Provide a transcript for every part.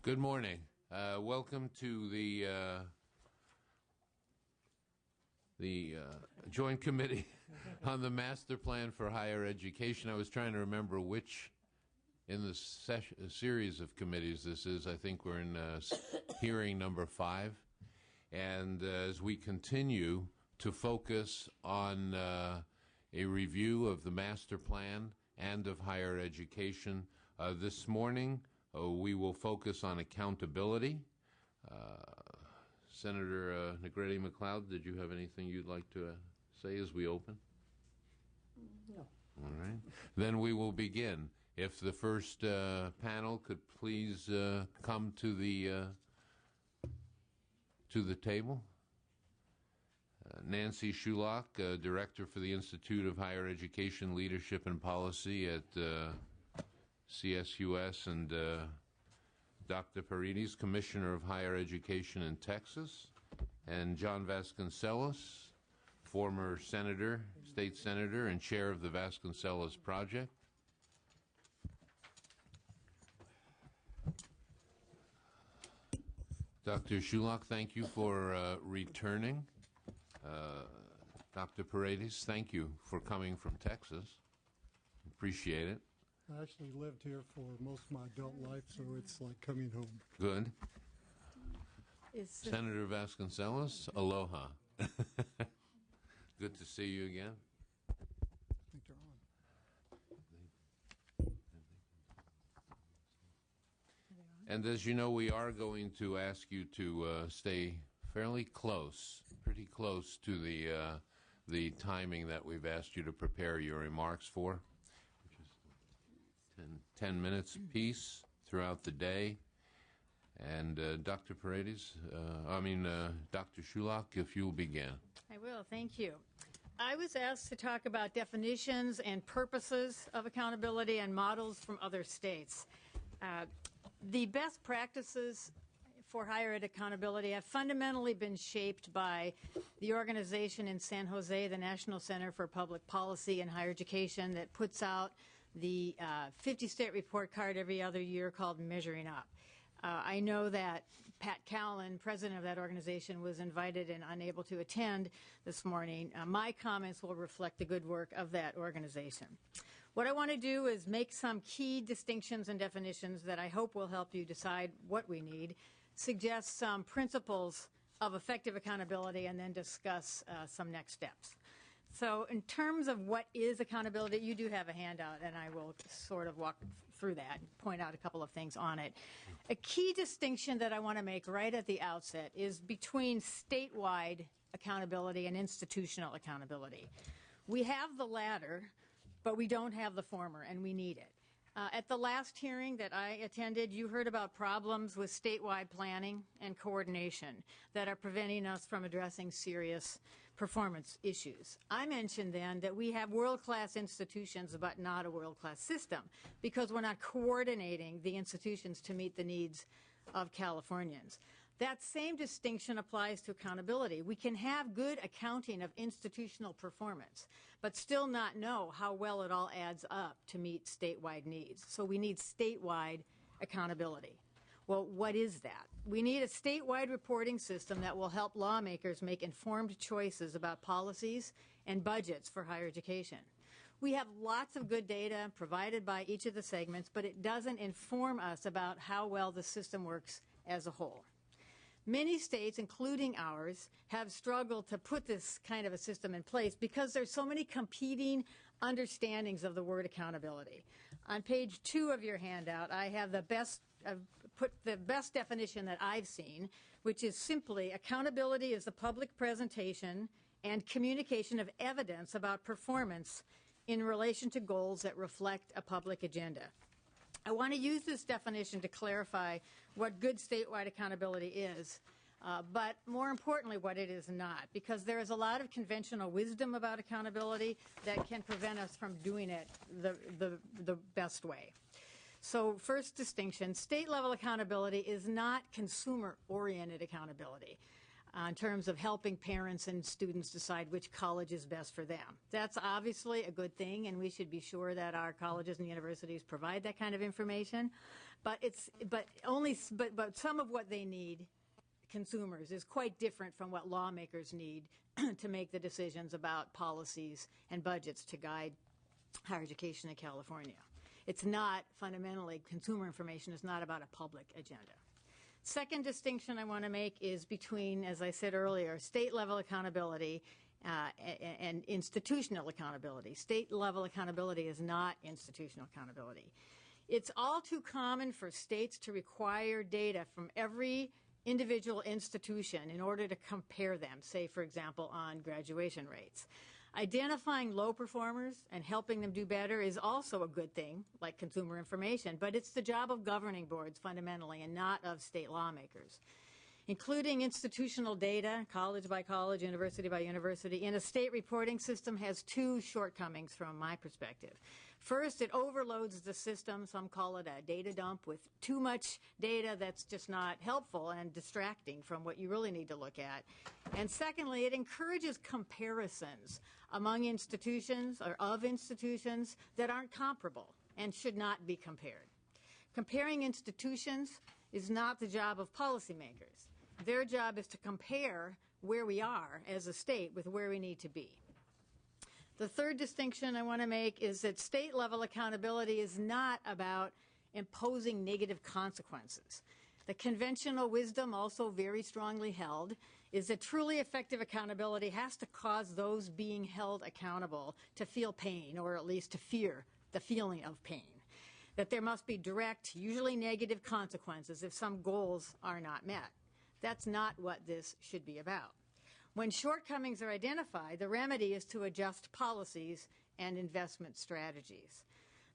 Good morning. Welcome to the Joint Committee on the Master Plan for Higher Education. I was trying to remember which in the series of committees this is. I think we're in hearing number 5. And as we continue to focus on a review of the Master Plan and of higher education, this morning we will focus on accountability. Senator Negrete-McLeod, did you have anything you'd like to say as we open? No. All right. Then we will begin. If the first panel could please come to the table. Nancy Schulach, Director for the Institute of Higher Education Leadership and Policy at CSUS, and Dr. Paredes, Commissioner of Higher Education in Texas, and John Vasconcellos, former senator, state senator, and chair of the Vasconcellos Project. Dr. Schulach, thank you for returning. Dr. Paredes, thank you for coming from Texas. Appreciate it. I actually lived here for most of my adult life, so it's like coming home. Good. Senator Vasconcellos, aloha. Good to see you again. I think they're on. And as you know, we are going to ask you to stay fairly close, pretty close to the timing that we've asked you to prepare your remarks for, which is 10 minutes apiece throughout the day. And Dr. Paredes, Dr. Schulach, if you'll begin. I will. Thank you. I was asked to talk about definitions and purposes of accountability and models from other states. The best practices for higher ed accountability have fundamentally been shaped by the organization in San Jose, the National Center for Public Policy and Higher Education, that puts out the 50-state report card every other year called Measuring Up. I know that Pat Callan, president of that organization, was invited and unable to attend this morning. My comments will reflect the good work of that organization. What I want to do is make some key distinctions and definitions that I hope will help you decide what we need, suggest some principles of effective accountability, and then discuss some next steps. So in terms of what is accountability, you do have a handout, and I will sort of walk through that and point out a couple of things on it. A key distinction that I want to make right at the outset is between statewide accountability and institutional accountability. We have the latter, but we don't have the former, and we need it. At the last hearing that I attended, you heard about problems with statewide planning and coordination that are preventing us from addressing serious performance issues. I mentioned then that we have world-class institutions but not a world-class system because we're not coordinating the institutions to meet the needs of Californians. That same distinction applies to accountability. We can have good accounting of institutional performance, but still not know how well it all adds up to meet statewide needs. So we need statewide accountability. Well, what is that? We need a statewide reporting system that will help lawmakers make informed choices about policies and budgets for higher education. We have lots of good data provided by each of the segments, but it doesn't inform us about how well the system works as a whole. Many states, including ours, have struggled to put this kind of a system in place because there's so many competing understandings of the word accountability. On page 2 of your handout, I have put the best definition that I've seen, which is simply accountability is the public presentation and communication of evidence about performance in relation to goals that reflect a public agenda. I want to use this definition to clarify what good statewide accountability is, but more importantly what it is not, because there is a lot of conventional wisdom about accountability that can prevent us from doing it the best way. So first distinction, state-level accountability is not consumer-oriented accountability. in terms of helping parents and students decide which college is best for them. That's obviously a good thing, and we should be sure that our colleges and universities provide that kind of information. But some of what they need, consumers, is quite different from what lawmakers need to make the decisions about policies and budgets to guide higher education in California. It's not fundamentally, consumer information is not about a public agenda. Second distinction I want to make is between, as I said earlier, state-level accountability and institutional accountability. State-level accountability is not institutional accountability. It's all too common for states to require data from every individual institution in order to compare them, say, for example, on graduation rates. Identifying low performers and helping them do better is also a good thing, like consumer information, but it's the job of governing boards fundamentally and not of state lawmakers. Including institutional data, college by college, university by university, in a state reporting system has two shortcomings from my perspective. First, it overloads the system. Some call it a data dump with too much data that's just not helpful and distracting from what you really need to look at. And secondly, it encourages comparisons among institutions or of institutions that aren't comparable and should not be compared. Comparing institutions is not the job of policymakers. Their job is to compare where we are as a state with where we need to be. The third distinction I want to make is that state-level accountability is not about imposing negative consequences. The conventional wisdom, also very strongly held, is that truly effective accountability has to cause those being held accountable to feel pain, or at least to fear the feeling of pain. That there must be direct, usually negative consequences if some goals are not met. That's not what this should be about. When shortcomings are identified, the remedy is to adjust policies and investment strategies.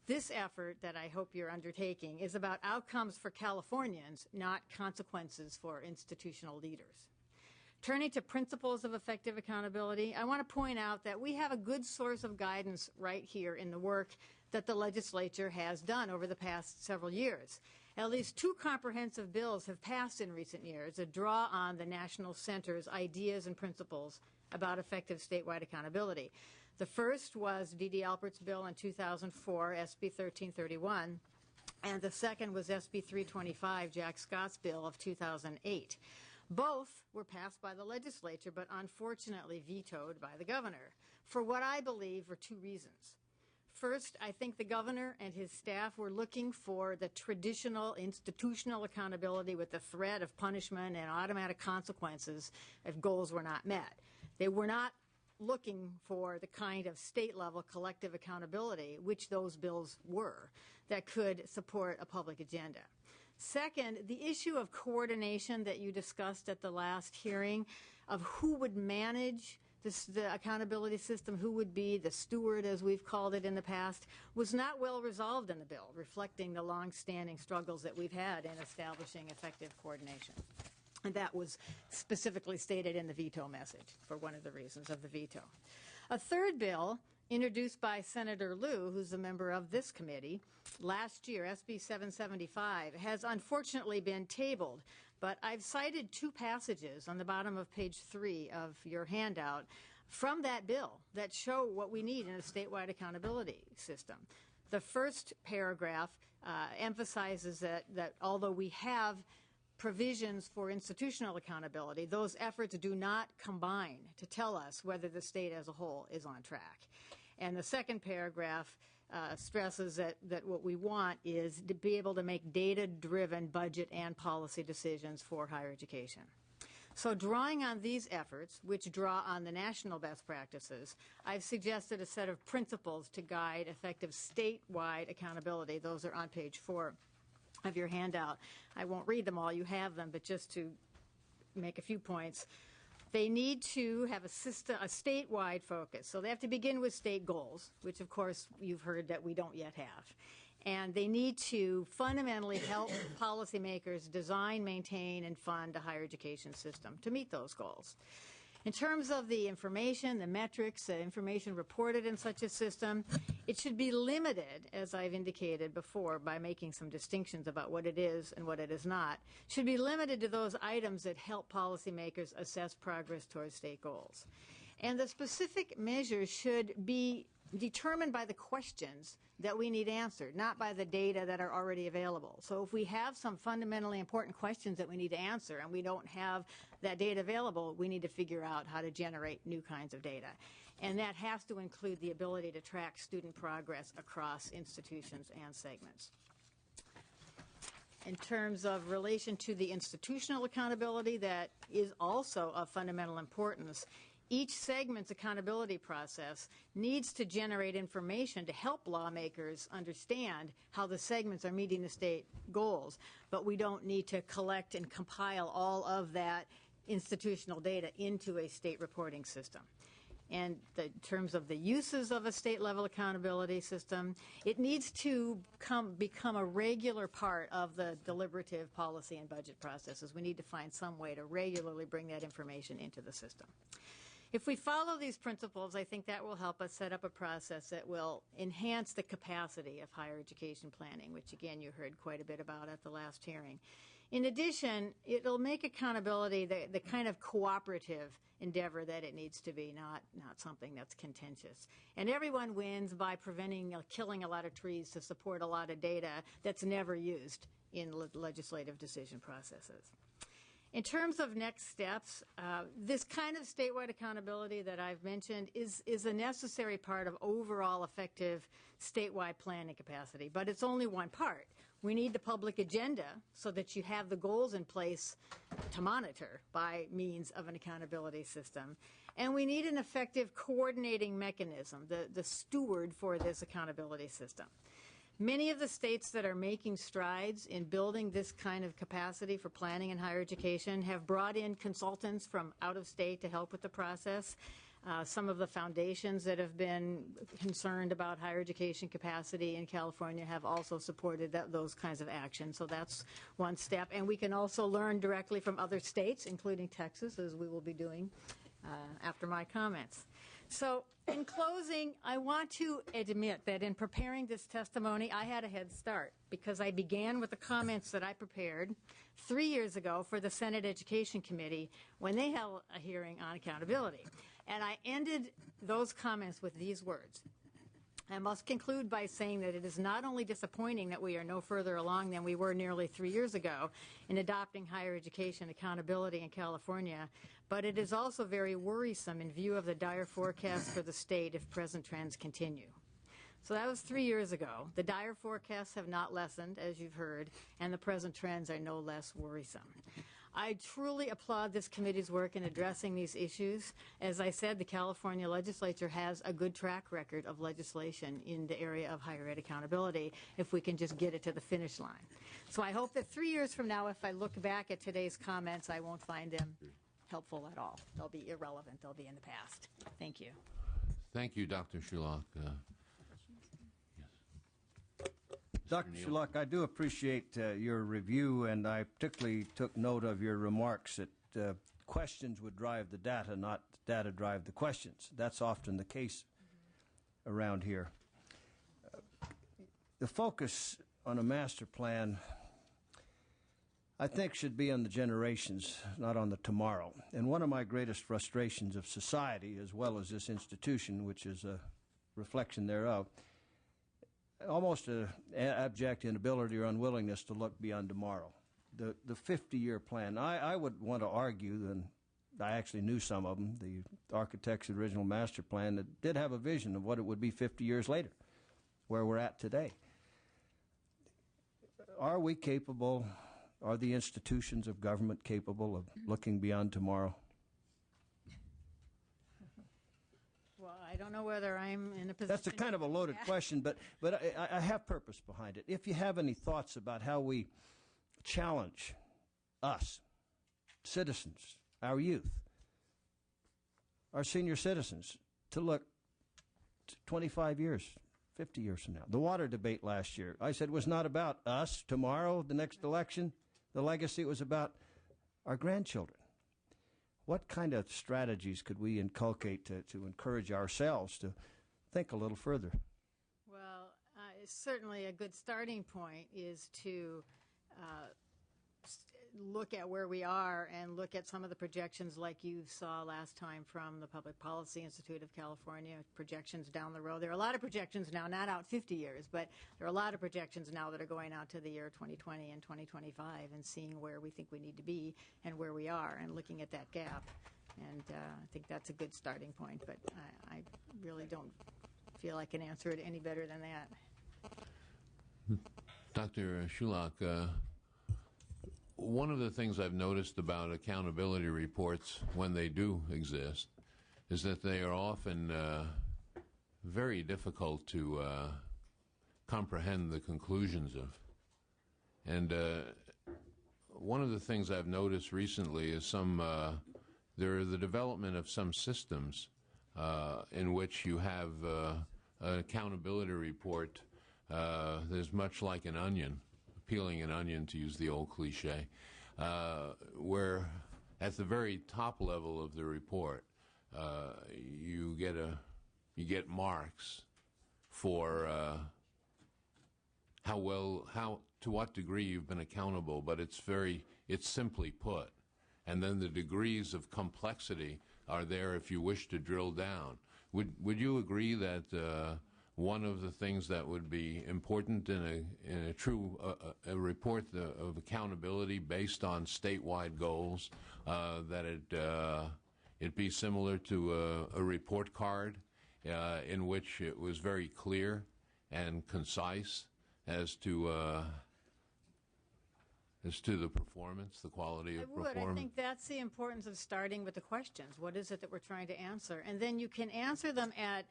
This effort that I hope you're undertaking is about outcomes for Californians, not consequences for institutional leaders. Turning to principles of effective accountability, I want to point out that we have a good source of guidance right here in the work that the legislature has done over the past several years. At least two comprehensive bills have passed in recent years that draw on the National Center's ideas and principles about effective statewide accountability. The first was V.D. Alpert's bill in 2004, SB 1331, and the second was SB 325, Jack Scott's bill of 2008. Both were passed by the legislature, but unfortunately vetoed by the governor, for what I believe are two reasons. First, I think the governor and his staff were looking for the traditional institutional accountability with the threat of punishment and automatic consequences if goals were not met. They were not looking for the kind of state-level collective accountability, which those bills were, that could support a public agenda. Second, the issue of coordination that you discussed at the last hearing, of who would manage the accountability system, who would be the steward, as we've called it in the past, was not well resolved in the bill, reflecting the long-standing struggles that we've had in establishing effective coordination. And that was specifically stated in the veto message for one of the reasons of the veto. A third bill, introduced by Senator Lieu, who's a member of this committee, last year, SB 775, has unfortunately been tabled. But I've cited two passages on the bottom of page 3 of your handout from that bill that show what we need in a statewide accountability system. The first paragraph emphasizes that although we have provisions for institutional accountability, those efforts do not combine to tell us whether the state as a whole is on track. And the second paragraph stresses that what we want is to be able to make data-driven budget and policy decisions for higher education. So drawing on these efforts, which draw on the national best practices, I've suggested a set of principles to guide effective statewide accountability. Those are on page 4 of your handout. I won't read them all, you have them, but just to make a few points. They need to have a statewide focus. So they have to begin with state goals, which of course you've heard that we don't yet have. And they need to fundamentally help policymakers design, maintain, and fund a higher education system to meet those goals. In terms of the information, the metrics, the information reported in such a system, it should be limited, as I've indicated before, by making some distinctions about what it is and what it is not, should be limited to those items that help policymakers assess progress towards state goals. And the specific measures should be determined by the questions that we need answered, not by the data that are already available. So if we have some fundamentally important questions that we need to answer and we don't have that data available, we need to figure out how to generate new kinds of data. And that has to include the ability to track student progress across institutions and segments. In terms of relation to the institutional accountability, that is also of fundamental importance. Each segment's accountability process needs to generate information to help lawmakers understand how the segments are meeting the state goals, but we don't need to collect and compile all of that institutional data into a state reporting system. And in terms of the uses of a state-level accountability system, it needs to become a regular part of the deliberative policy and budget processes. We need to find some way to regularly bring that information into the system. If we follow these principles, I think that will help us set up a process that will enhance the capacity of higher education planning, which again you heard quite a bit about at the last hearing. In addition, it'll make accountability the kind of cooperative endeavor that it needs to be, not something that's contentious. And everyone wins by preventing killing a lot of trees to support a lot of data that's never used in legislative decision processes. In terms of next steps, this kind of statewide accountability that I've mentioned is a necessary part of overall effective statewide planning capacity, but it's only one part. We need the public agenda so that you have the goals in place to monitor by means of an accountability system. And we need an effective coordinating mechanism, the steward for this accountability system. Many of the states that are making strides in building this kind of capacity for planning in higher education have brought in consultants from out of state to help with the process. Some of the foundations that have been concerned about higher education capacity in California have also supported those kinds of actions. So that's one step. And we can also learn directly from other states, including Texas, as we will be doing after my comments. So in closing, I want to admit that in preparing this testimony, I had a head start because I began with the comments that I prepared 3 years ago for the Senate Education Committee when they held a hearing on accountability. And I ended those comments with these words. I must conclude by saying that it is not only disappointing that we are no further along than we were nearly 3 years ago in adopting higher education accountability in California, but it is also very worrisome in view of the dire forecast for the state if present trends continue. So that was 3 years ago. The dire forecasts have not lessened, as you've heard, and the present trends are no less worrisome. I truly applaud this committee's work in addressing these issues. As I said, the California legislature has a good track record of legislation in the area of higher ed accountability if we can just get it to the finish line. So I hope that 3 years from now, if I look back at today's comments, I won't find them helpful at all. They'll be irrelevant. They'll be in the past. Thank you. Thank you, Dr. Schulach. Dr. Schulach, I do appreciate your review, and I particularly took note of your remarks that questions would drive the data, not data drive the questions. That's often the case around here. The focus on a master plan, I think, should be on the generations, not on the tomorrow. And one of my greatest frustrations of society, as well as this institution, which is a reflection thereof, almost an abject inability or unwillingness to look beyond tomorrow. The 50-year plan, I would want to argue, and I actually knew some of them, the architect's original master plan, that did have a vision of what it would be 50 years later, where we're at today. Are we capable, are the institutions of government capable of looking beyond tomorrow? Well, I don't know whether I'm in a position. That's a kind of a loaded question, but I have purpose behind it. If you have any thoughts about how we challenge us, citizens, our youth, our senior citizens, to look 25 years, 50 years from now. The water debate last year, I said, was not about us tomorrow, the next election, the legacy. It was about our grandchildren. what kind of strategies could we inculcate to encourage ourselves to think a little further? Well, it's certainly a good starting point is to look at where we are and look at some of the projections like you saw last time from the Public Policy Institute of California, projections down the road. There are a lot of projections now, not out 50 years, but there are a lot of projections now that are going out to the year 2020 and 2025 and seeing where we think we need to be and where we are and looking at that gap. And I think that's a good starting point, but I really don't feel I can answer it any better than that. Dr. Schulach, one of the things I've noticed about accountability reports when they do exist is that they are often very difficult to comprehend the conclusions of. And one of the things I've noticed recently is the development of some systems in which you have an accountability report that's much like an onion, peeling an onion, to use the old cliche, where at the very top level of the report, you get marks for to what degree you've been accountable, but it's simply put. And then the degrees of complexity are there if you wish to drill down. Would you agree that one of the things that would be important in a true a report of accountability based on statewide goals, that it be similar to a report card in which it was very clear and concise as to the performance, the quality of performance? I think that's the importance of starting with the questions. What is it that we're trying to answer? And then you can answer them at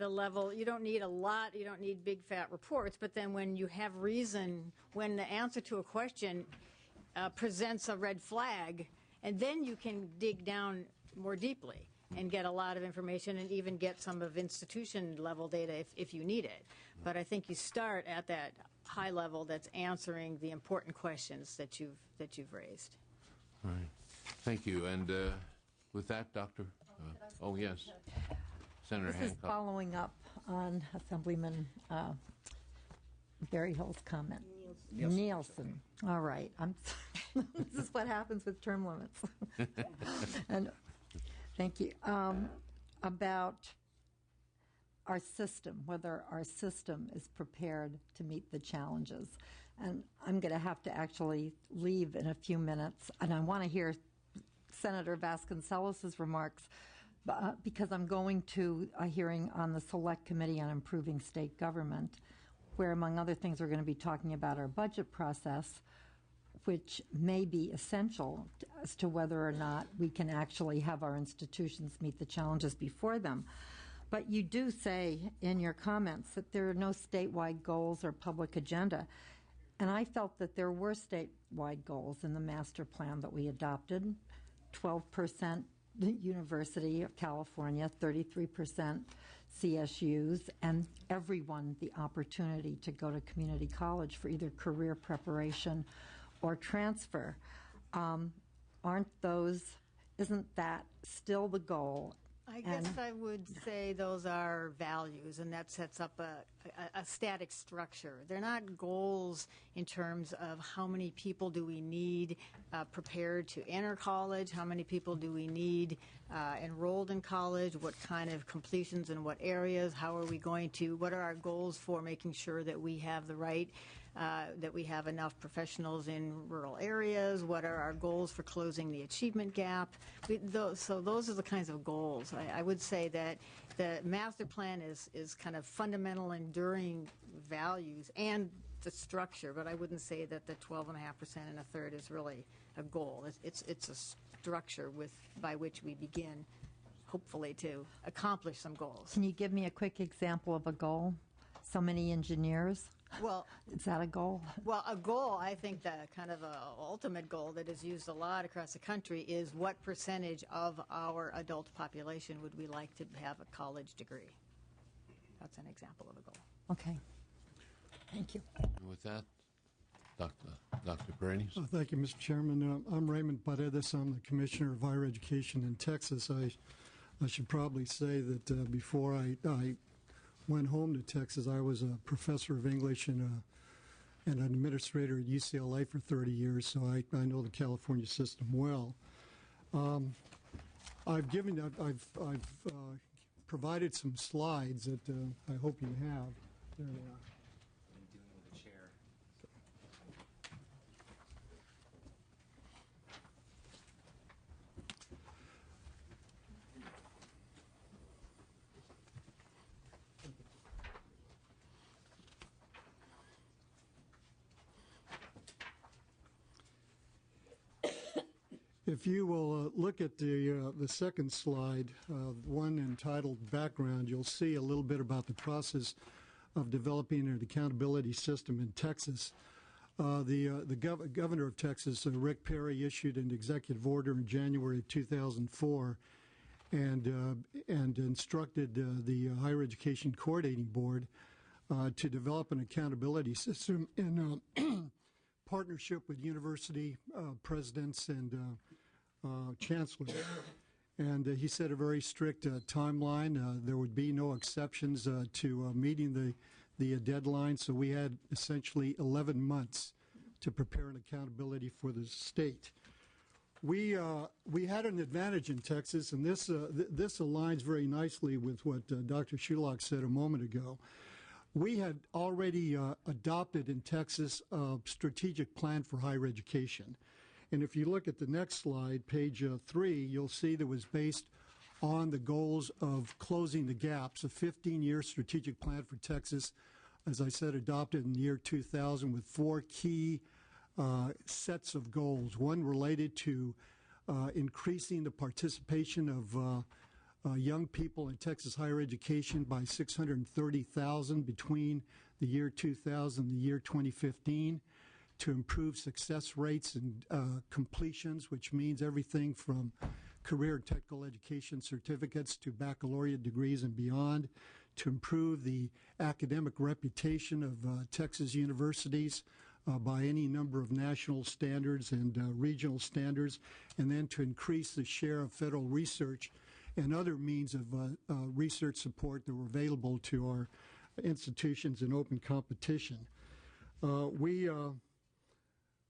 a level. You don't need a lot, you don't need big fat reports, but then when you have reason, when the answer to a question presents a red flag, and then you can dig down more deeply and get a lot of information and even get some of institution level data if you need it. But I think you start at that high level that's answering the important questions that you've raised. All right. Thank you. And with that, Dr. Oh, yes. Senator This Hancock. is following up on Assemblyman Berryhill's comment. Nielsen. All right. This is what happens with term limits. And thank you. About our system, whether our system is prepared to meet the challenges. And I'm going to have to actually leave in a few minutes, and I want to hear Senator Vasconcellos' remarks because I'm going to a hearing on the Select Committee on Improving State Government, where, among other things, we're going to be talking about our budget process, which may be essential as to whether or not we can actually have our institutions meet the challenges before them. But you do say in your comments that there are no statewide goals or public agenda. And I felt that there were statewide goals in the master plan that we adopted. 12% University of California, 33% CSUs, and everyone the opportunity to go to community college for either career preparation or transfer. Isn't that still the goal? I guess I would say those are values, and that sets up a static structure. They're not goals in terms of how many people do we need prepared to enter college, how many people do we need enrolled in college, what kind of completions in what areas, how are we going to, what are our goals for making sure that we have the right that we have enough professionals in rural areas, what are our goals for closing the achievement gap. So those are the kinds of goals. I would say that the master plan is kind of fundamental, enduring values and the structure, but I wouldn't say that the 12.5% and a third is really a goal. It's a structure by which we begin, hopefully, to accomplish some goals. Can you give me a quick example of a goal? So many engineers? Well, is that a goal? Well, a goal, I think the kind of ultimate goal that is used a lot across the country is what percentage of our adult population would we like to have a college degree? That's an example of a goal. Okay. Thank you. And with that, Dr. Perenis? Thank you, Mr. Chairman. I'm Raymond Paredes. I'm the Commissioner of Higher Education in Texas. I should probably say that before I went home to Texas, I was a professor of English and an administrator at UCLA for 30 years, so I know the California system well. I've provided some slides that I hope you have. There they are. If you will look at the second slide, one entitled Background, you'll see a little bit about the process of developing an accountability system in Texas. The governor of Texas, Rick Perry, issued an executive order in January of 2004 and instructed the Higher Education Coordinating Board to develop an accountability system in partnership with university presidents and chancellors. And he set a very strict timeline. There would be no exceptions to meeting the deadline. So we had essentially 11 months to prepare an accountability for the state. We had an advantage in Texas, and this aligns very nicely with what Dr. Shulock said a moment ago. We had already adopted in Texas a strategic plan for higher education. And if you look at the next slide, page 3, you'll see that it was based on the goals of closing the gaps, a 15-year strategic plan for Texas, as I said, adopted in the year 2000 with 4 key sets of goals. One related to increasing the participation of young people in Texas higher education by 630,000 between the year 2000 and the year 2015, to improve success rates and completions, which means everything from career and technical education certificates to baccalaureate degrees and beyond, to improve the academic reputation of Texas universities by any number of national standards and regional standards, and then to increase the share of federal research and other means of research support that were available to our institutions in open competition.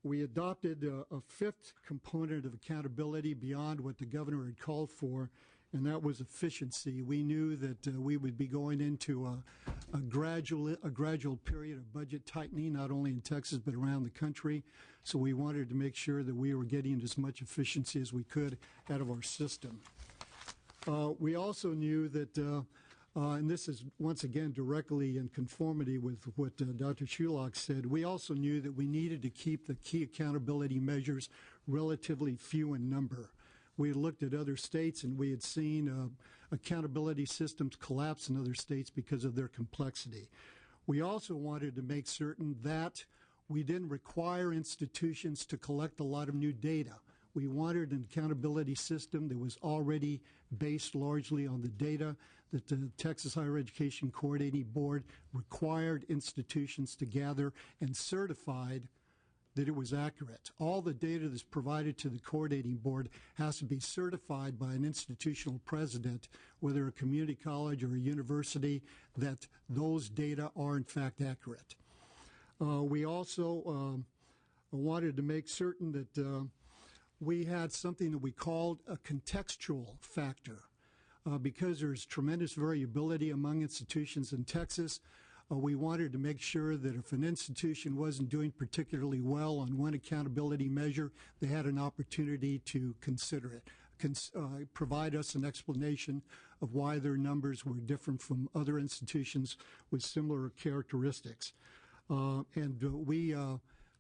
We adopted a 5th component of accountability beyond what the governor had called for, and that was efficiency. We knew that we would be going into a gradual period of budget tightening, not only in Texas but around the country. So we wanted to make sure that we were getting as much efficiency as we could out of our system. We also knew that, and this is once again directly in conformity with what Dr. Shulock said, we also knew that we needed to keep the key accountability measures relatively few in number. We had looked at other states and we had seen accountability systems collapse in other states because of their complexity. We also wanted to make certain that we didn't require institutions to collect a lot of new data. We wanted an accountability system that was already based largely on the data that the Texas Higher Education Coordinating Board required institutions to gather and certified that it was accurate. All the data that's provided to the coordinating board has to be certified by an institutional president, whether a community college or a university, that those data are in fact accurate. We also wanted to make certain that we had something that we called a contextual factor. Because there's tremendous variability among institutions in Texas, we wanted to make sure that if an institution wasn't doing particularly well on one accountability measure, they had an opportunity to consider it, provide us an explanation of why their numbers were different from other institutions with similar characteristics. And we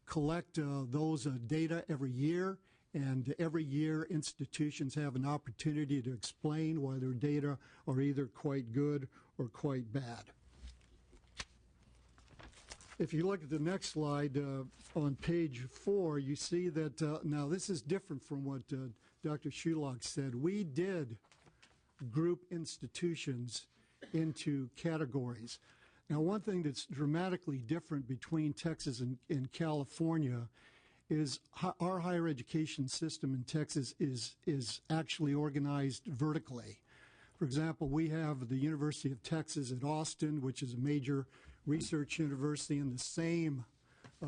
collect those data every year. And every year, institutions have an opportunity to explain why their data are either quite good or quite bad. If you look at the next slide on page 4, you see that, now this is different from what Dr. Shulock said. We did group institutions into categories. Now, one thing that's dramatically different between Texas and California is our higher education system in Texas is actually organized vertically. For example, we have the University of Texas at Austin, which is a major research university in the same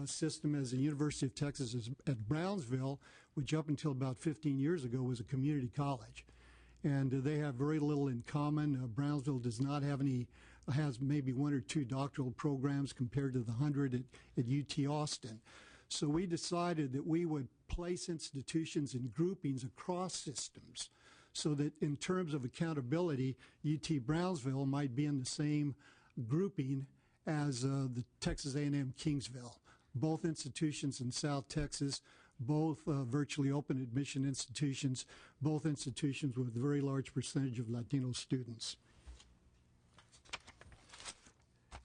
system as the University of Texas at Brownsville, which up until about 15 years ago was a community college. And they have very little in common. Brownsville does not have any, has maybe 1 or 2 doctoral programs compared to the 100 at UT Austin. So we decided that we would place institutions in groupings across systems so that in terms of accountability, UT Brownsville might be in the same grouping as the Texas A&M Kingsville. Both institutions in South Texas, both virtually open admission institutions, both institutions with a very large percentage of Latino students.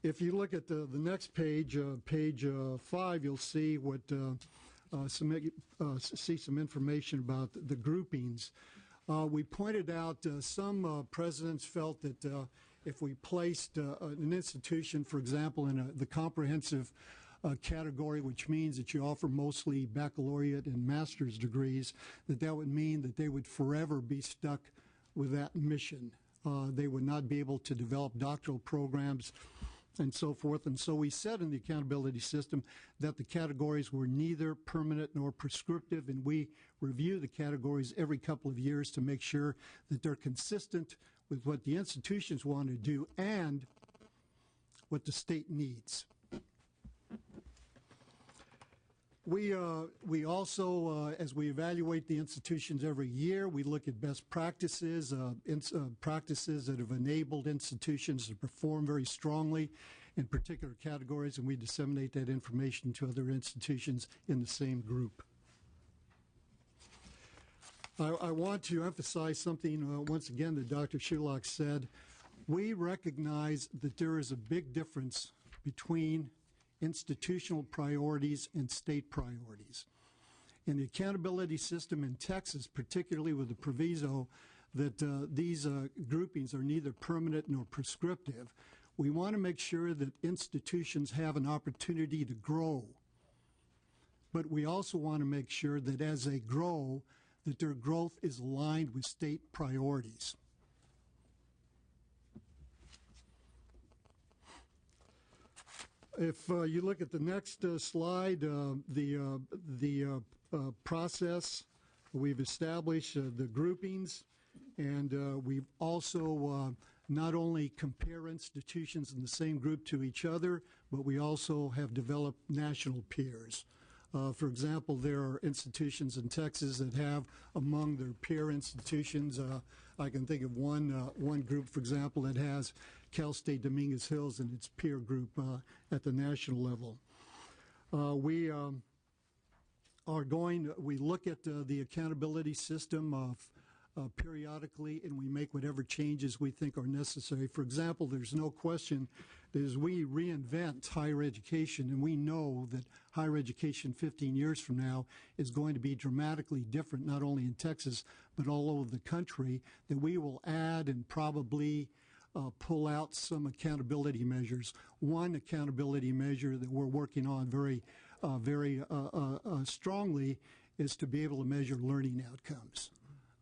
If you look at the next page, page 5, you'll see what see some information about the groupings. We pointed out some presidents felt that if we placed an institution, for example, in the comprehensive category, which means that you offer mostly baccalaureate and master's degrees, that would mean that they would forever be stuck with that mission. They would not be able to develop doctoral programs and so forth. And so we said in the accountability system that the categories were neither permanent nor prescriptive, and we review the categories every couple of years to make sure that they're consistent with what the institutions want to do and what the state needs. We also, as we evaluate the institutions every year, we look at best practices, practices that have enabled institutions to perform very strongly in particular categories, and we disseminate that information to other institutions in the same group. I want to emphasize something once again that Dr. Sherlock said. We recognize that there is a big difference between institutional priorities and state priorities. In the accountability system in Texas, particularly with the proviso that these groupings are neither permanent nor prescriptive, we want to make sure that institutions have an opportunity to grow. But we also want to make sure that as they grow, that their growth is aligned with state priorities. If you look at the next slide, the process, we've established the groupings, and we've also not only compare institutions in the same group to each other, but we also have developed national peers. For example, there are institutions in Texas that have among their peer institutions, I can think of one group, for example, that has Cal State Dominguez Hills in its peer group at the national level. We look at the accountability system periodically, and we make whatever changes we think are necessary. For example, there's no question that as we reinvent higher education, and we know that higher education 15 years from now is going to be dramatically different, not only in Texas, but all over the country, that we will add and probably pull out some accountability measures. One accountability measure that we're working on very strongly is to be able to measure learning outcomes.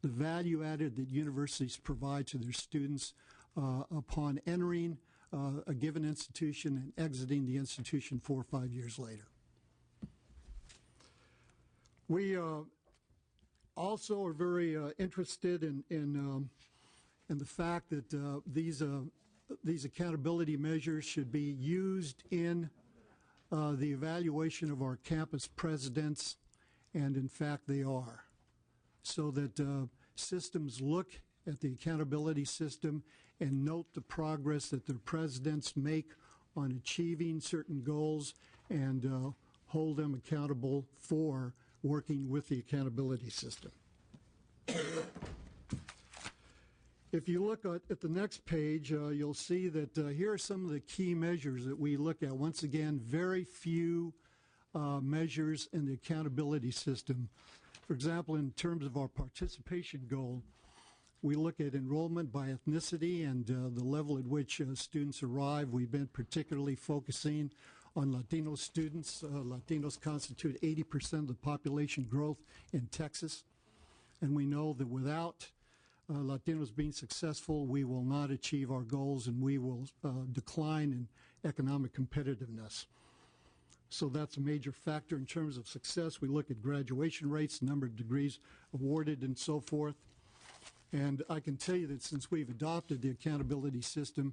The value added that universities provide to their students upon entering a given institution and exiting the institution 4 or 5 years later. We also are very interested in the fact that these accountability measures should be used in the evaluation of our campus presidents, and in fact they are, so that systems look at the accountability system and note the progress that their presidents make on achieving certain goals and hold them accountable for working with the accountability system. If you look at the next page, you'll see that here are some of the key measures that we look at. Once again, very few measures in the accountability system. For example, in terms of our participation goal, We look at enrollment by ethnicity and the level at which students arrive. We've been particularly focusing on Latino students. Latinos constitute 80% of the population growth in Texas. And we know that without Latinos being successful, we will not achieve our goals and we will decline in economic competitiveness. So that's a major factor in terms of success. We look at graduation rates, number of degrees awarded, and so forth. And I can tell you that since we've adopted the accountability system,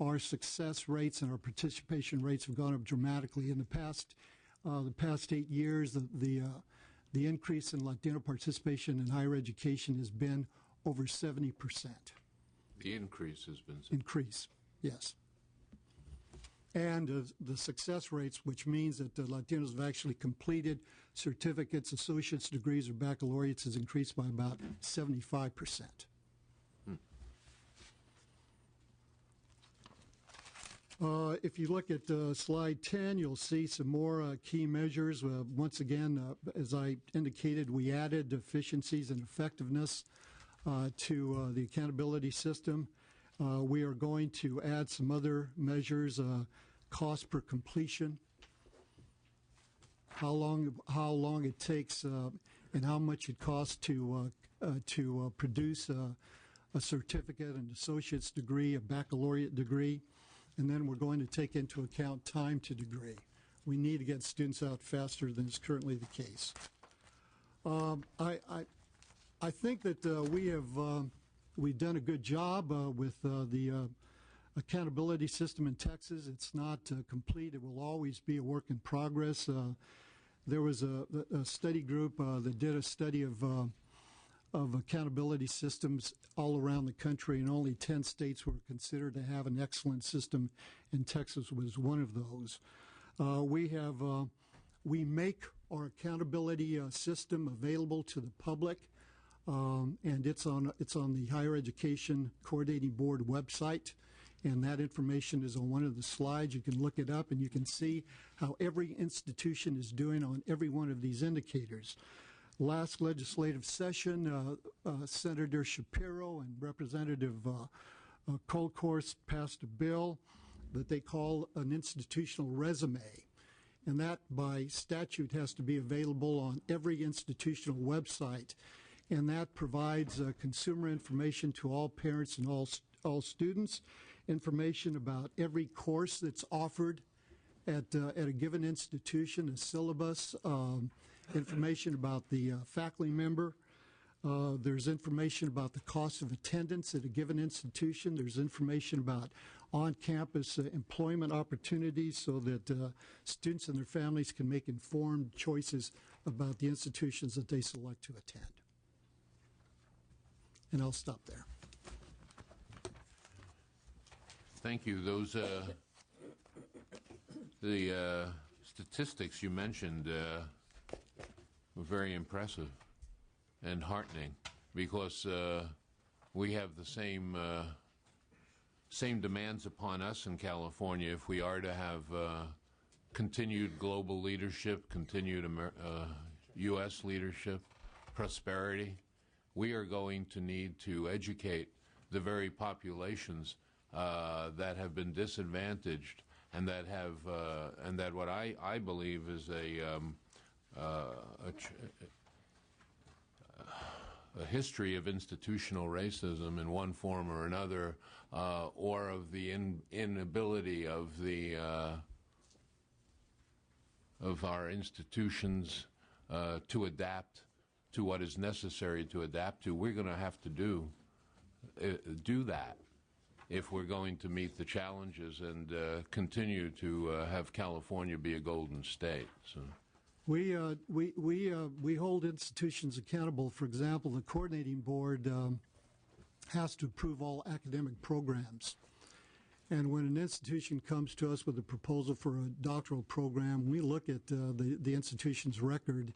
our success rates and our participation rates have gone up dramatically. In the past 8 years, the increase in Latino participation in higher education has been over 70%. The increase has been Increase, yes. And the success rates, which means that the Latinos have actually completed certificates, associate's degrees, or baccalaureates, has increased by about 75%. If you look at slide 10, you'll see some more key measures. Once again, as I indicated, we added efficiencies and effectiveness to the accountability system. We are going to add some other measures, cost per completion, how long it takes, and how much it costs to produce a certificate, an associate's degree, a baccalaureate degree, and then we're going to take into account time to degree. We need to get students out faster than is currently the case. I think that we've done a good job with the accountability system in Texas. It's not complete. It will always be a work in progress. There was a study group that did a study of accountability systems all around the country, and only 10 states were considered to have an excellent system, and Texas was one of those. We make our accountability system available to the public. And it's on the Higher Education Coordinating Board website, and that information is on one of the slides. You can look it up, and you can see how every institution is doing on every one of these indicators. Last legislative session, Senator Shapiro and Representative Kolkhorst passed a bill that they call an institutional resume, and that by statute has to be available on every institutional website. And that provides consumer information to all parents and all students, information about every course that's offered at a given institution, a syllabus, information about the faculty member. There's information about the cost of attendance at a given institution. There's information about on-campus employment opportunities so that students and their families can make informed choices about the institutions that they select to attend. And I'll stop there. Thank you. Those the statistics you mentioned were very impressive and heartening, because we have the same demands upon us in California if we are to have continued global leadership, continued U.S. leadership, prosperity. We are going to need to educate the very populations that have been disadvantaged, and that have and that what I believe is a history of institutional racism in one form or another, or of the inability of our institutions to adapt to what is necessary to adapt to. We're going to have to do that if we're going to meet the challenges and continue to have California be a golden state. So. We hold institutions accountable. For example, the coordinating board has to approve all academic programs. And when an institution comes to us with a proposal for a doctoral program, we look at the institution's record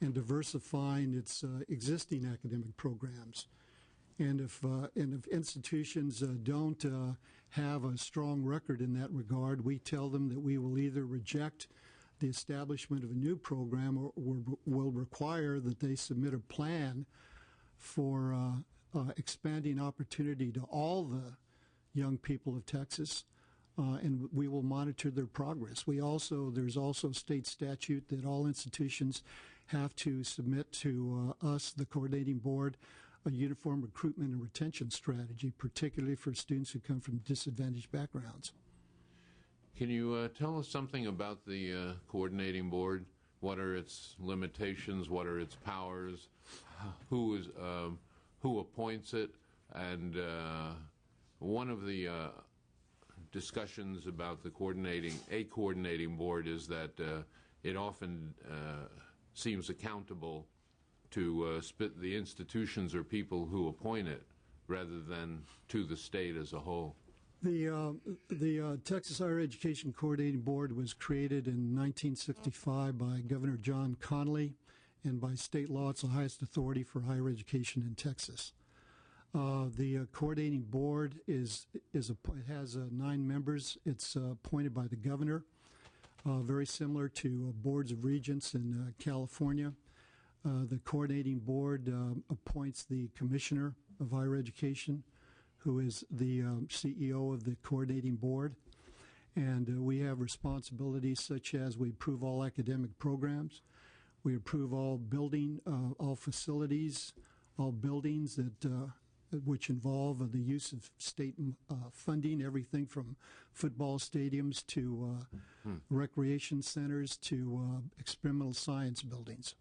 and diversifying its existing academic programs. And if institutions don't have a strong record in that regard, we tell them that we will either reject the establishment of a new program or will require that they submit a plan for expanding opportunity to all the young people of Texas, and we will monitor their progress. There's also state statute that all institutions have to submit to us, the coordinating board, a uniform recruitment and retention strategy, particularly for students who come from disadvantaged backgrounds. Can you tell us something about the coordinating board? What are its limitations? What are its powers? Who appoints it? And one of the discussions about the coordinating board is that it often seems accountable to the institutions or people who appoint it rather than to the state as a whole. The Texas Higher Education Coordinating Board was created in 1965 by Governor John Connally, and by state law, it's the highest authority for higher education in Texas. The coordinating board it has 9 members. It's appointed by the governor, very similar to boards of regents in California. The coordinating board appoints the commissioner of higher education, who is the CEO of the coordinating board. And we have responsibilities such as we approve all academic programs, we approve all facilities, all buildings that which involve the use of state funding, everything from football stadiums to recreation centers to experimental science buildings.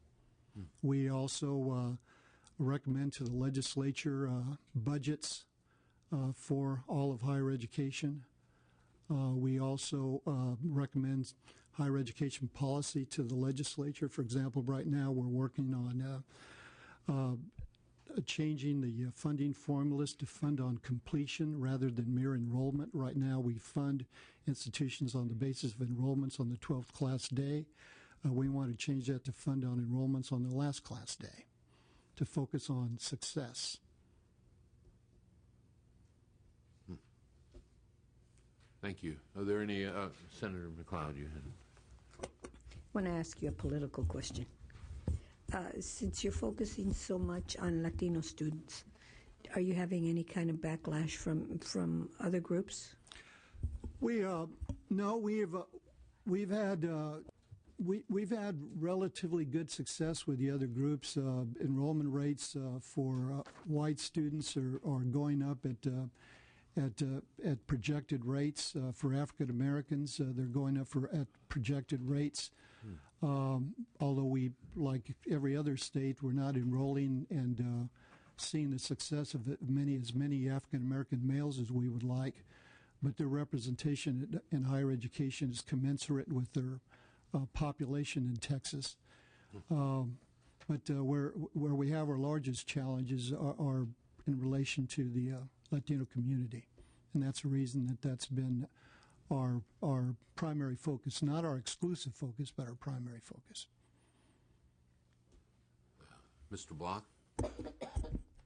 We also recommend to the legislature budgets for all of higher education. We also recommend higher education policy to the legislature. For example, right now we're working on changing the funding formulas to fund on completion rather than mere enrollment. Right now we fund institutions on the basis of enrollments on the 12th class day. We want to change that to fund on enrollments on the last class day to focus on success. Thank you. Are there any, Senator McLeod, you had? I want to ask you a political question. Since you're focusing so much on Latino students, are you having any kind of backlash from other groups? No, we've had relatively good success with the other groups. Enrollment rates for white students are going up at projected rates. For African Americans, they're going up at projected rates. Although we, like every other state, we're not enrolling and seeing the success of as many African American males as we would like. But their representation in higher education is commensurate with their population in Texas. But where we have our largest challenges are in relation to the Latino community, and that's a reason that's been our primary focus, not our exclusive focus, but our primary focus. Mr. Block?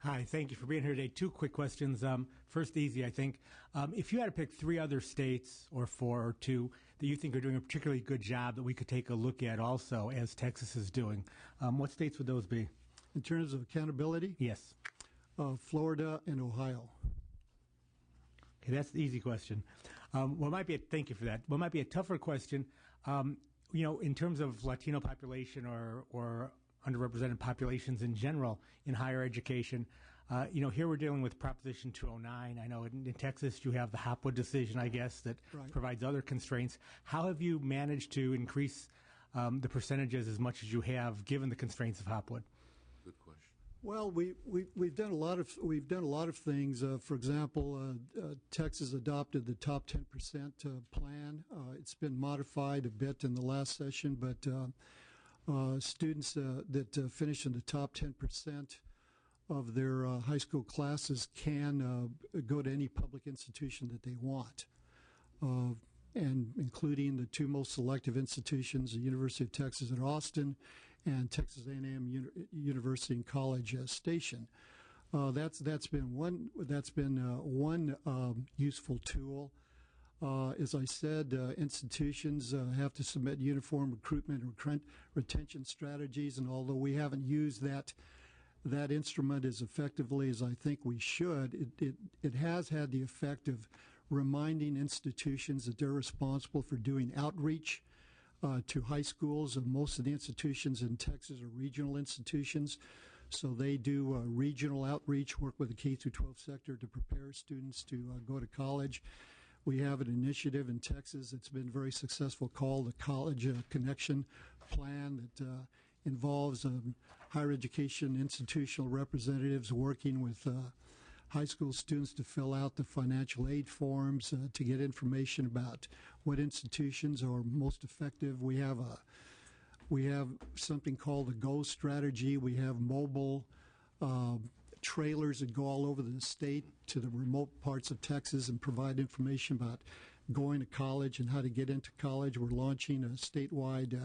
Hi, thank you for being here today. 2 quick questions. First, easy, I think. If you had to pick 3 other states, or 4 or 2, that you think are doing a particularly good job that we could take a look at also, as Texas is doing, what states would those be? In terms of accountability? Yes. Florida and Ohio. Okay, that's the easy question. Thank you for that. What might be a tougher question, in terms of Latino population or underrepresented populations in general in higher education, here we're dealing with Proposition 209. I know in Texas you have the Hopwood decision, I guess, that provides other constraints. How have you managed to increase the percentages as much as you have, given the constraints of Hopwood? Good question. Well, we've done a lot of things. For example, Texas adopted the top 10% plan. It's been modified a bit in the last session, but students that finish in the top 10% of their high school classes can go to any public institution that they want, and including the 2 most selective institutions, the University of Texas at Austin and Texas A&M University and College Station. That's been one useful tool. As I said, institutions have to submit uniform recruitment and retention strategies, and although we haven't used that that instrument as effectively as I think we should, it has had the effect of reminding institutions that they're responsible for doing outreach to high schools. Most of the institutions in Texas are regional institutions, so they do regional outreach, work with the K through 12 sector to prepare students to go to college. We have an initiative in Texas that's been very successful called the College Connection Plan that involves higher education institutional representatives working with high school students to fill out the financial aid forms to get information about what institutions are most effective. We have something called the GO strategy. We have mobile trailers that go all over the state to the remote parts of Texas and provide information about going to college and how to get into college. We're launching a statewide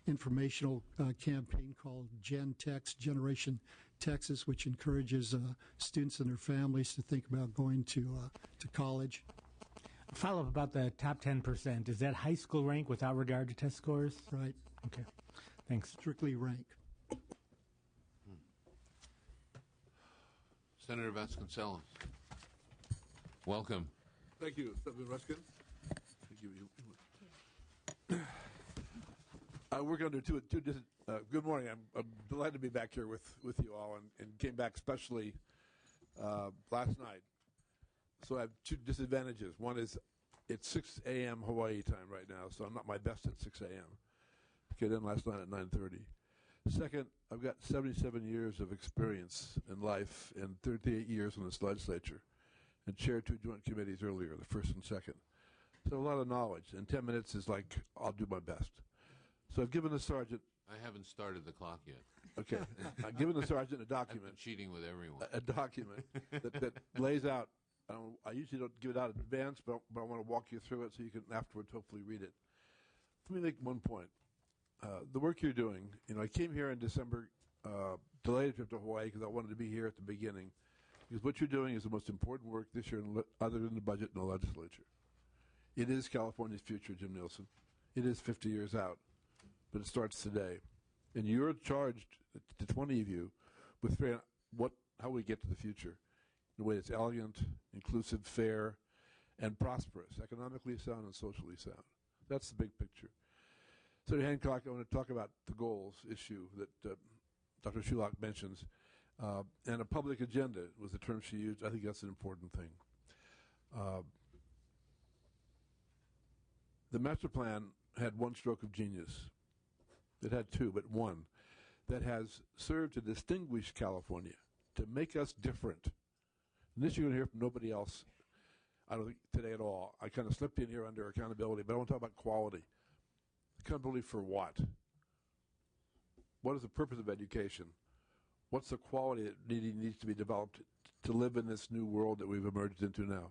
informational campaign called GenTex, Generation Texas, which encourages students and their families to think about going to college. A follow-up about the top 10%. Is that high school rank without regard to test scores? Right. Okay. Thanks. Strictly rank. Senator Vasconcellos. Welcome. Thank you, Senator Ruskin. I work under two good morning. I'm delighted to be back here with you all and came back especially last night. So I have two disadvantages. One is it's 6 a.m. Hawaii time right now, so I'm not my best at 6 a.m. Get in last night at 9:30. Second, I've got 77 years of experience in life and 38 years in this legislature and chaired 2 joint committees earlier, the first and second. So a lot of knowledge, and 10 minutes is like, I'll do my best. So I've given the sergeant... I haven't started the clock yet. Okay. I've given the sergeant a I've document. been cheating with everyone. A document that lays out... I usually don't give it out in advance, but I want to walk you through it so you can afterwards hopefully read it. Let me make one point. The work you're doing, I came here in December, delayed a trip to Hawaii because I wanted to be here at the beginning. Because what you're doing is the most important work this year, other than the budget and the legislature. It is California's future, Jim Nielsen. It is 50 years out, but it starts today. And you're charged, the 20 of you, with figuring out how we get to the future in a way that's elegant, inclusive, fair, and prosperous, economically sound and socially sound. That's the big picture. Senator Hancock, I want to talk about the goals issue that Dr. Schulach mentions. And a public agenda was the term she used. I think that's an important thing. The master plan had one stroke of genius. It had 2, but one that has served to distinguish California, to make us different. And this you're going to hear from nobody else, I don't think, today at all. I kind of slipped in here under accountability, but I want to talk about quality. Accountability for what? What is the purpose of education? What's the quality that needs to be developed to live in this new world that we've emerged into now?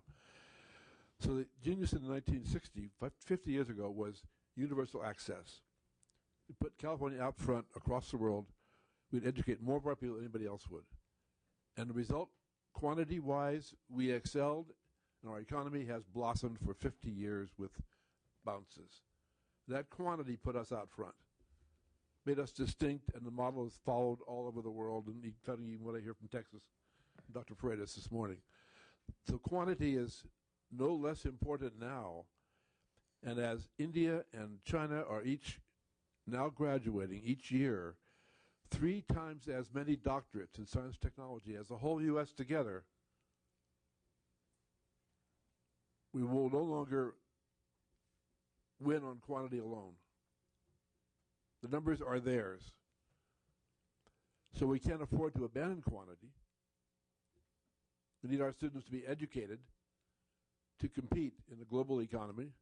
So the genius in 1960, 50 years ago, was universal access. We put California out front across the world. We'd educate more of our people than anybody else would. And the result, quantity-wise, we excelled, and our economy has blossomed for 50 years with bounces. That quantity put us out front, made us distinct, and the model is followed all over the world, and including what I hear from Texas, Dr. Paredes this morning. So quantity is no less important now, and as India and China are each now graduating each year 3 times as many doctorates in science and technology as the whole U.S. together, we will no longer win on quantity alone. The numbers are theirs. So we can't afford to abandon quantity. We need our students to be educated to compete in the global economy,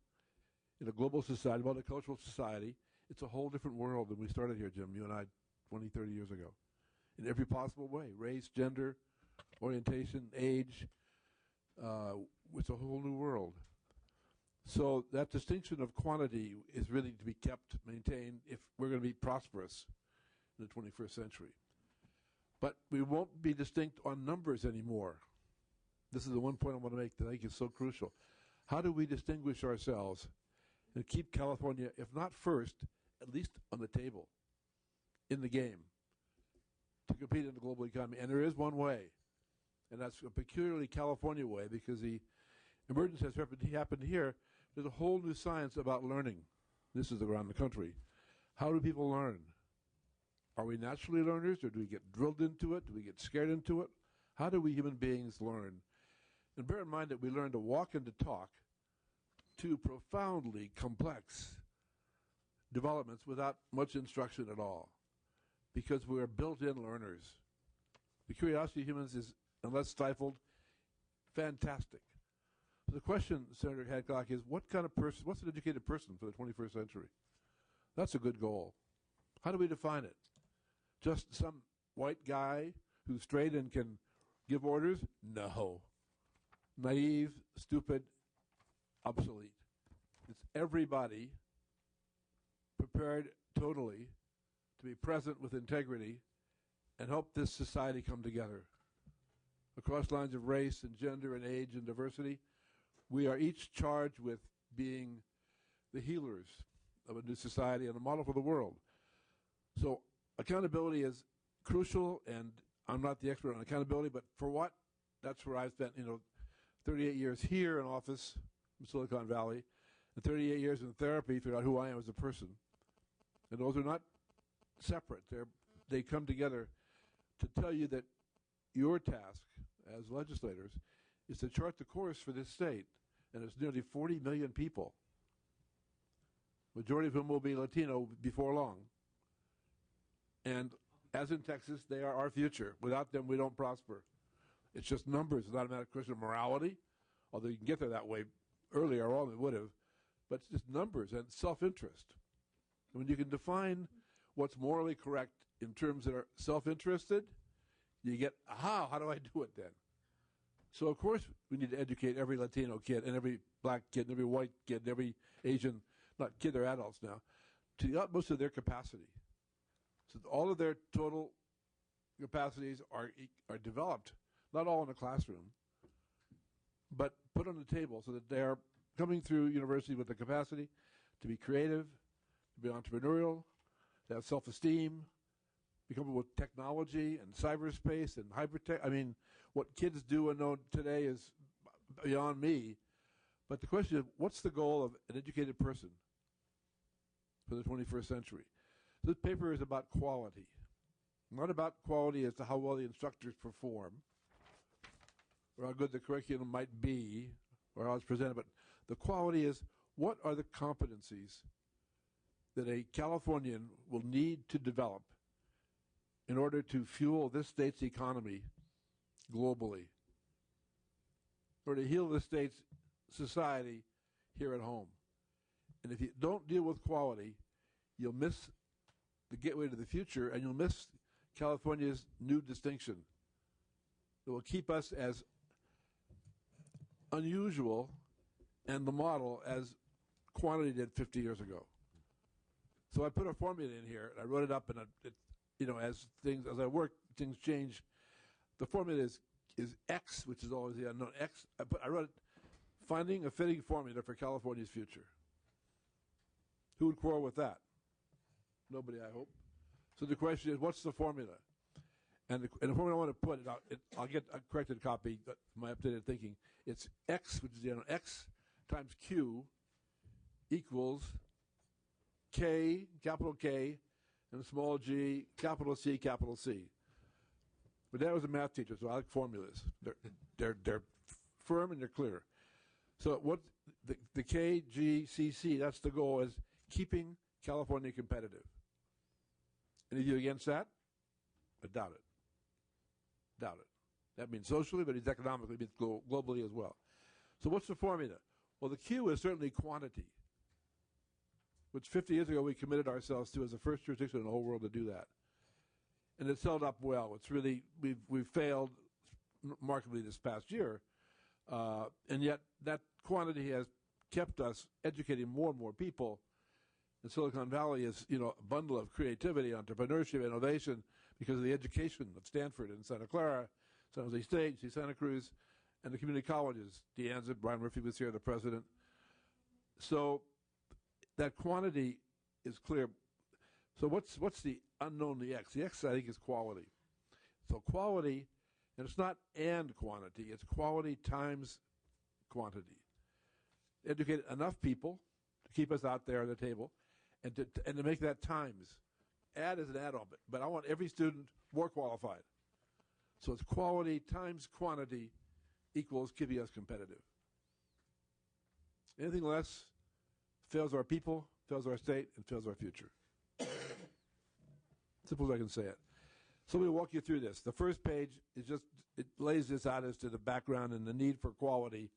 in a global society, multicultural society. It's a whole different world than we started here, Jim, you and I, 20, 30 years ago. In every possible way, race, gender, orientation, age. It's a whole new world. So that distinction of quantity is really to be kept, maintained, if we're going to be prosperous in the 21st century. But we won't be distinct on numbers anymore. This is the one point I want to make that I think is so crucial. How do we distinguish ourselves and keep California, if not first, at least on the table, in the game? to compete in the global economy. And there is one way, and that's a peculiarly California way, because the emergence has happened here. There's a whole new science about learning. This is around the country. How do people learn? Are we naturally learners, or do we get drilled into it? Do we get scared into it? How do we human beings learn? And bear in mind that we learn to walk and to talk, two profoundly complex developments without much instruction at all, because we are built-in learners. The curiosity of humans is, unless stifled, fantastic. The question, Senator Hancock, is what's an educated person for the 21st century? That's a good goal. How do we define it? Just some white guy who's straight and can give orders? No. Naive, stupid, obsolete. It's everybody prepared totally to be present with integrity and help this society come together. Across lines of race and gender and age and diversity, we are each charged with being the healers of a new society and a model for the world. So accountability is crucial, and I'm not the expert on accountability, but for what? That's where I've spent, 38 years here in office in Silicon Valley, and 38 years in therapy, figure out who I am as a person. And those are not separate. They come together to tell you that your task as legislators is to chart the course for this state, and it's nearly 40 million people, majority of whom will be Latino before long. And as in Texas, they are our future. Without them, we don't prosper. It's just numbers. It's not a matter of question of morality, although you can get there that way earlier on, it would have. But it's just numbers and self-interest. When you can define what's morally correct in terms that are self-interested, you get, how do I do it then? So, of course, we need to educate every Latino kid and every black kid and every white kid and every Asian, not kid, they're adults now, to the utmost of their capacity. So all of their total capacities are developed, not all in a classroom, but put on the table so that they are coming through university with the capacity to be creative, to be entrepreneurial, to have self-esteem, be comfortable with technology and cyberspace and hypertech. I mean, what kids do and know today is beyond me. But the question is, what's the goal of an educated person for the 21st century? This paper is about quality. Not about quality as to how well the instructors perform, or how good the curriculum might be, or how it's presented, but the quality is, what are the competencies that a Californian will need to develop in order to fuel this state's economy globally, or to heal this state's society here at home? And if you don't deal with quality, you'll miss the gateway to the future, and you'll miss California's new distinction. It will keep us as unusual and the model as quantity did 50 years ago. So I put a formula in here, and I wrote it up, and as I work, things change. The formula is X, which is always the unknown. X. I wrote it, finding a fitting formula for California's future. Who would quarrel with that? Nobody, I hope. So the question is, what's the formula? And the formula I want to put it out, I'll get a corrected copy of my updated thinking. It's X, which is X times Q equals K, capital K, and small g, capital C, capital C. But Dad was a math teacher, so I like formulas. They're firm and they're clear. So what the KGCC, that's the goal, is keeping California competitive. Any of you against that? I doubt it. Doubt it. That means socially, but it's economically, it means globally as well. So what's the formula? Well, the Q is certainly quantity, which 50 years ago we committed ourselves to as the first jurisdiction in the whole world to do that. And it's held up well. It's really, we've failed remarkably this past year, and yet that quantity has kept us educating more and more people. And Silicon Valley is, a bundle of creativity, entrepreneurship, innovation, because of the education of Stanford and Santa Clara, San Jose State, Santa Cruz, and the community colleges. De Anza, Brian Murphy was here, the president. So that quantity is clear. So what's the unknown, the X? The X, I think, is quality. So quality, and it's not and quantity, it's quality times quantity. Educate enough people to keep us out there at the table, and to make that times. Add is an add-on, but I want every student more qualified. So it's quality times quantity equals keeping us competitive. Anything less fails our people, fails our state, and fails our future. Simple as I can say it. So we'll walk you through this. The first page is just, it lays this out as to the background and the need for quality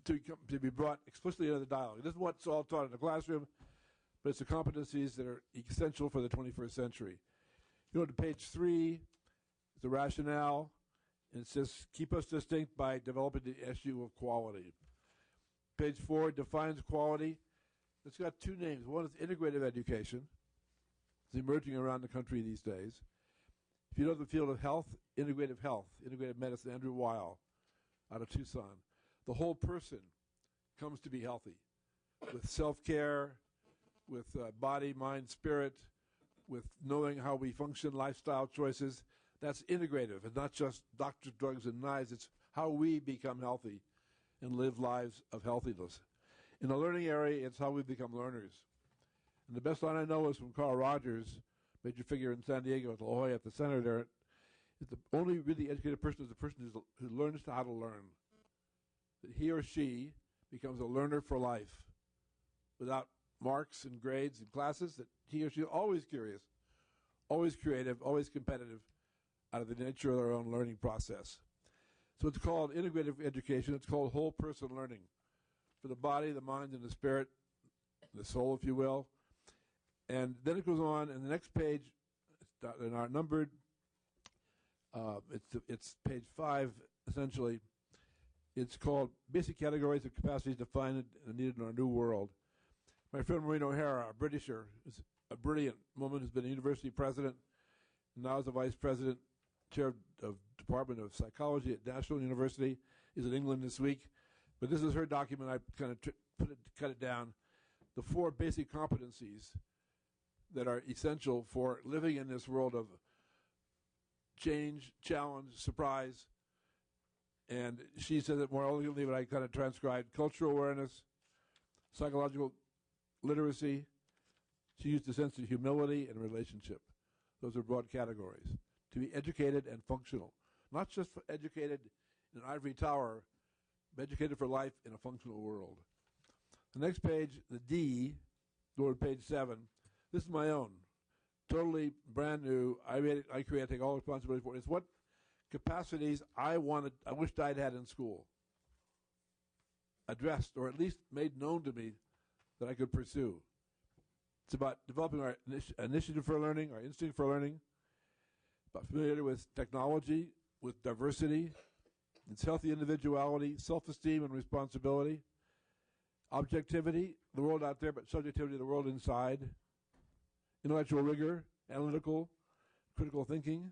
to be brought explicitly into the dialogue. This is what's all taught in the classroom, but it's the competencies that are essential for the 21st century. You go to page 3, the rationale, and it says, keep us distinct by developing the issue of quality. Page 4 defines quality. It's got two names. One is integrative education. It's emerging around the country these days. If you know the field of health, integrative medicine, Andrew Weil out of Tucson. The whole person comes to be healthy with self-care, with body, mind, spirit, with knowing how we function, lifestyle choices. That's integrative. It's not just doctors, drugs, and knives. It's how we become healthy and live lives of healthiness. In the learning area, it's how we become learners. And the best line I know is from Carl Rogers, major figure in San Diego at La Jolla at the center there. Is the only really educated person is the person who learns how to learn. That he or she becomes a learner for life without marks and grades and classes, that he or she is always curious, always creative, always competitive out of the nature of their own learning process. So it's called integrative education. It's called whole person learning for the body, the mind, and the spirit, the soul, if you will. And then it goes on, and the next page, they're not numbered. It's page 5, essentially. It's called Basic Categories of Capacities Defined and Needed in Our New World. My friend Maureen O'Hara, a Britisher, is a brilliant woman who's been a university president, and now is the vice president, chair of Department of Psychology at National University, is in England this week. But this is her document. I kind of cut it down. The 4 basic competencies that are essential for living in this world of change, challenge, surprise. And she said it more elegantly, but I kind of transcribed: cultural awareness, psychological literacy. She used the sense of humility and relationship. Those are broad categories. To be educated and functional. Not just educated in an ivory tower, but educated for life in a functional world. The next page, the D, go to page 7. This is my own. Totally brand new. I created, take all responsibility for it. It's what capacities I wished I'd had in school. Addressed, or at least made known to me that I could pursue. It's about developing our initiative for learning, our instinct for learning, about familiarity with technology, with diversity, its healthy individuality, self-esteem and responsibility, objectivity, the world out there, but subjectivity, the world inside, intellectual rigor, analytical, critical thinking,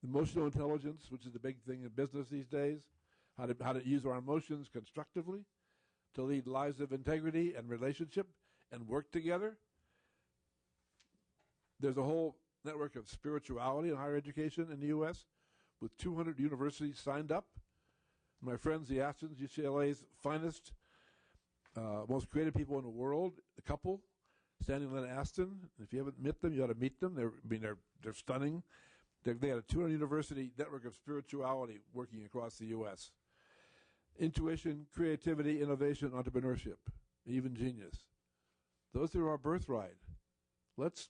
emotional intelligence, which is the big thing in business these days, how to use our emotions constructively to lead lives of integrity and relationship and work together. There's a whole network of spirituality in higher education in the U.S. with 200 universities signed up. My friends, the Astons, UCLA's finest, most creative people in the world, the couple, Stanley and Lynn Aston. If you haven't met them, you ought to meet them. They're stunning. They had a 200 university network of spirituality working across the U.S. Intuition, creativity, innovation, entrepreneurship, even genius. Those are our birthright. Let's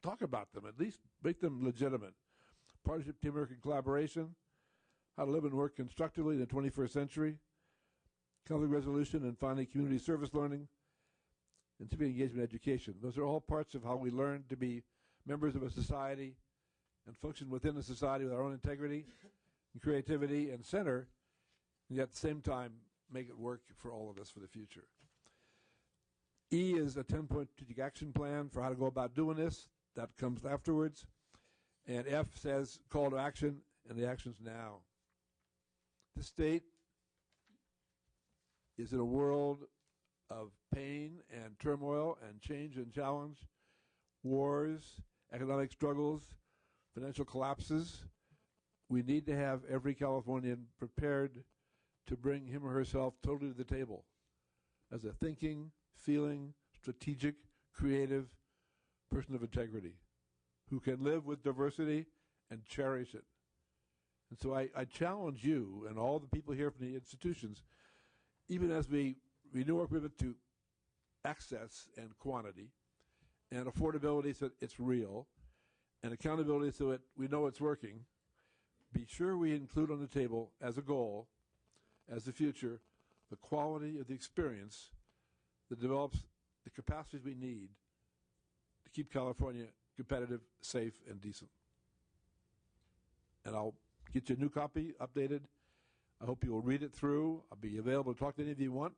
talk about them, at least make them legitimate. Partnership, teamwork, and collaboration, how to live and work constructively in the 21st century, conflict resolution, and finally community service learning, and civic engagement education. Those are all parts of how we learn to be members of a society and function within a society with our own integrity and creativity and center, and yet at the same time make it work for all of us for the future. E is a 10-point strategic action plan for how to go about doing this. That comes afterwards. And F says call to action, and the action's now. The state is in a world of pain and turmoil and change and challenge, wars, economic struggles, financial collapses, we need to have every Californian prepared to bring him or herself totally to the table as a thinking, feeling, strategic, creative person of integrity who can live with diversity and cherish it. And so I challenge you and all the people here from the institutions, even as we renew our commitment to access and quantity and affordability so it's real and accountability so that we know it's working, be sure we include on the table as a goal, as the future, the quality of the experience that develops the capacities we need to keep California competitive, safe, and decent. And I'll get you a new copy, updated. I hope you will read it through. I'll be available to talk to any of you want.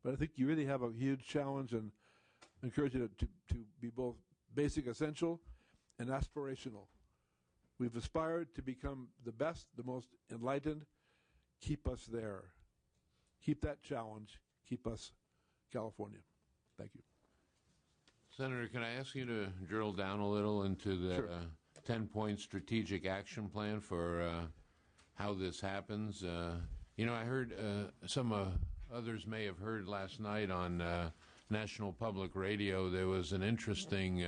But I think you really have a huge challenge, and I encourage you to be both basic, essential, and aspirational. We've aspired to become the best, the most enlightened. Keep us there. Keep that challenge. Keep us California. Thank you. Senator, can I ask you to drill down a little into the Sure. 10-point strategic action plan for how this happens? I heard some others may have heard last night on National Public Radio, there was an interesting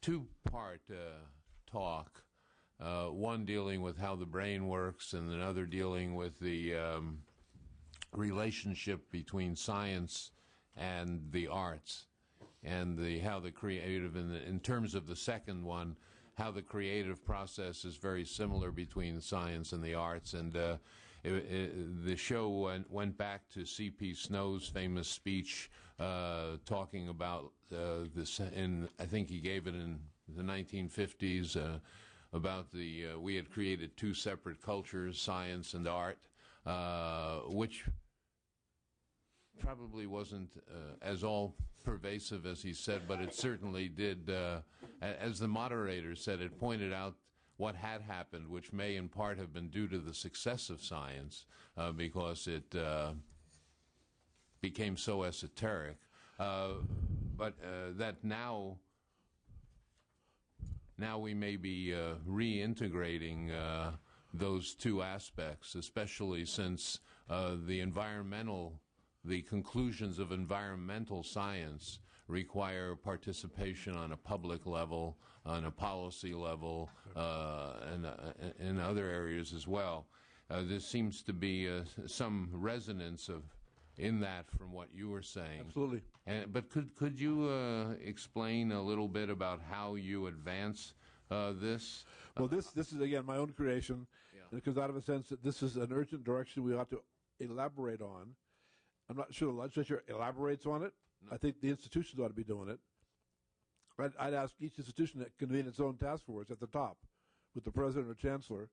two-part talk, one dealing with how the brain works and another dealing with the relationship between science and the arts, and how the creative, in terms of the second one, how the creative process is very similar between science and the arts. And the show went back to C.P. Snow's famous speech talking about this, and I think he gave it in the 1950s, about we had created two separate cultures, science and art, which probably wasn't as all pervasive as he said, but it certainly did, as the moderator said, it pointed out what had happened, which may in part have been due to the success of science, because it became so esoteric. But that now we may be reintegrating those two aspects, especially since the conclusions of environmental science require participation on a public level, on a policy level, and in other areas as well. There seems to be some resonance in that from what you were saying. Absolutely. But could you explain a little bit about how you advance this? Well, this is, again, my own creation. Yeah. And it comes out of a sense that this is an urgent direction we ought to elaborate on. I'm not sure the legislature elaborates on it. No. I think the institutions ought to be doing it. I'd ask each institution to convene its own task force at the top with the president or chancellor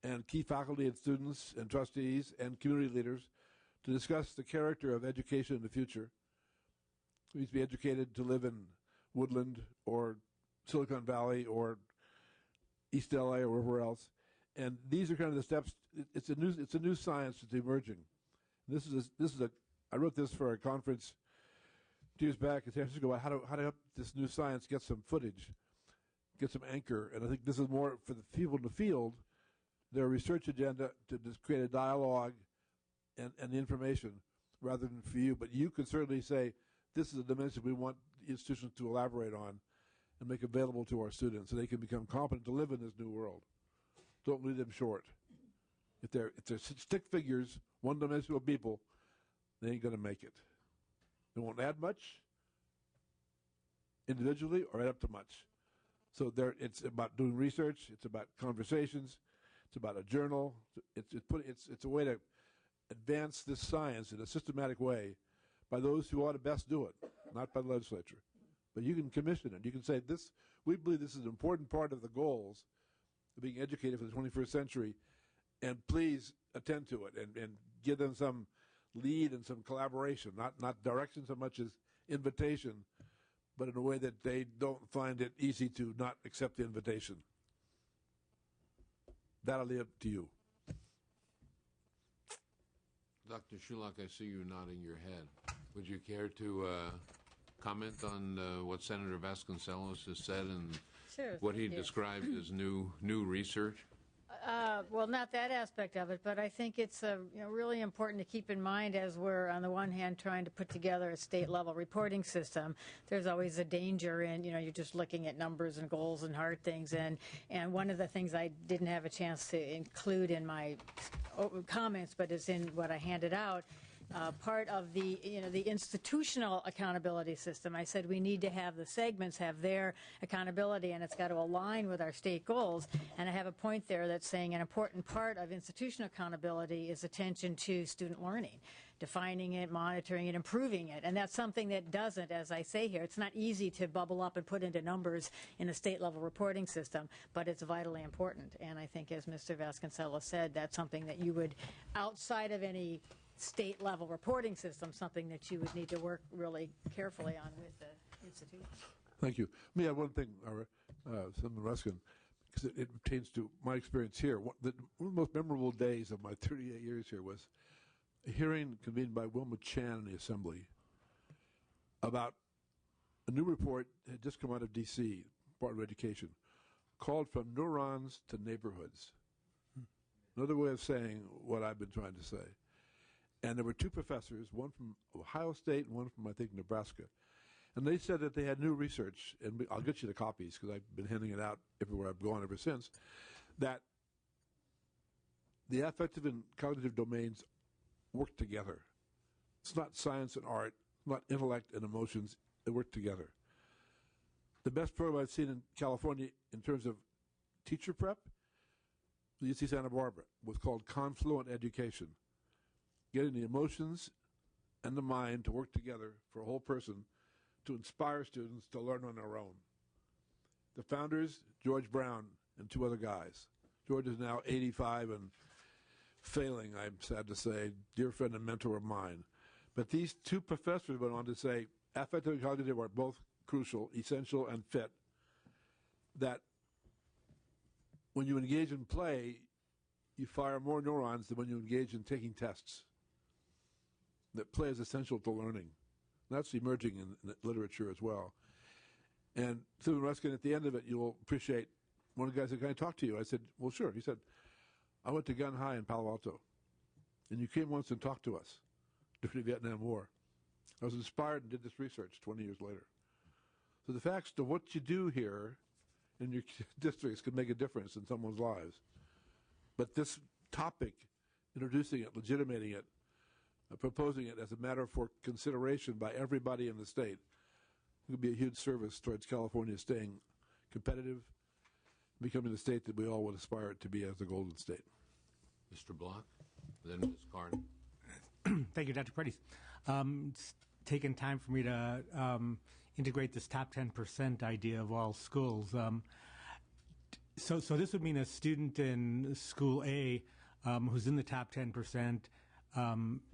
and key faculty and students and trustees and community leaders to discuss the character of education in the future. We need to be educated to live in Woodland or Silicon Valley or East LA or wherever else. And these are kind of the steps. It's a new science that's emerging. I wrote this for a conference 2 years back in San Francisco about how to help this new science get some footage, get some anchor. And I think this is more for the people in the field, their research agenda, to just create a dialogue and the information rather than for you. But you could certainly say, this is a dimension we want institutions to elaborate on and make available to our students so they can become competent to live in this new world. Don't leave them short. If they're stick figures, one-dimensional people, they ain't going to make it. They won't add much individually or add up to much. So it's about doing research. It's about conversations. It's about a journal. It's a way to advance this science in a systematic way by those who ought to best do it, not by the legislature. But you can commission it. You can say, we believe this is an important part of the goals of being educated for the 21st century, and please attend to it and give them some lead and some collaboration, not direction so much as invitation, but in a way that they don't find it easy to not accept the invitation. That'll leave it to you. Dr. Schulach, I see you nodding your head. Would you care to comment on what Senator Vasconcellos has said and Sure, what he thank you. described as new research? Well, not that aspect of it, but I think it's really important to keep in mind as we're, on the one hand, trying to put together a state-level reporting system. There's always a danger in, you're just looking at numbers and goals and hard things. And one of the things I didn't have a chance to include in my comments, but is in what I handed out, part of the the institutional accountability system. I said we need to have the segments have their accountability, and it's got to align with our state goals. And I have a point there that's saying an important part of institutional accountability is attention to student learning, defining it, monitoring it, improving it. And that's something that doesn't, as I say here, it's not easy to bubble up and put into numbers in a state-level reporting system, but it's vitally important. And I think, as Mr. Vasconcellos said, that's something that you would, outside of any state-level reporting system, something that you would need to work really carefully on with the institution. Thank you. Let me add one thing, Senator Ruskin, because it pertains to my experience here. One of the most memorable days of my 38 years here was a hearing convened by Wilma Chan in the Assembly about a new report that had just come out of D.C., Department of Education, called From Neurons to Neighborhoods. Another way of saying what I've been trying to say. And there were two professors, one from Ohio State and one from, I think, Nebraska. And they said that they had new research, and I'll get you the copies because I've been handing it out everywhere I've gone ever since, that the affective and cognitive domains work together. It's not science and art, not intellect and emotions, they work together. The best program I've seen in California in terms of teacher prep, the UC Santa Barbara, was called Confluent Education. Getting the emotions and the mind to work together for a whole person to inspire students to learn on their own. The founders, George Brown and two other guys. George is now 85 and failing, I'm sad to say, dear friend and mentor of mine. But these two professors went on to say, affective and cognitive are both crucial, essential, and fit. That when you engage in play, you fire more neurons than when you engage in taking tests. That play is essential to learning. That's emerging in the literature as well. And Susan Ruskin, at the end of it, you'll appreciate, one of the guys said, can I talk to you? I said, well, sure. He said, I went to Gun High in Palo Alto, and you came once and talked to us during the Vietnam War. I was inspired and did this research 20 years later. So the facts of what you do here in your districts can make a difference in someone's lives. But this topic, introducing it, legitimating it, proposing it as a matter for consideration by everybody in the state would be a huge service towards California staying competitive, becoming the state that we all would aspire it to be as the Golden State. Mr. Block, then Ms. Carney. Thank you, Dr. Paredes. It's taken time for me to integrate this top 10% idea of all schools. So this would mean a student in school A who's in the top 10%,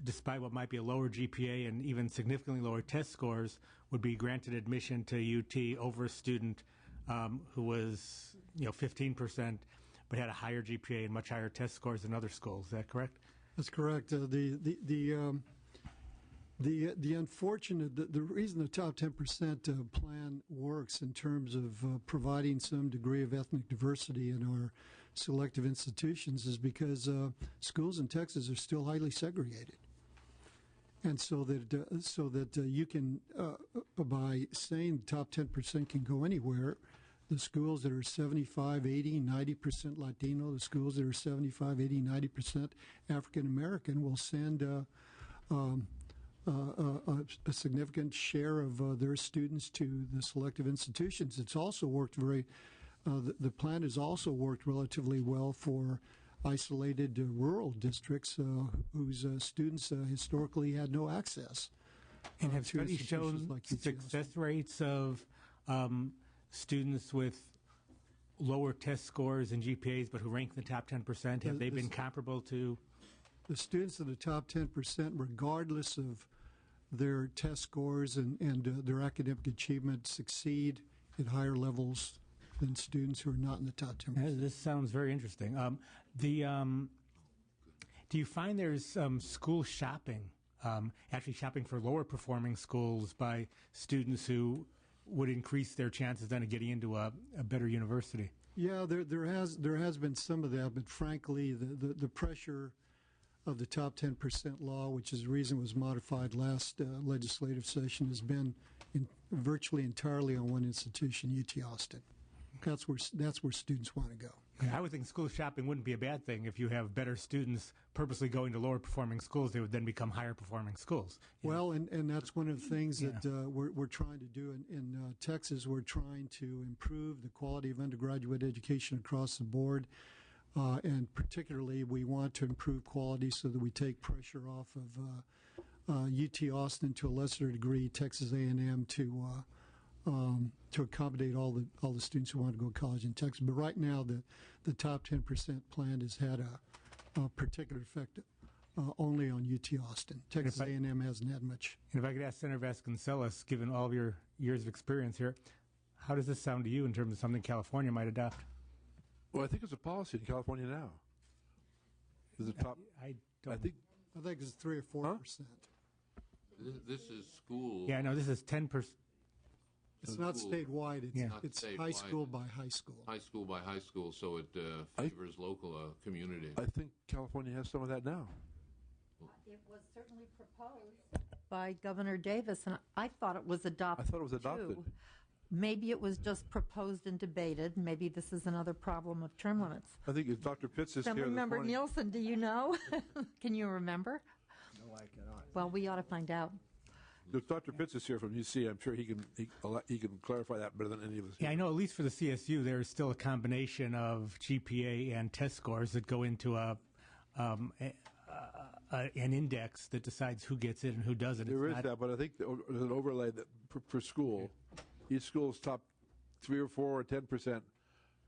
despite what might be a lower GPA and even significantly lower test scores, would be granted admission to UT over a student who was 15%, but had a higher GPA and much higher test scores than other schools. Is that correct? That's correct. The unfortunate, the reason the top 10% plan works in terms of providing some degree of ethnic diversity in our selective institutions is because schools in Texas are still highly segregated. And so that you can, by saying the top 10% can go anywhere, the schools that are 75, 80, 90% Latino, the schools that are 75, 80, 90% African American will send a significant share of their students to the selective institutions. It's also worked the plan has also worked relatively well for isolated rural districts whose students historically had no access. And have studies shown like success rates of students with lower test scores and GPAs but who rank in the top 10%? Have they been comparable to? The students in the top 10%, regardless of their test scores and their academic achievement, succeed at higher levels than students who are not in the top 10%. This sounds very interesting. Do you find there's school shopping actually shopping for lower performing schools by students who would increase their chances then of getting into a better university. Yeah, there has been some of that, but frankly, the pressure of the top 10% law, which is the reason it was modified last legislative session, has been virtually entirely on one institution, UT Austin. That's where students want to go. I would think school shopping wouldn't be a bad thing. If you have better students purposely going to lower performing schools, they would then become higher performing schools. Well, and that's one of the things that we're trying to do in Texas. We're trying to improve the quality of undergraduate education across the board. And particularly, we want to improve quality so that we take pressure off of UT Austin, to a lesser degree, Texas A&M, to accommodate all the students who want to go to college in Texas. But right now, the top 10% plan has had a particular effect only on UT Austin. Texas A&M hasn't had much. And if I could ask Senator Vasconcellos, given all of your years of experience here, how does this sound to you in terms of something California might adopt? Well, I think it's a policy in California now. Is it top? I think it's 3 or 4%. This is school. Yeah, no, this is 10%. It's not statewide. It's statewide. high school by high school. High school by high school, so it favors local community. I think California has some of that now. It was certainly proposed by Governor Davis, and I thought it was adopted. I thought it was adopted. Too. Maybe it was just proposed and debated. Maybe this is another problem of term limits. I think if Dr. Pitts is here this Member morning. Nielsen, do you know? Can you remember? No, I cannot. Well, we ought to find out. If Dr. Pitts is here from UC, I'm sure he can clarify that better than any of us. Yeah, I know at least for the CSU, there is still a combination of GPA and test scores that go into an index that decides who gets it and who doesn't. There is that, but I think there's an overlay that per school. Each school's top 3 or 4 or 10%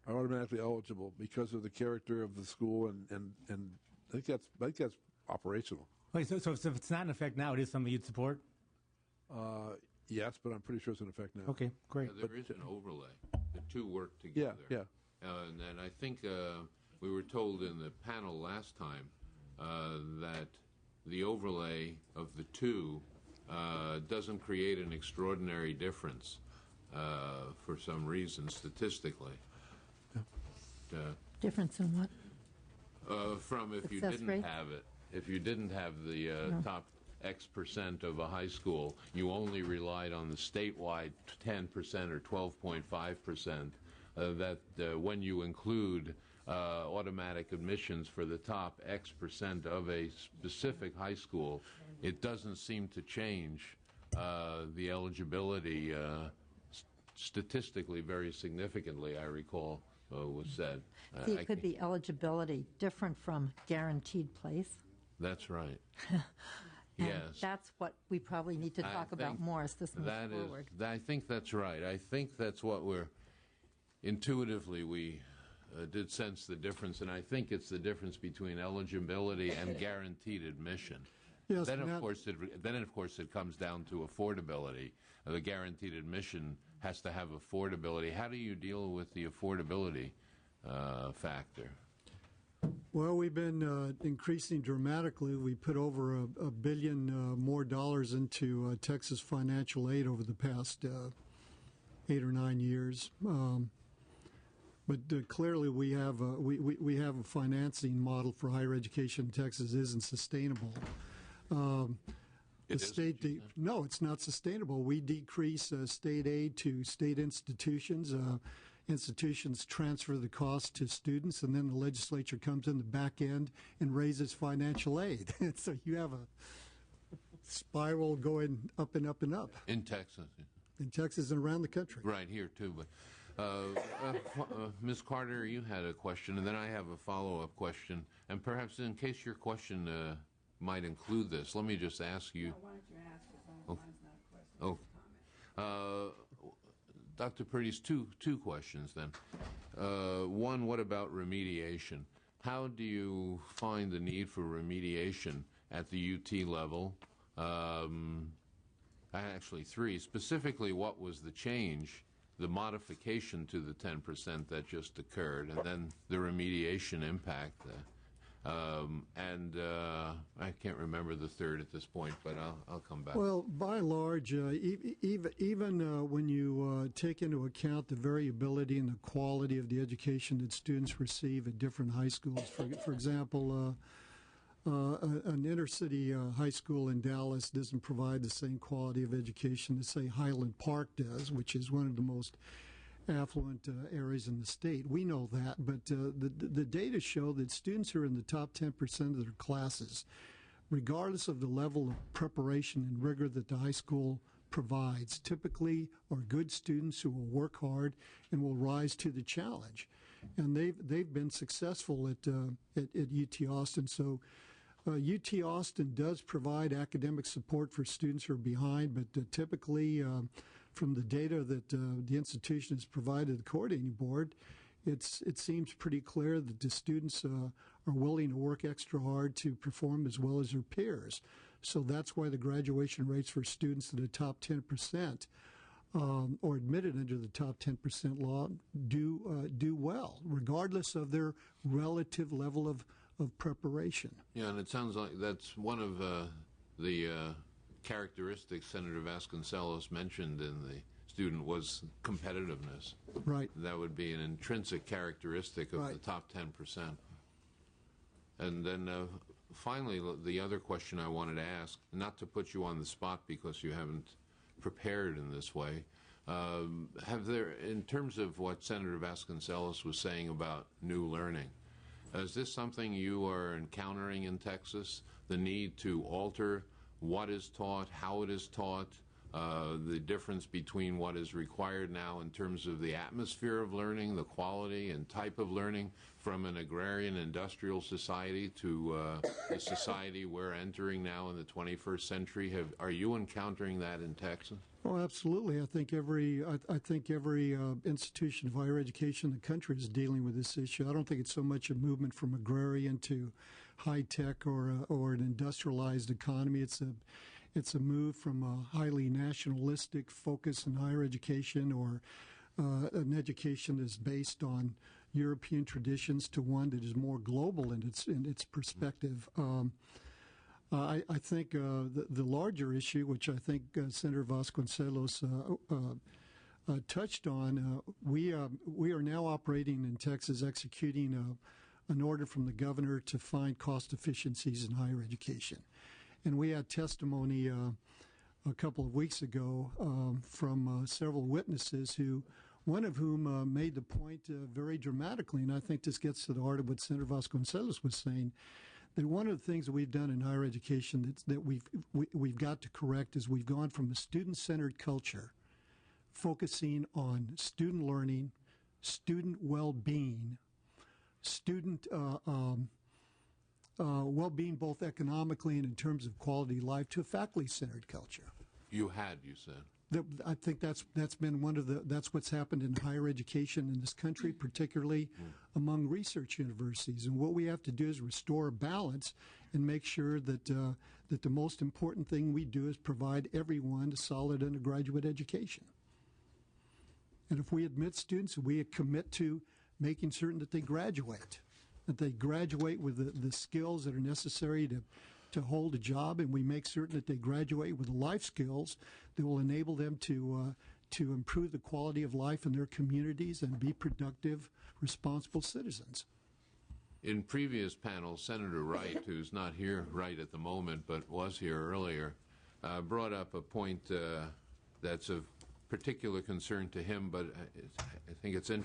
are automatically eligible because of the character of the school, and I think that's operational. Wait, so if it's not in effect now, it is something you'd support? Yes, but I'm pretty sure it's in effect now. Okay, great. Yeah, there is an overlay. The two work together. Yeah. And then I think we were told in the panel last time that the overlay of the two doesn't create an extraordinary difference for some reason statistically. Difference in what? From if you Success didn't rate? have it. If you didn't have the top X percent of a high school, you only relied on the statewide 10% or 12.5%, that when you include automatic admissions for the top X percent of a specific high school, it doesn't seem to change the eligibility statistically very significantly, I recall was said. See, it could be eligibility different from guaranteed place. That's right. And yes. that's what we probably need to talk about more as this moves forward. I think that's right. I think that's what we're intuitively we did sense the difference, and I think it's the difference between eligibility and guaranteed admission. Yes, Then of course it comes down to affordability. The guaranteed admission has to have affordability. How do you deal with the affordability factor? Well, we've been increasing dramatically. We put over a billion more dollars into Texas financial aid over the past 8 or 9 years. But clearly, we have a financing model for higher education in Texas isn't sustainable. No, it's not sustainable. We decrease state aid to state institutions. Institutions transfer the cost to students, and then the legislature comes in the back end and raises financial aid. So you have a spiral going up and up and up. In Texas. In Texas and around the country. Right here, too. But Ms. Carter, you had a question, and then I have a follow-up question. And perhaps in case your question might include this, let me just ask you. Why don't you ask it? Mine's not a question. Oh. Comment. Dr. Purdy's two questions then. One, what about remediation? How do you find the need for remediation at the UT level? Actually, three. Specifically, what was the change, the modification to the 10% that just occurred, and then the remediation impact? And I can't remember the third at this point, but I'll come back. Well, by and large, even when you take into account the variability and the quality of the education that students receive at different high schools, for example, an inner-city high school in Dallas doesn't provide the same quality of education that, say, Highland Park does, which is one of the most affluent areas in the state. We know that, but the data show that students who are in the top 10% of their classes, regardless of the level of preparation and rigor that the high school provides, typically are good students who will work hard and will rise to the challenge. And they've been successful at UT Austin. So UT Austin does provide academic support for students who are behind, but typically from the data that the institution has provided the coordinating board, it seems pretty clear that the students are willing to work extra hard to perform as well as their peers. So that's why the graduation rates for students in the top 10% or admitted into the top 10% law do well, regardless of their relative level of preparation. Yeah, and it sounds like that's one of the characteristics Senator Vasconcellos mentioned in the student was competitiveness. Right. That would be an intrinsic characteristic of the top 10%. And then finally, the other question I wanted to ask, not to put you on the spot because you haven't prepared in this way, have there, in terms of what Senator Vasconcellos was saying about new learning, is this something you are encountering in Texas, the need to alter what is taught, how it is taught, the difference between what is required now in terms of the atmosphere of learning, the quality and type of learning from an agrarian industrial society to the society we're entering now in the 21st century? Are you encountering that in Texas? Oh, absolutely. I think every institution of higher education in the country is dealing with this issue. I don't think it's so much a movement from agrarian to high tech or an industrialized economy. It's a move from a highly nationalistic focus in higher education or an education that's based on European traditions to one that is more global in its perspective. I think the larger issue, which I think Senator Vasconcellos touched on, we are now operating in Texas, executing an order from the governor to find cost efficiencies in higher education. And we had testimony a couple of weeks ago from several witnesses one of whom made the point very dramatically, and I think this gets to the heart of what Senator Vasconcellos was saying, that one of the things that we've done in higher education that we've got to correct is we've gone from a student-centered culture focusing on student learning, student well-being, student well-being both economically and in terms of quality of life to a faculty-centered culture. You said. I think that's been that's what's happened in higher education in this country, particularly among research universities. And what we have to do is restore a balance and make sure that the most important thing we do is provide everyone a solid undergraduate education. And if we admit students, we commit to making certain that they graduate with the skills that are necessary to hold a job, and we make certain that they graduate with the life skills that will enable them to improve the quality of life in their communities and be productive, responsible citizens. In previous panels, Senator Wright, who's not here right at the moment but was here earlier, brought up a point that's of particular concern to him, but I think it's a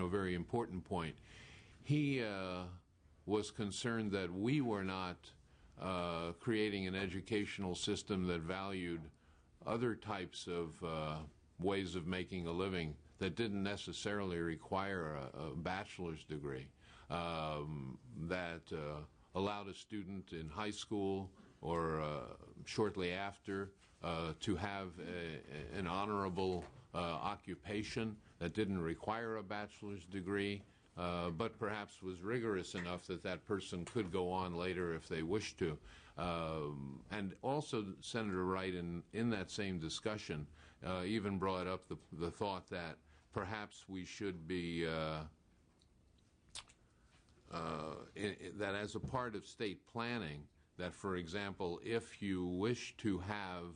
very important point. He was concerned that we were not creating an educational system that valued other types of ways of making a living that didn't necessarily require a bachelor's degree, that allowed a student in high school or shortly after to have an honorable occupation that didn't require a bachelor's degree, but perhaps was rigorous enough that that person could go on later if they wished to. And also, Senator Wright, in that same discussion, even brought up the thought that perhaps we should be that as a part of state planning, that, for example, if you wish to have,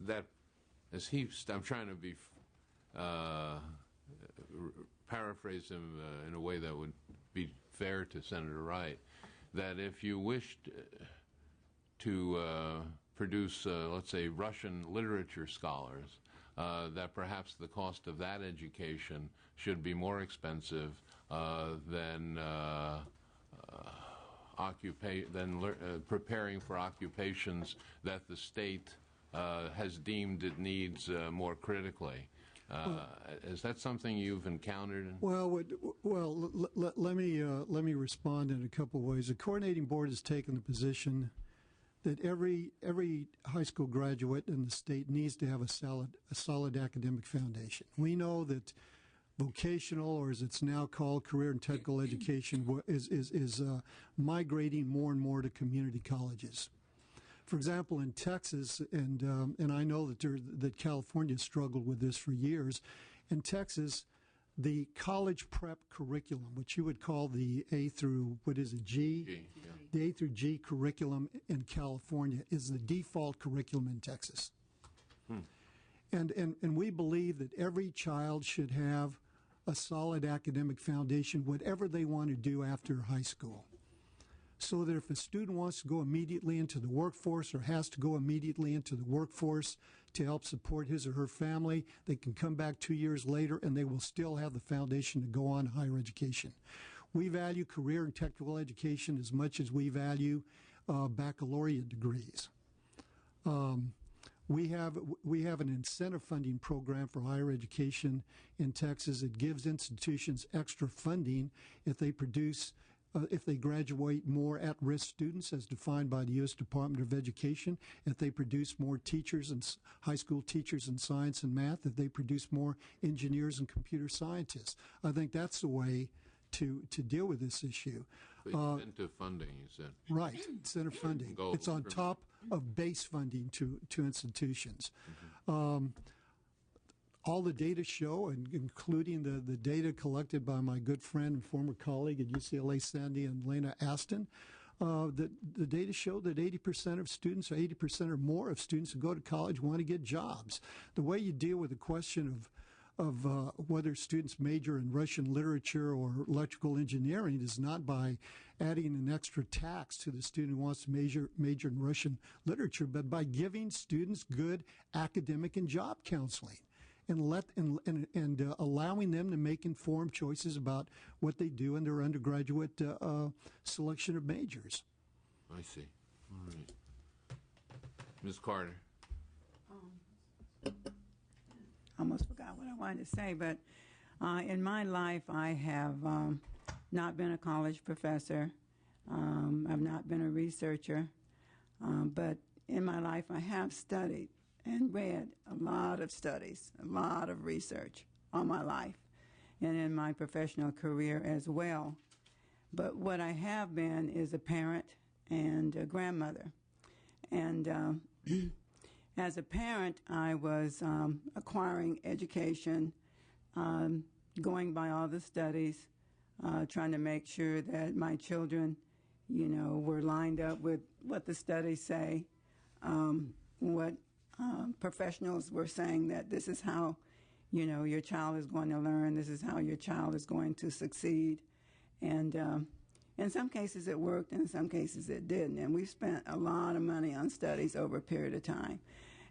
that, as I'm trying to be, paraphrase him in a way that would be fair to Senator Wright, that if you wished to produce, let's say, Russian literature scholars, that perhaps the cost of that education should be more expensive than preparing for occupations that the state has deemed it needs more critically. Is that something you've encountered? Well, let me respond in a couple of ways. The coordinating board has taken the position that every high school graduate in the state needs to have a solid academic foundation. We know that vocational, or as it's now called, career and technical education, is migrating more and more to community colleges. For example, in Texas, and I know that California struggled with this for years. In Texas, the college prep curriculum, which you would call the A through, what is it, G? G, yeah. The A through G curriculum in California is the default curriculum in Texas. And we believe that every child should have a solid academic foundation, whatever they want to do after high school. So that if a student wants to go immediately into the workforce or has to go immediately into the workforce to help support his or her family, they can come back 2 years later and they will still have the foundation to go on to higher education. We value career and technical education as much as we value baccalaureate degrees. We have an incentive funding program for higher education in Texas. It gives institutions extra funding if they produce if they graduate more at-risk students as defined by the U.S. Department of Education, if they produce more teachers and high school teachers in science and math, if they produce more engineers and computer scientists. I think that's the way to deal with this issue. The incentive funding, you said. Right, incentive funding. It's on top of base funding to institutions. All the data show, and including the data collected by my good friend and former colleague at UCLA, Sandy and Lena Aston, the data show that 80% of students, or 80% or more of students who go to college want to get jobs. The way you deal with the question of whether students major in Russian literature or electrical engineering is not by adding an extra tax to the student who wants to major in Russian literature, but by giving students good academic and job counseling. And allowing them to make informed choices about what they do in their undergraduate selection of majors. I see. All right. Ms. Carter. I almost forgot what I wanted to say, but in my life, I have not been a college professor. I've not been a researcher. But in my life, I have studied and read a lot of studies, a lot of research all my life, and in my professional career as well. But what I have been is a parent and a grandmother. And as a parent, I was acquiring education, going by all the studies, trying to make sure that my children, were lined up with what the studies say, what professionals were saying, that this is how, your child is going to learn, this is how your child is going to succeed. And in some cases it worked, in some cases it didn't. And we've spent a lot of money on studies over a period of time.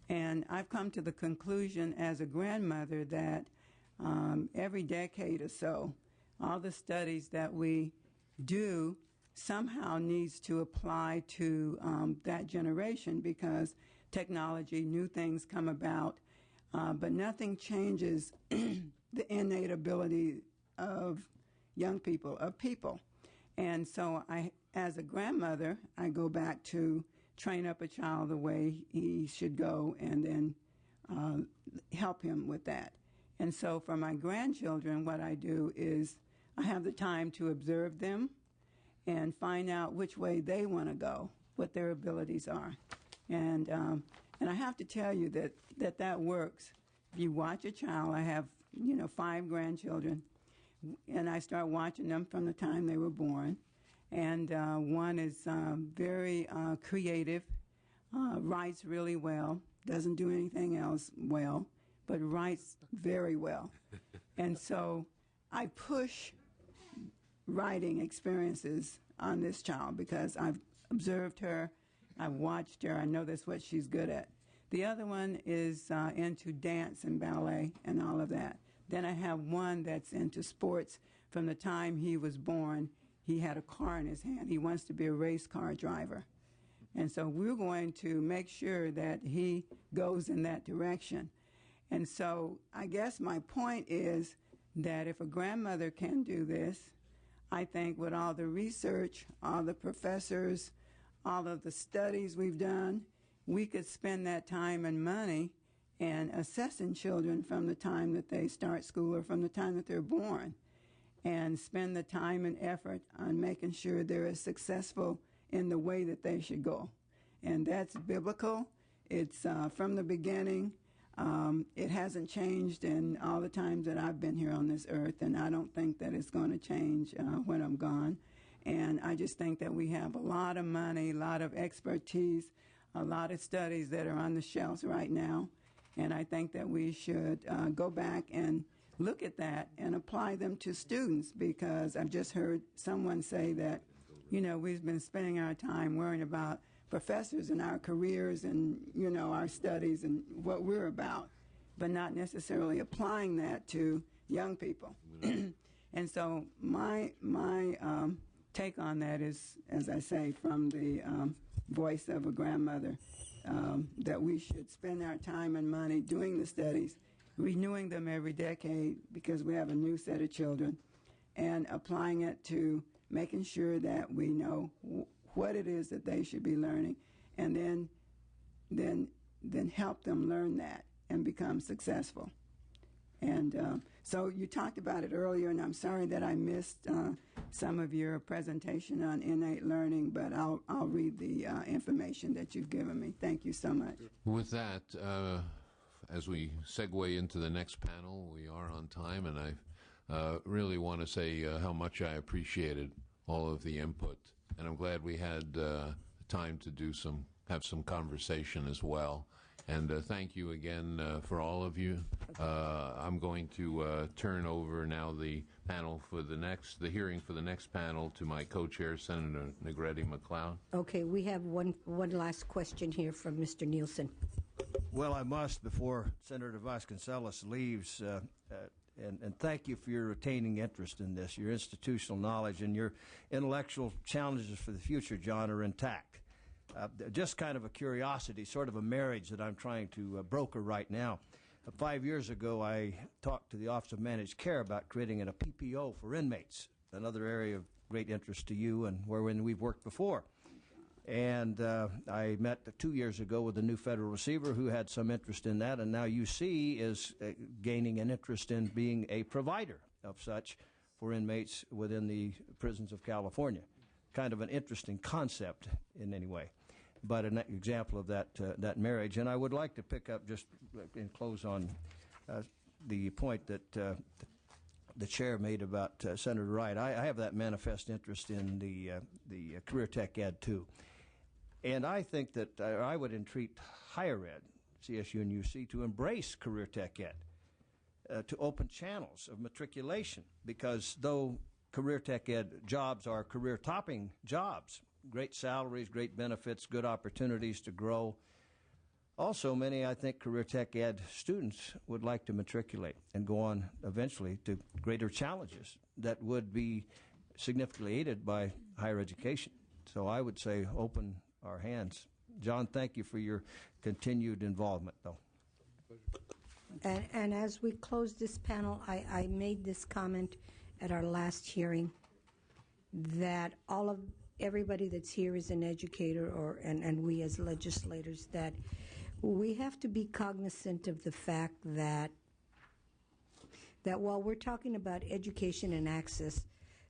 And I've come to the conclusion as a grandmother that every decade or so, all the studies that we do somehow needs to apply to that generation, because technology, new things come about, but nothing changes the innate ability of young people, of people. And so as a grandmother, I go back to train up a child the way he should go and then help him with that. And so for my grandchildren, what I do is I have the time to observe them and find out which way they want to go, what their abilities are. And I have to tell you that works. If you watch a child, I have, 5 grandchildren, and I start watching them from the time they were born. And one is very creative, writes really well, doesn't do anything else well, but writes very well. And so I push writing experiences on this child because I've observed her, I've watched her, I know that's what she's good at. The other one is into dance and ballet and all of that. Then I have one that's into sports. From the time he was born, he had a car in his hand. He wants to be a race car driver. And so we're going to make sure that he goes in that direction. And so I guess my point is that if a grandmother can do this, I think with all the research, all the professors, all of the studies we've done, we could spend that time and money in assessing children from the time that they start school or from the time that they're born, and spend the time and effort on making sure they're as successful in the way that they should go. And that's biblical. It's from the beginning. It hasn't changed in all the times that I've been here on this earth, and I don't think that it's going to change when I'm gone. And I just think that we have a lot of money, a lot of expertise, a lot of studies that are on the shelves right now. And I think that we should go back and look at that and apply them to students, because I've just heard someone say that, you know, we've been spending our time worrying about professors and our careers and, you know, our studies and what we're about, but not necessarily applying that to young people. And so my take on that is, as I say, from the voice of a grandmother, that we should spend our time and money doing the studies, renewing them every decade because we have a new set of children, and applying it to making sure that we know what it is that they should be learning, and then help them learn that and become successful. And so you talked about it earlier, and I'm sorry that I missed some of your presentation on innate learning, but I'll read the information that you've given me. Thank you so much. With that, as we segue into the next panel, we are on time, and I really want to say how much I appreciated all of the input, and I'm glad we had time to have some conversation as well. And thank you again for all of you. I'm going to turn over now the panel for the hearing for the next panel to my co-chair, Senator Negrete McLeod. Okay, we have one last question here from Mr. Nielsen. Well, I must, before Senator Vasconcellos leaves, and thank you for your retaining interest in this. Your institutional knowledge and your intellectual challenges for the future, John, are intact. Just kind of a curiosity, sort of a marriage that I'm trying to broker right now. 5 years ago, I talked to the Office of Managed Care about creating a PPO for inmates, another area of great interest to you and wherein we've worked before. And I met 2 years ago with the new federal receiver who had some interest in that, and now UC is gaining an interest in being a provider of such for inmates within the prisons of California. Kind of an interesting concept in any way, but an example of that marriage. And I would like to pick up just and close on the point that the chair made about Senator Wright. I have that manifest interest in the career tech ed too, and I think that I would entreat higher ed, CSU and UC, to embrace career tech ed, to open channels of matriculation, because though career tech ed jobs are career-topping jobs, great salaries, great benefits, good opportunities to grow. Also, many, I think, career tech ed students would like to matriculate and go on eventually to greater challenges that would be significantly aided by higher education. So I would say open our hands. John, thank you for your continued involvement, though. And as we close this panel, I made this comment at our last hearing that everybody that's here is an educator, and we as legislators, that we have to be cognizant of the fact that while we're talking about education and access,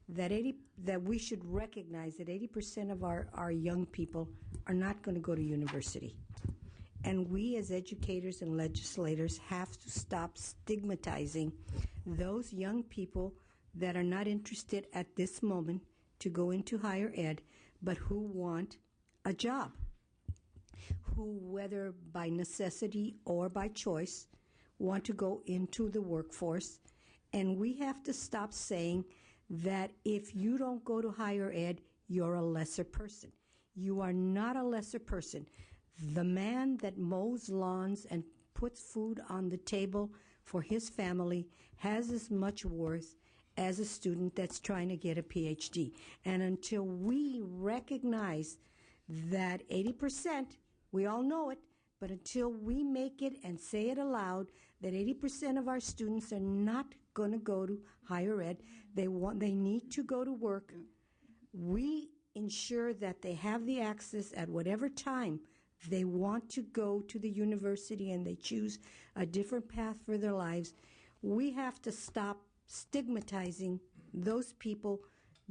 that we should recognize that 80% of our young people are not going to go to university. And we as educators and legislators have to stop stigmatizing those young people that are not interested at this moment to go into higher ed, but who want a job, who, whether by necessity or by choice, want to go into the workforce. And we have to stop saying that if you don't go to higher ed, you're a lesser person. You are not a lesser person. The man that mows lawns and puts food on the table for his family has as much worth as a student that's trying to get a PhD. And until we recognize that 80%, we all know it, but until we make it and say it aloud that 80% of our students are not going to go to higher ed, they need to go to work, we ensure that they have the access at whatever time they want to go to the university and they choose a different path for their lives. We have to stop stigmatizing those people,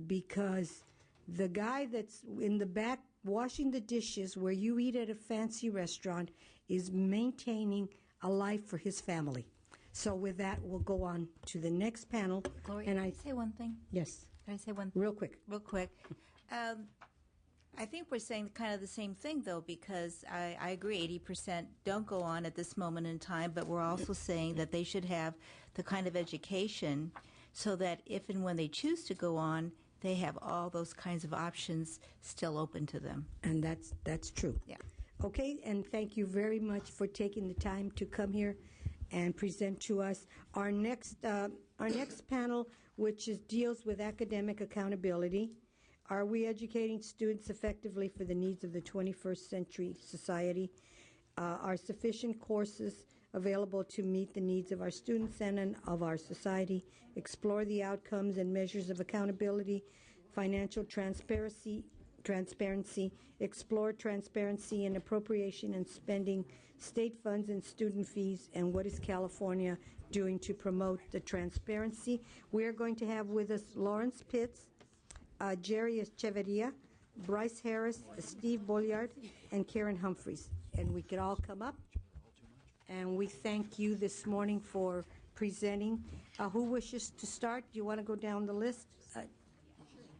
because the guy that's in the back washing the dishes where you eat at a fancy restaurant is maintaining a life for his family. So with that, we'll go on to the next panel. Gloria, and can I say one thing? Yes. Can I say one Real quick. Real quick. I think we're saying kind of the same thing, though, because I agree 80% don't go on at this moment in time, but we're also saying that they should have the kind of education so that if and when they choose to go on, they have all those kinds of options still open to them. And that's true. Yeah. Okay, and thank you very much for taking the time to come here and present to us our next panel, which deals with academic accountability. Are we educating students effectively for the needs of the 21st century society? Are sufficient courses available to meet the needs of our students and of our society? Explore the outcomes and measures of accountability, financial transparency, explore transparency in appropriation and spending state funds and student fees, and what is California doing to promote the transparency. We are going to have with us Lawrence Pitts, Jerry Echeverria, Bryce Harris, Steve Bolliard, and Karen Humphreys. And we could all come up. And we thank you this morning for presenting. Who wishes to start? Do you want to go down the list?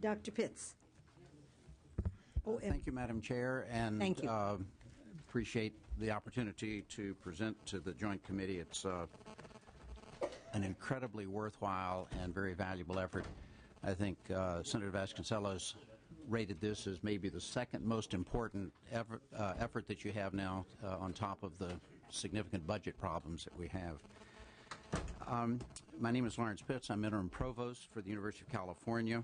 Dr. Pitts. Thank you, Madam Chair, and Thank you. Appreciate the opportunity to present to the Joint Committee. It's an incredibly worthwhile and very valuable effort. I think Senator Vasconcellos rated this as maybe the second most important effort that you have now on top of the significant budget problems that we have. My name is Lawrence Pitts. I'm interim provost for the University of California.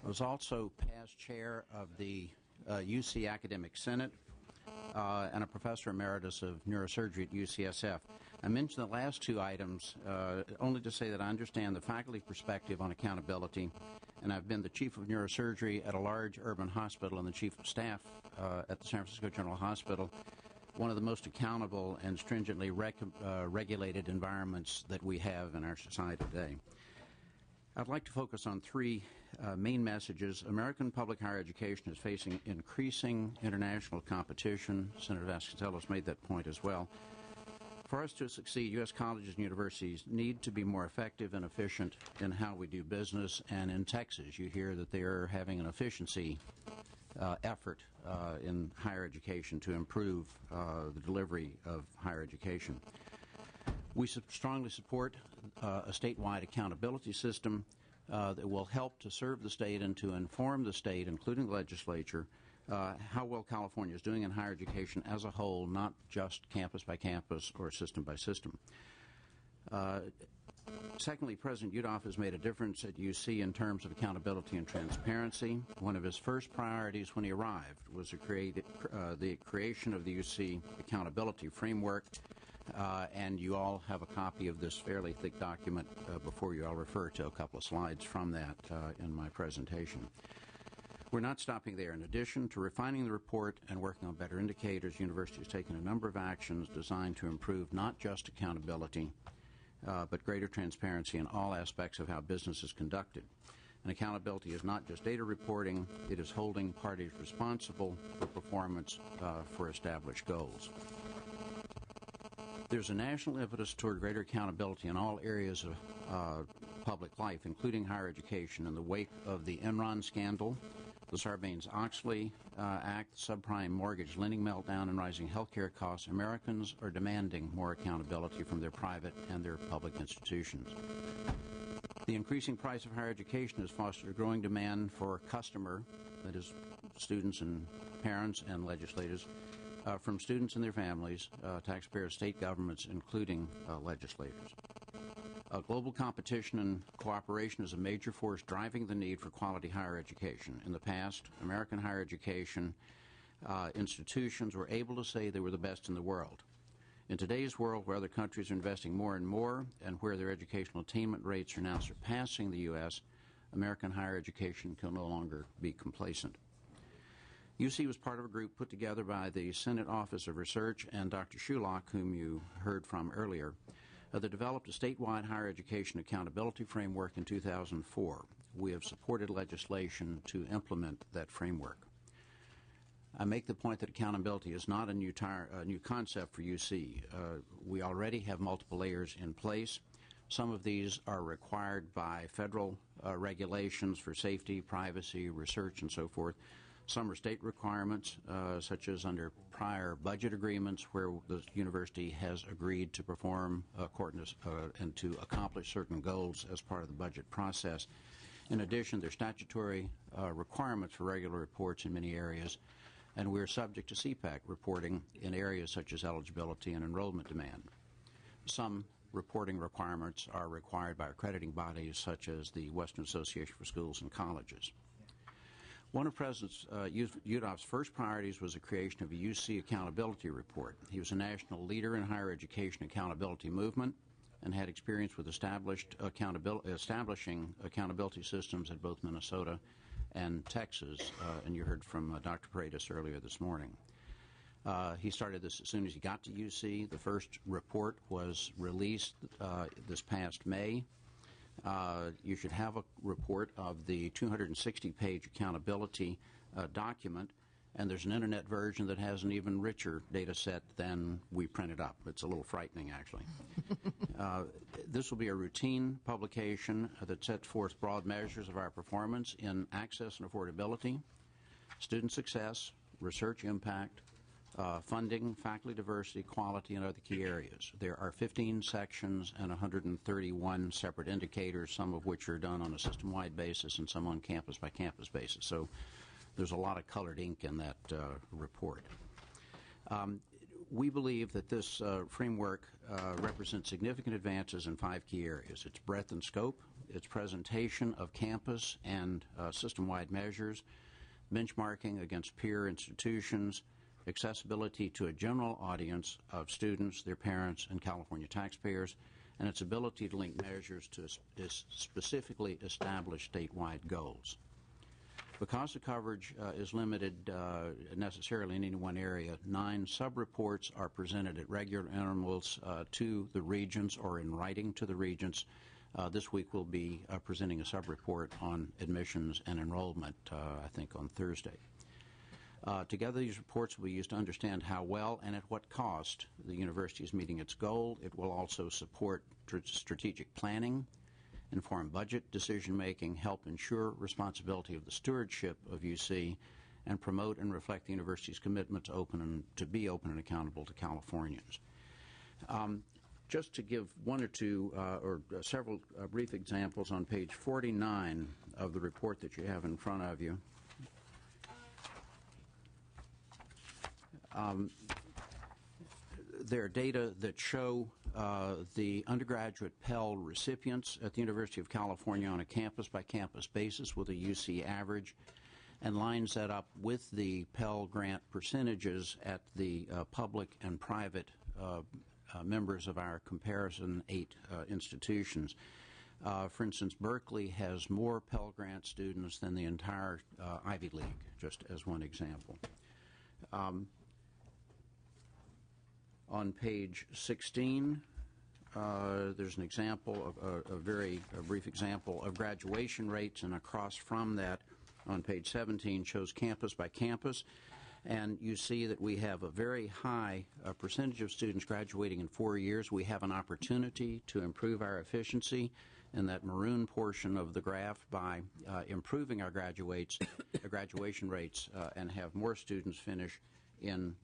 I was also past chair of the UC Academic Senate and a professor emeritus of neurosurgery at UCSF. I mentioned the last two items only to say that I understand the faculty perspective on accountability, and I've been the chief of neurosurgery at a large urban hospital and the chief of staff at the San Francisco General Hospital, one of the most accountable and stringently regulated environments that we have in our society today. I'd like to focus on three main messages. American public higher education is facing increasing international competition. Senator Vasconcellos made that point as well. For us to succeed, U.S. colleges and universities need to be more effective and efficient in how we do business. And in Texas, you hear that they are having an efficiency effort in higher education to improve the delivery of higher education. We strongly support a statewide accountability system that will help to serve the state and to inform the state, including the legislature, how well California is doing in higher education as a whole, not just campus by campus or system by system. Secondly, President Yudof has made a difference at UC in terms of accountability and transparency. One of his first priorities when he arrived was the creation of the UC Accountability Framework, and you all have a copy of this fairly thick document before you. I'll refer to a couple of slides from that in my presentation. We're not stopping there. In addition to refining the report and working on better indicators, the university has taken a number of actions designed to improve not just accountability, but greater transparency in all aspects of how business is conducted. And accountability is not just data reporting, it is holding parties responsible for performance for established goals. There's a national impetus toward greater accountability in all areas of public life, including higher education, in the wake of the Enron scandal, the Sarbanes-Oxley Act, subprime mortgage lending meltdown, and rising healthcare costs. Americans are demanding more accountability from their private and their public institutions. The increasing price of higher education has fostered a growing demand for customer, that is, students and parents and legislators, from students and their families, taxpayers, state governments, including legislators. Global competition and cooperation is a major force driving the need for quality higher education. In the past, American higher education institutions were able to say they were the best in the world. In today's world, where other countries are investing more and more, and where their educational attainment rates are now surpassing the U.S., American higher education can no longer be complacent. UC was part of a group put together by the Senate Office of Research and Dr. Shulock, whom you heard from earlier, that developed a statewide higher education accountability framework in 2004. We have supported legislation to implement that framework. I make the point that accountability is not a new concept for UC. We already have multiple layers in place. Some of these are required by federal regulations for safety, privacy, research, and so forth. Some are state requirements, such as under prior budget agreements where the university has agreed to perform and to accomplish certain goals as part of the budget process. In addition, there are statutory requirements for regular reports in many areas, and we are subject to CPAC reporting in areas such as eligibility and enrollment demand. Some reporting requirements are required by accrediting bodies such as the Western Association for Schools and Colleges. One of President Udall's first priorities was the creation of a UC accountability report. He was a national leader in higher education accountability movement and had experience with establishing accountability systems at both Minnesota and Texas, and you heard from Dr. Paredes earlier this morning. He started this as soon as he got to UC. The first report was released this past May. You should have a report of the 260-page accountability document, and there's an internet version that has an even richer data set than we printed up. It's a little frightening, actually. This will be a routine publication that sets forth broad measures of our performance in access and affordability, student success, research impact, funding, faculty diversity, quality, and other key areas. There are 15 sections and 131 separate indicators, some of which are done on a system-wide basis and some on campus-by-campus basis. So there's a lot of colored ink in that report. We believe that this framework represents significant advances in 5 key areas. Its breadth and scope, its presentation of campus and system-wide measures, benchmarking against peer institutions, accessibility to a general audience of students, their parents, and California taxpayers, and its ability to link measures to specifically established statewide goals. Because the coverage is limited necessarily in any one area, 9 sub-reports are presented at regular intervals to the regents or in writing to the regents. This week we'll be presenting a sub-report on admissions and enrollment, I think on Thursday. Together, these reports will be used to understand how well and at what cost the university is meeting its goal. It will also support strategic planning, inform budget decision-making, help ensure responsibility of the stewardship of UC, and promote and reflect the university's commitment to be open and accountable to Californians. Just to give one or two or several brief examples on page 49 of the report that you have in front of you. There are data that show the undergraduate Pell recipients at the University of California on a campus-by-campus basis with a UC average, and lines that up with the Pell Grant percentages at the public and private members of our comparison 8 institutions. For instance, Berkeley has more Pell Grant students than the entire Ivy League, just as one example. On page 16, there's an example, a very brief example of graduation rates, and across from that on page 17 shows campus by campus. And you see that we have a very high percentage of students graduating in 4 years. We have an opportunity to improve our efficiency in that maroon portion of the graph by improving our graduation rates and have more students finish in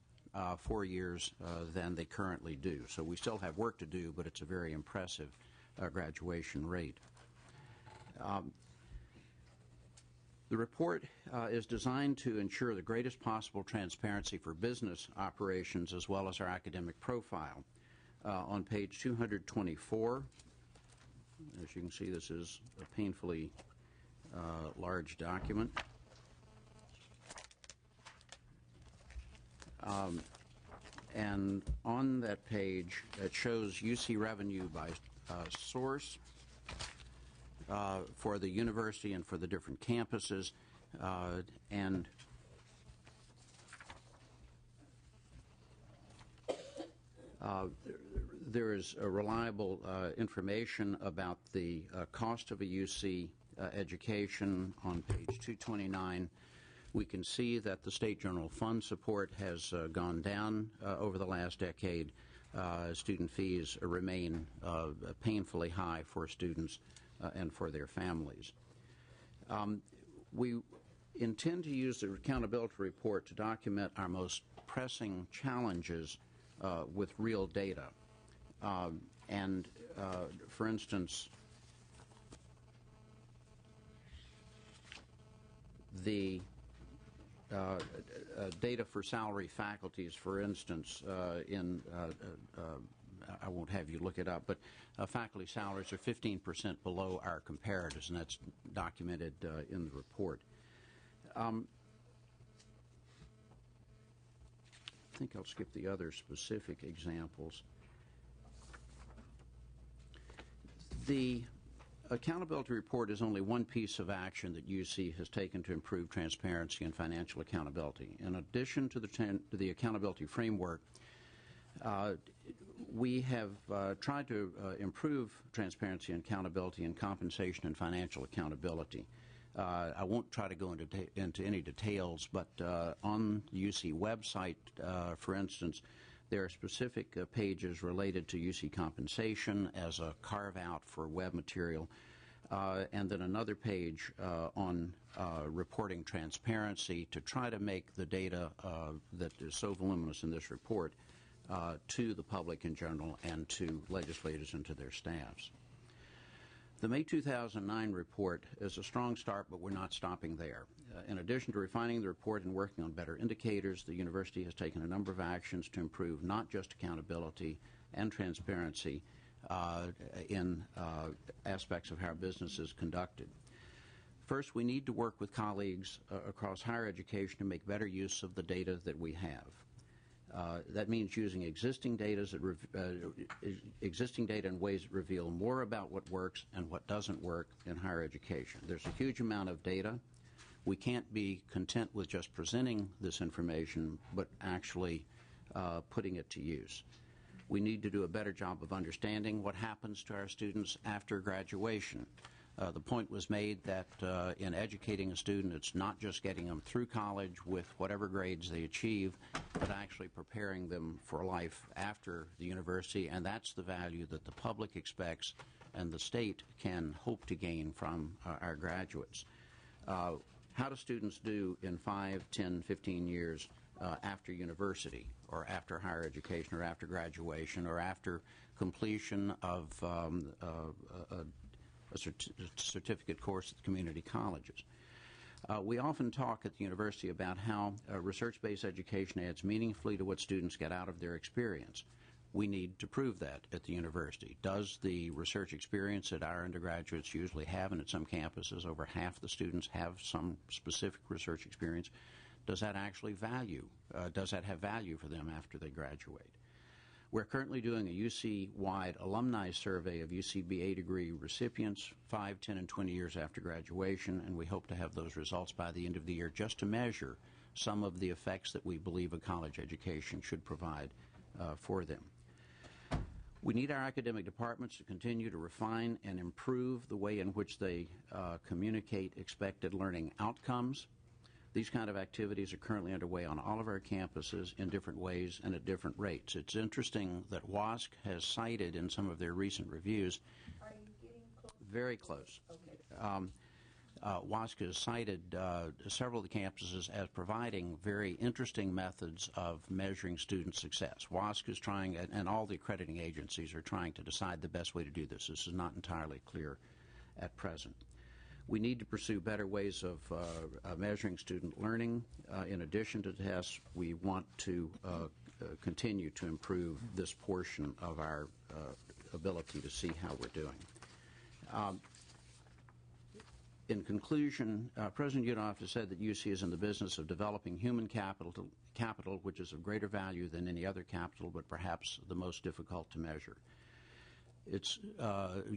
4 years than they currently do. So we still have work to do, but it's a very impressive graduation rate. The report is designed to ensure the greatest possible transparency for business operations as well as our academic profile. On page 224, as you can see, this is a painfully large document. And on that page, it shows UC revenue by source for the university and for the different campuses, and there is a reliable information about the cost of a UC education on page 229. We can see that the state general fund support has gone down over the last decade. Student fees remain painfully high for students and for their families. We intend to use the accountability report to document our most pressing challenges with real data. For instance, the data for salary faculties, for instance, I won't have you look it up, but faculty salaries are 15% below our comparators, and that's documented in the report. I think I'll skip the other specific examples. The accountability report is only one piece of action that UC has taken to improve transparency and financial accountability. In addition to the accountability framework, we have tried to improve transparency and accountability in compensation and financial accountability. I won't try to go into any details, but on the UC website, for instance, there are specific pages related to UC compensation as a carve-out for web material, and then another page on reporting transparency to try to make the data that is so voluminous in this report to the public in general and to legislators and to their staffs. The May 2009 report is a strong start, but we're not stopping there. In addition to refining the report and working on better indicators, the university has taken a number of actions to improve not just accountability and transparency in aspects of how business is conducted. First, we need to work with colleagues across higher education to make better use of the data that we have. That means using existing data in ways that reveal more about what works and what doesn't work in higher education. There's a huge amount of data. We can't be content with just presenting this information, but actually putting it to use. We need to do a better job of understanding what happens to our students after graduation. The point was made that in educating a student, it's not just getting them through college with whatever grades they achieve, but actually preparing them for life after the university, and that's the value that the public expects and the state can hope to gain from our graduates. How do students do in 5, 10, 15 years after university, or after higher education, or after graduation, or after completion of a certificate course at community colleges? We often talk at the university about how research-based education adds meaningfully to what students get out of their experience. We need to prove that at the university. Does the research experience that our undergraduates usually have, and at some campuses over half the students have some specific research experience, does that actually does that have value for them after they graduate? We're currently doing a UC-wide alumni survey of UC BA degree recipients 5, 10, and 20 years after graduation, and we hope to have those results by the end of the year just to measure some of the effects that we believe a college education should provide for them. We need our academic departments to continue to refine and improve the way in which they communicate expected learning outcomes. These kind of activities are currently underway on all of our campuses in different ways and at different rates. It's interesting that WASC has cited in some of their recent reviews very close. WASC has cited several of the campuses as providing very interesting methods of measuring student success. WASC is trying, and all the accrediting agencies are trying to decide the best way to do this. This is not entirely clear at present. We need to pursue better ways of measuring student learning. In addition to tests, we want to continue to improve this portion of our ability to see how we're doing. In conclusion, President Yudof has said that UC is in the business of developing human capital, which is of greater value than any other capital, but perhaps the most difficult to measure.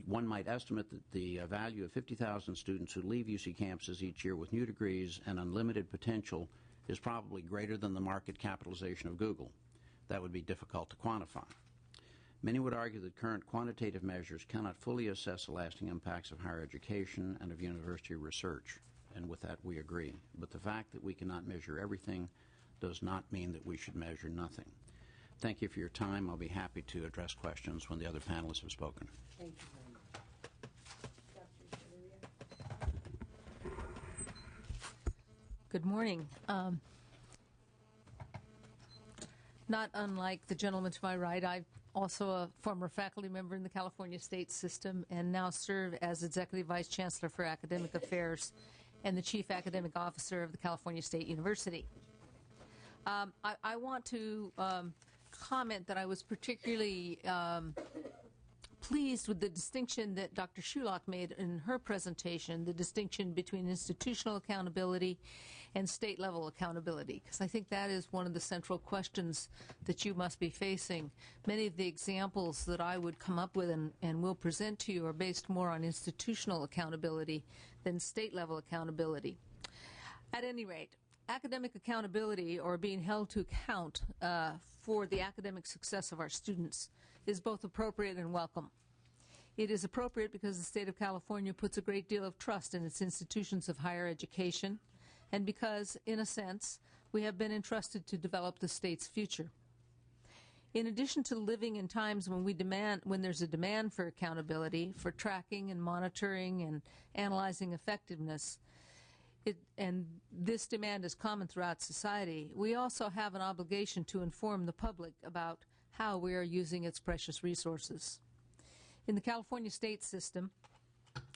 One might estimate that the value of 50,000 students who leave UC campuses each year with new degrees and unlimited potential is probably greater than the market capitalization of Google. That would be difficult to quantify. Many would argue that current quantitative measures cannot fully assess the lasting impacts of higher education and of university research, and with that we agree. But the fact that we cannot measure everything does not mean that we should measure nothing. Thank you for your time. I'll be happy to address questions when the other panelists have spoken. Thank you very much. Good morning. Not unlike the gentleman to my right, I'm also a former faculty member in the California State System and now serve as Executive Vice Chancellor for Academic Affairs and the Chief Academic Officer of the California State University. I want to comment that I was particularly pleased with the distinction that Dr. Shulock made in her presentation, the distinction between institutional accountability and state-level accountability, because I think that is one of the central questions that you must be facing. Many of the examples that I would come up with and will present to you are based more on institutional accountability than state-level accountability. At any rate, academic accountability, or being held to account for the academic success of our students, is both appropriate and welcome. It is appropriate because the state of California puts a great deal of trust in its institutions of higher education, and because, in a sense, we have been entrusted to develop the state's future. In addition to living in times when there's a demand for accountability, for tracking and monitoring and analyzing effectiveness, and this demand is common throughout society, we also have an obligation to inform the public about how we are using its precious resources. In the California State System,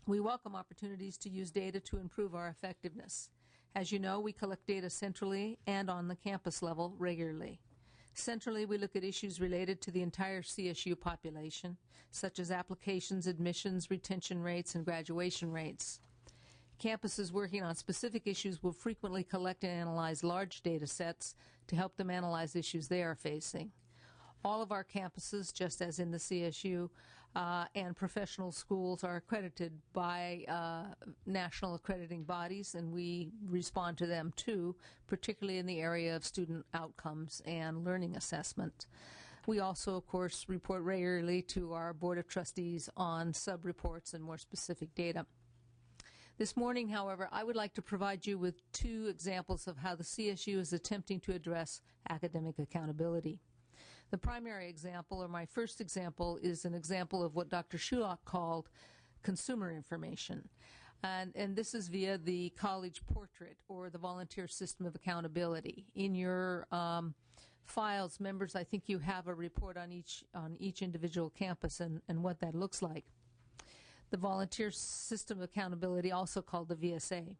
we welcome opportunities to use data to improve our effectiveness. As you know, we collect data centrally and on the campus level regularly. Centrally, we look at issues related to the entire CSU population, such as applications, admissions, retention rates, and graduation rates. Campuses working on specific issues will frequently collect and analyze large data sets to help them analyze issues they are facing. All of our campuses, just as in the CSU, and professional schools are accredited by national accrediting bodies, and we respond to them too, particularly in the area of student outcomes and learning assessment. We also, of course, report regularly to our Board of Trustees on sub-reports and more specific data. This morning, however, I would like to provide you with two examples of how the CSU is attempting to address academic accountability. The primary example, or my first example, is an example of what Dr. Shulock called consumer information. And this is via the college portrait, or the volunteer system of accountability. In your files, members, I think you have a report on each individual campus and what that looks like. The volunteer system of accountability, also called the VSA.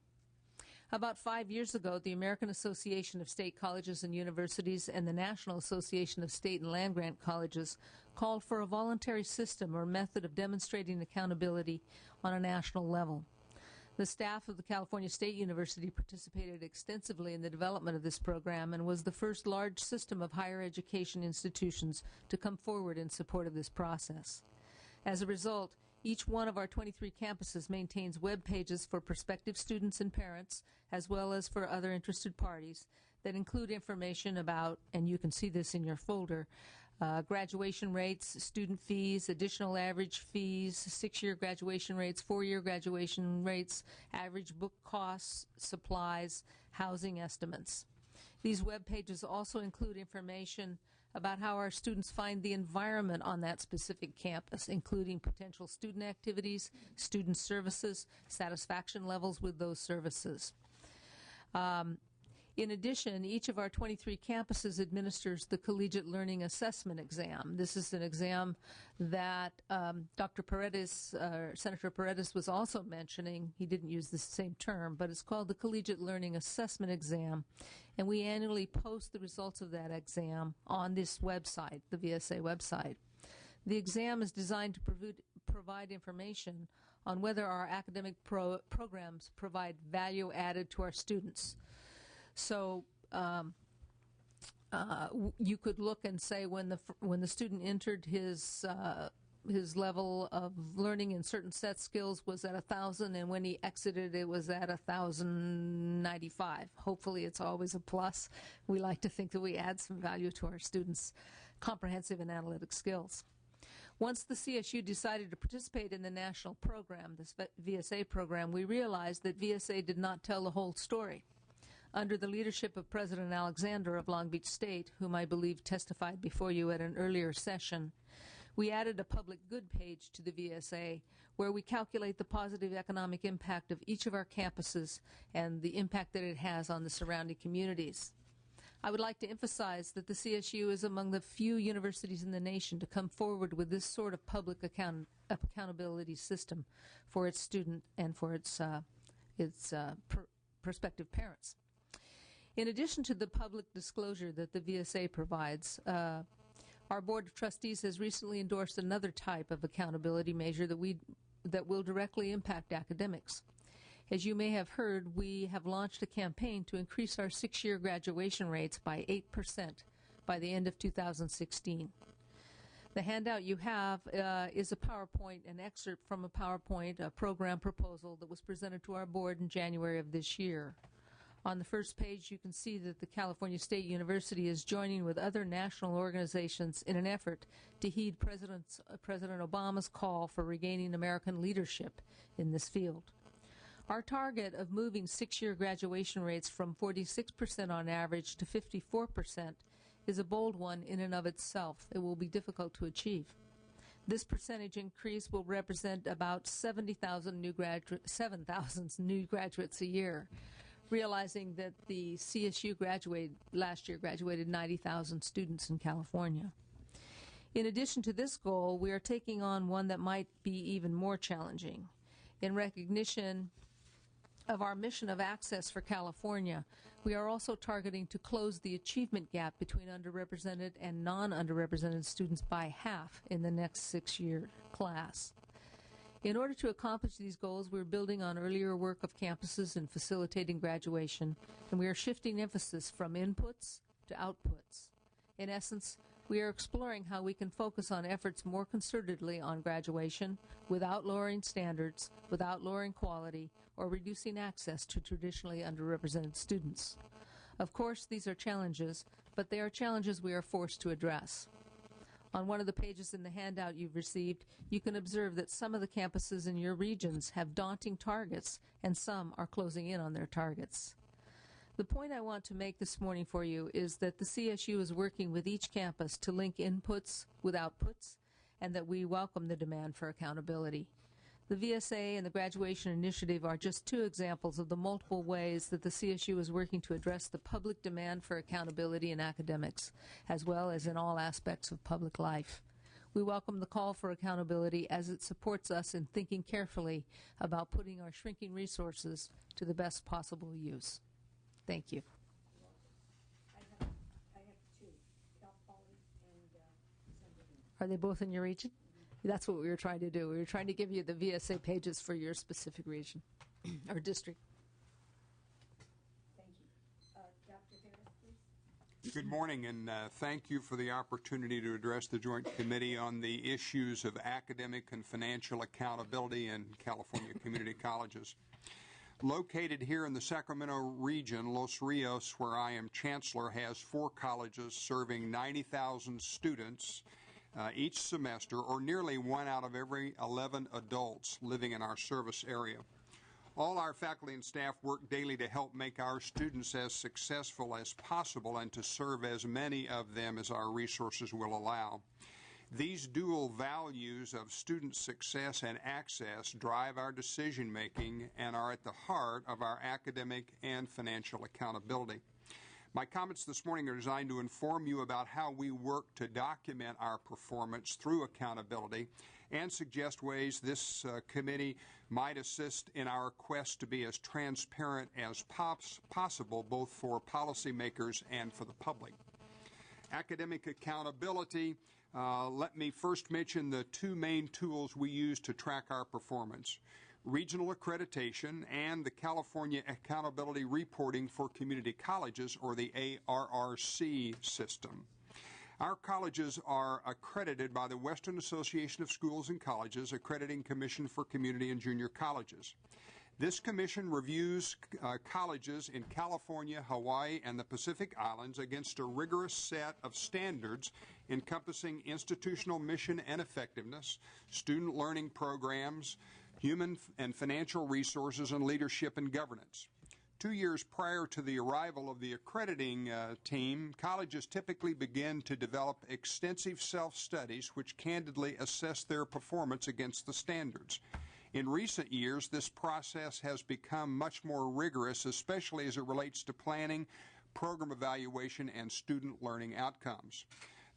About 5 years ago, the American Association of State Colleges and Universities and the National Association of State and Land-Grant Colleges called for a voluntary system or method of demonstrating accountability on a national level. The staff of the California State University participated extensively in the development of this program and was the first large system of higher education institutions to come forward in support of this process. As a result, each one of our 23 campuses maintains web pages for prospective students and parents, as well as for other interested parties, that include information about, and you can see this in your folder, graduation rates, student fees, additional average fees, 6-year graduation rates, 4-year graduation rates, average book costs, supplies, housing estimates. These web pages also include information about how our students find the environment on that specific campus, including potential student activities, student services, satisfaction levels with those services. In addition, each of our 23 campuses administers the Collegiate Learning Assessment Exam. This is an exam that Dr. Paredes, Senator Paredes was also mentioning. He didn't use the same term, but it's called the Collegiate Learning Assessment Exam. And we annually post the results of that exam on this website, the VSA website. The exam is designed to provide information on whether our academic programs provide value added to our students. So you could look and say when the student entered his level of learning in certain set skills was at 1,000, and when he exited it was at 1,095. Hopefully it's always a plus. We like to think that we add some value to our students' comprehensive and analytic skills. Once the CSU decided to participate in the national program, this VSA program, we realized that VSA did not tell the whole story. Under the leadership of President Alexander of Long Beach State, whom I believe testified before you at an earlier session, we added a public good page to the VSA where we calculate the positive economic impact of each of our campuses and the impact that it has on the surrounding communities. I would like to emphasize that the CSU is among the few universities in the nation to come forward with this sort of public accountability system for its student and for its prospective parents. In addition to the public disclosure that the VSA provides, our Board of Trustees has recently endorsed another type of accountability measure that will directly impact academics. As you may have heard, we have launched a campaign to increase our 6-year graduation rates by 8% by the end of 2016. The handout you have is a PowerPoint, an excerpt from a PowerPoint, a program proposal that was presented to our board in January of this year. On the first page, you can see that the California State University is joining with other national organizations in an effort to heed President Obama's call for regaining American leadership in this field. Our target of moving 6-year graduation rates from 46% on average to 54% is a bold one in and of itself. It will be difficult to achieve. This percentage increase will represent about 7,000 new graduates a year, realizing that the CSU last year graduated 90,000 students in California. In addition to this goal, we are taking on one that might be even more challenging. In recognition of our mission of access for California, we are also targeting to close the achievement gap between underrepresented and non-underrepresented students by half in the next 6-year class. In order to accomplish these goals, we're building on earlier work of campuses in facilitating graduation, and we are shifting emphasis from inputs to outputs. In essence, we are exploring how we can focus on efforts more concertedly on graduation without lowering standards, without lowering quality, or reducing access to traditionally underrepresented students. Of course, these are challenges, but they are challenges we are forced to address. On one of the pages in the handout you've received, you can observe that some of the campuses in your regions have daunting targets, and some are closing in on their targets. The point I want to make this morning for you is that the CSU is working with each campus to link inputs with outputs, and that we welcome the demand for accountability. The VSA and the Graduation Initiative are just 2 examples of the multiple ways that the CSU is working to address the public demand for accountability in academics, as well as in all aspects of public life. We welcome the call for accountability as it supports us in thinking carefully about putting our shrinking resources to the best possible use. Thank you. I have 2, Cal Poly and San Bernardino. Are they both in your region? That's what we were trying to do. We were trying to give you the VSA pages for your specific region or district. Thank you. Dr. Harris, please. Good morning, and thank you for the opportunity to address the Joint Committee on the issues of academic and financial accountability in California community colleges. Located here in the Sacramento region, Los Rios, where I am chancellor, has 4 colleges serving 90,000 students each semester, or nearly 1 out of every 11 adults living in our service area. All our faculty and staff work daily to help make our students as successful as possible and to serve as many of them as our resources will allow. These dual values of student success and access drive our decision making and are at the heart of our academic and financial accountability. My comments this morning are designed to inform you about how we work to document our performance through accountability and suggest ways this committee might assist in our quest to be as transparent as possible, both for policymakers and for the public. Academic accountability. Let me first mention the two main tools we use to track our performance: regional accreditation and the California Accountability Reporting for Community Colleges, or the ARRC system. Our colleges are accredited by the Western Association of Schools and Colleges Accrediting Commission for Community and Junior Colleges. This commission reviews colleges in California, Hawaii, and the Pacific Islands against a rigorous set of standards encompassing institutional mission and effectiveness, student learning programs, human and financial resources, and leadership and governance. 2 years prior to the arrival of the accrediting team, colleges typically begin to develop extensive self-studies which candidly assess their performance against the standards. In recent years, this process has become much more rigorous, especially as it relates to planning, program evaluation, and student learning outcomes.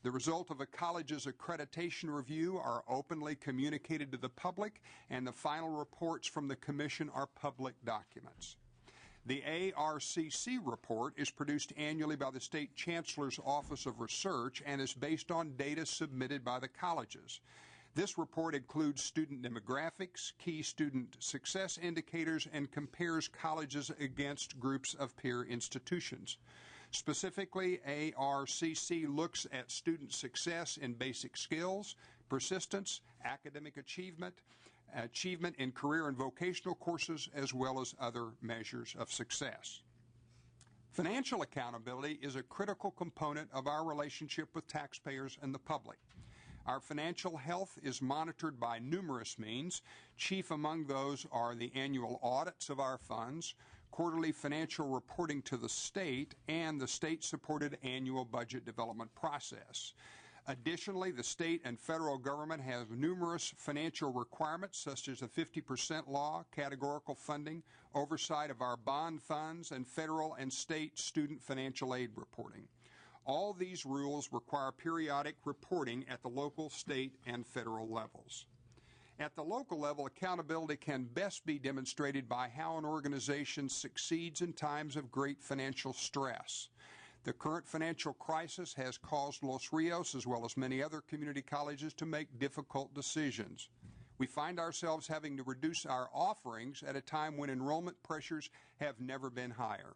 The result of a college's accreditation review are openly communicated to the public, and the final reports from the Commission are public documents. The ARCC report is produced annually by the State Chancellor's Office of Research and is based on data submitted by the colleges. This report includes student demographics, key student success indicators, and compares colleges against groups of peer institutions. Specifically, ARCC looks at student success in basic skills, persistence, academic achievement, achievement in career and vocational courses, as well as other measures of success. Financial accountability is a critical component of our relationship with taxpayers and the public. Our financial health is monitored by numerous means. Chief among those are the annual audits of our funds, quarterly financial reporting to the state, and the state-supported annual budget development process. Additionally, the state and federal government have numerous financial requirements, such as the 50% law, categorical funding, oversight of our bond funds, and federal and state student financial aid reporting. All these rules require periodic reporting at the local, state, and federal levels. At the local level, accountability can best be demonstrated by how an organization succeeds in times of great financial stress. The current financial crisis has caused Los Rios, as well as many other community colleges, to make difficult decisions. We find ourselves having to reduce our offerings at a time when enrollment pressures have never been higher.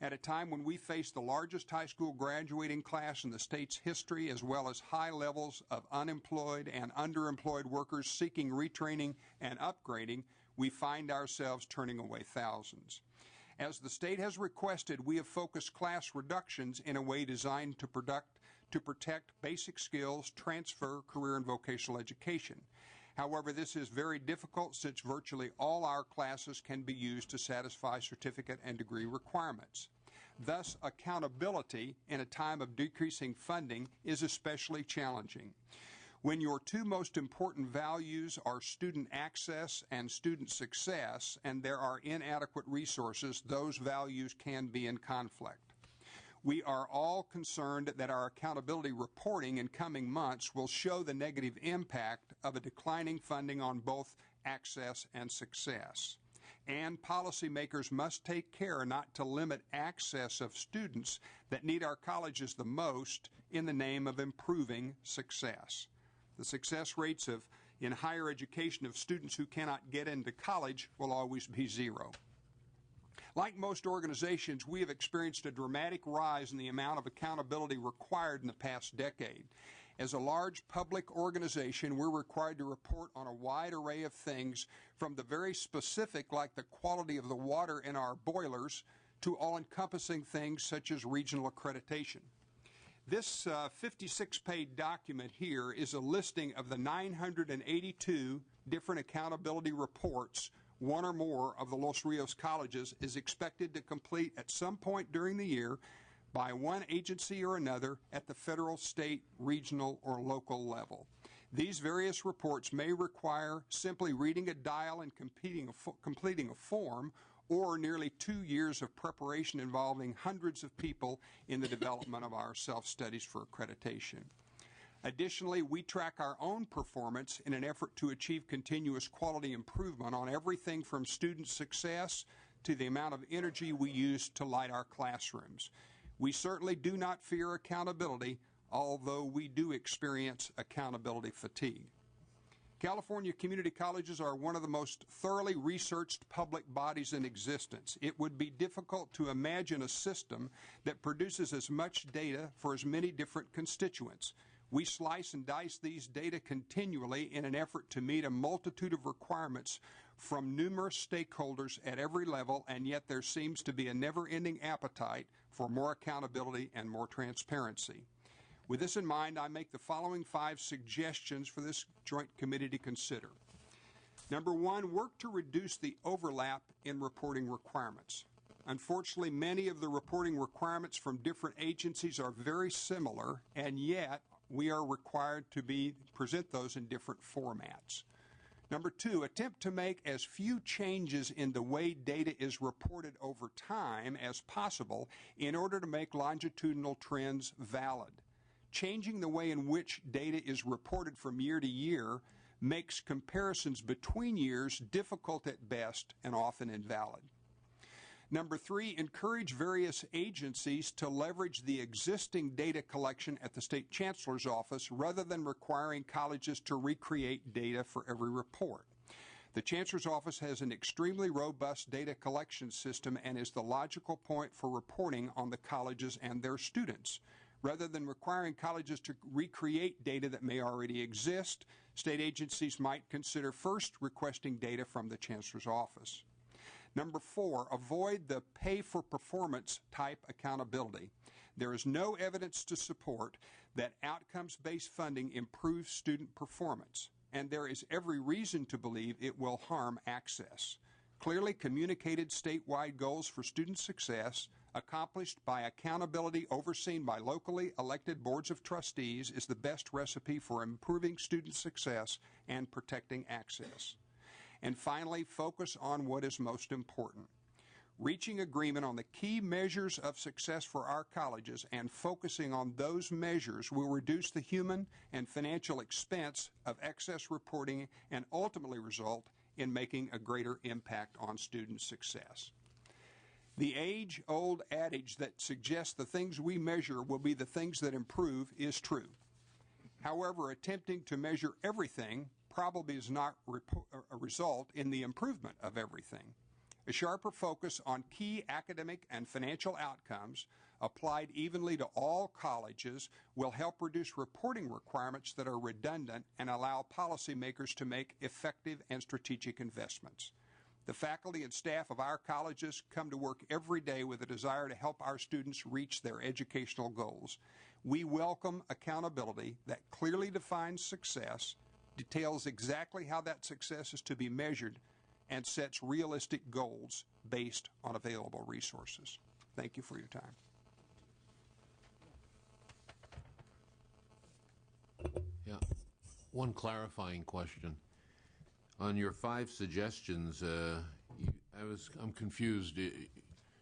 At a time when we face the largest high school graduating class in the state's history, as well as high levels of unemployed and underemployed workers seeking retraining and upgrading, we find ourselves turning away thousands. As the state has requested, we have focused class reductions in a way designed to protect basic skills, transfer, career, and vocational education. However, this is very difficult since virtually all our classes can be used to satisfy certificate and degree requirements. Thus, accountability in a time of decreasing funding is especially challenging. When your two most important values are student access and student success, and there are inadequate resources, those values can be in conflict. We are all concerned that our accountability reporting in coming months will show the negative impact of a declining funding on both access and success. And policymakers must take care not to limit access of students that need our colleges the most in the name of improving success. The success rates in higher education of students who cannot get into college will always be zero. Like most organizations, we have experienced a dramatic rise in the amount of accountability required in the past decade. As a large public organization, we're required to report on a wide array of things, from the very specific, like the quality of the water in our boilers, to all-encompassing things such as regional accreditation. This 56-page document here is a listing of the 982 different accountability reports one or more of the Los Rios colleges is expected to complete at some point during the year by one agency or another at the federal, state, regional, or local level. These various reports may require simply reading a dial and completing a form, or nearly 2 years of preparation involving hundreds of people in the development of our self-studies for accreditation. Additionally, we track our own performance in an effort to achieve continuous quality improvement on everything from student success to the amount of energy we use to light our classrooms. We certainly do not fear accountability, although we do experience accountability fatigue. California community colleges are one of the most thoroughly researched public bodies in existence. It would be difficult to imagine a system that produces as much data for as many different constituents. We slice and dice these data continually in an effort to meet a multitude of requirements from numerous stakeholders at every level, and yet there seems to be a never-ending appetite for more accountability and more transparency. With this in mind, I make the following 5 suggestions for this joint committee to consider. Number 1, work to reduce the overlap in reporting requirements. Unfortunately, many of the reporting requirements from different agencies are very similar, and yet we are required to present those in different formats. Number 2, attempt to make as few changes in the way data is reported over time as possible in order to make longitudinal trends valid. Changing the way in which data is reported from year to year makes comparisons between years difficult at best and often invalid. Number 3, encourage various agencies to leverage the existing data collection at the State Chancellor's Office rather than requiring colleges to recreate data for every report. The Chancellor's Office has an extremely robust data collection system and is the logical point for reporting on the colleges and their students. Rather than requiring colleges to recreate data that may already exist, state agencies might consider first requesting data from the Chancellor's Office. Number 4, avoid the pay-for-performance type accountability. There is no evidence to support that outcomes-based funding improves student performance, and there is every reason to believe it will harm access. Clearly communicated statewide goals for student success accomplished by accountability overseen by locally elected boards of trustees is the best recipe for improving student success and protecting access. And finally, focus on what is most important. Reaching agreement on the key measures of success for our colleges and focusing on those measures will reduce the human and financial expense of excess reporting and ultimately result in making a greater impact on student success. The age-old adage that suggests the things we measure will be the things that improve is true. However, attempting to measure everything probably does not result in the improvement of everything. A sharper focus on key academic and financial outcomes applied evenly to all colleges will help reduce reporting requirements that are redundant and allow policymakers to make effective and strategic investments. The faculty and staff of our colleges come to work every day with a desire to help our students reach their educational goals. We welcome accountability that clearly defines success, details exactly how that success is to be measured, and sets realistic goals based on available resources. Thank you for your time. Yeah. One clarifying question. On your 5 suggestions, I'm confused.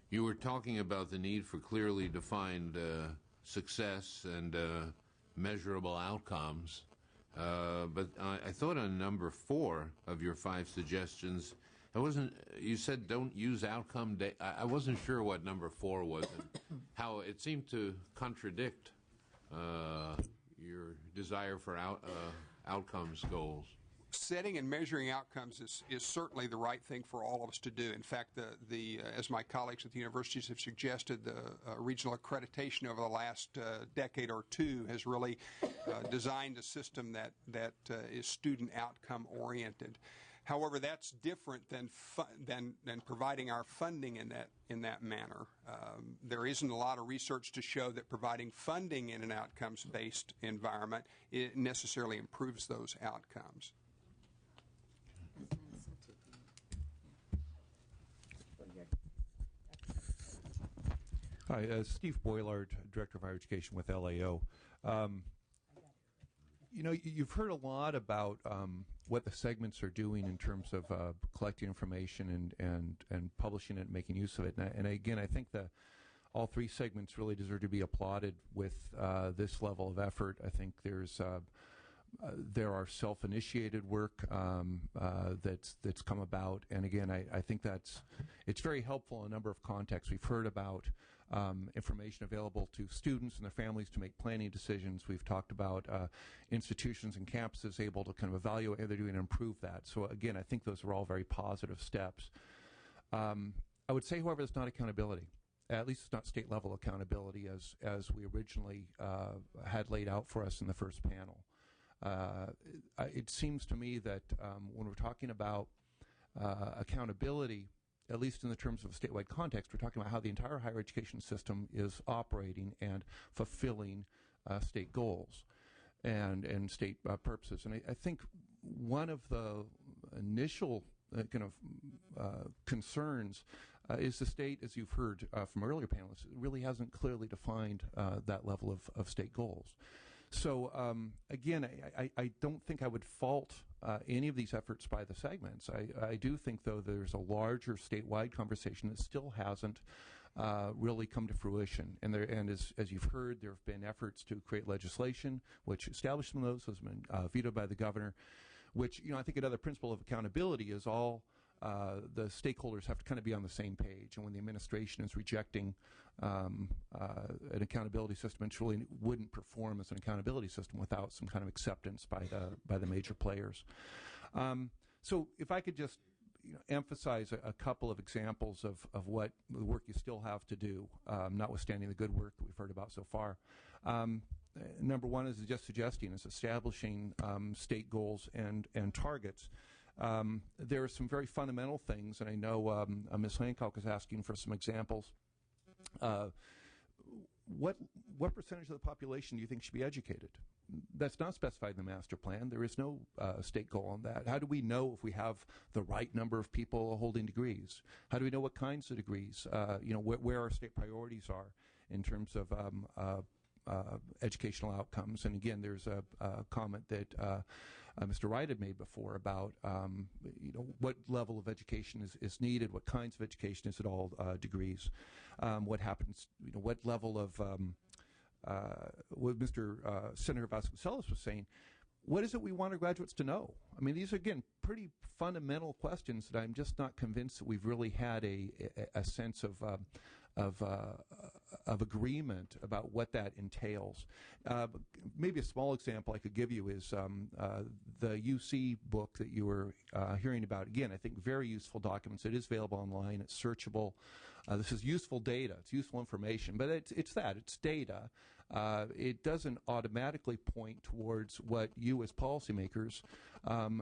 You were talking about the need for clearly defined success and measurable outcomes. But I thought on number 4 of your 5 suggestions, you said don't use outcome data. I wasn't sure what number 4 was and how it seemed to contradict your desire for outcomes goals. Setting and measuring outcomes is certainly the right thing for all of us to do. In fact, as my colleagues at the universities have suggested, the regional accreditation over the last decade or 2 has really designed a system that is student outcome oriented. However, that's different than providing our funding in that manner. There isn't a lot of research to show that providing funding in an outcomes-based environment necessarily improves those outcomes. Hi, Steve Boylard, Director of Higher Education with LAO. You know, you've heard a lot about what the segments are doing in terms of collecting information and publishing it and making use of it. And again, I think that all three segments really deserve to be applauded with this level of effort. I think there are self-initiated work that's come about, and again, I think it's very helpful in a number of contexts. We've heard about information available to students and their families to make planning decisions. We've talked about institutions and campuses able to kind of evaluate how they're doing and improve that. So again, I think those are all very positive steps. I would say, however, it's not accountability. At least it's not state-level accountability as we originally had laid out for us in the first panel. It seems to me that when we're talking about accountability, at least in the terms of a statewide context, we're talking about how the entire higher education system is operating and fulfilling state goals and state purposes. And I think one of the initial concerns is the state, as you've heard from earlier panelists, really hasn't clearly defined that level of state goals. So again, I don't think I would fault any of these efforts by the segments. I do think, though, there's a larger statewide conversation that still hasn't really come to fruition. And as you've heard, there have been efforts to create legislation, which established some of those, has been vetoed by the governor, which, you know, I think another principle of accountability is all the stakeholders have to kind of be on the same page. And when the administration is rejecting an accountability system, it really wouldn't perform as an accountability system without some kind of acceptance by the major players. So if I could just emphasize a couple of examples of what the work you still have to do, notwithstanding the good work that we've heard about so far. Number one is just suggesting is establishing state goals and targets. There are some very fundamental things, and I know Ms. Hancock is asking for some examples. What percentage of the population do you think should be educated? That's not specified in the master plan. There is no state goal on that. How do we know if we have the right number of people holding degrees? How do we know what kinds of degrees? Where our state priorities are in terms of educational outcomes. And again, there's a comment that Mr. Wright had made before about what level of education is needed, what kinds of education is at all degrees, what happens, what level of what Mr. Senator Vasconcellos was saying. What is it we want our graduates to know? I mean, these are, again, pretty fundamental questions that I'm just not convinced that we've really had a sense of agreement about what that entails. Maybe a small example I could give you is the UC book that you were hearing about. Again, I think very useful documents. It is available online. It's searchable. This is useful data. It's useful information. But it's data. It doesn't automatically point towards what you as policymakers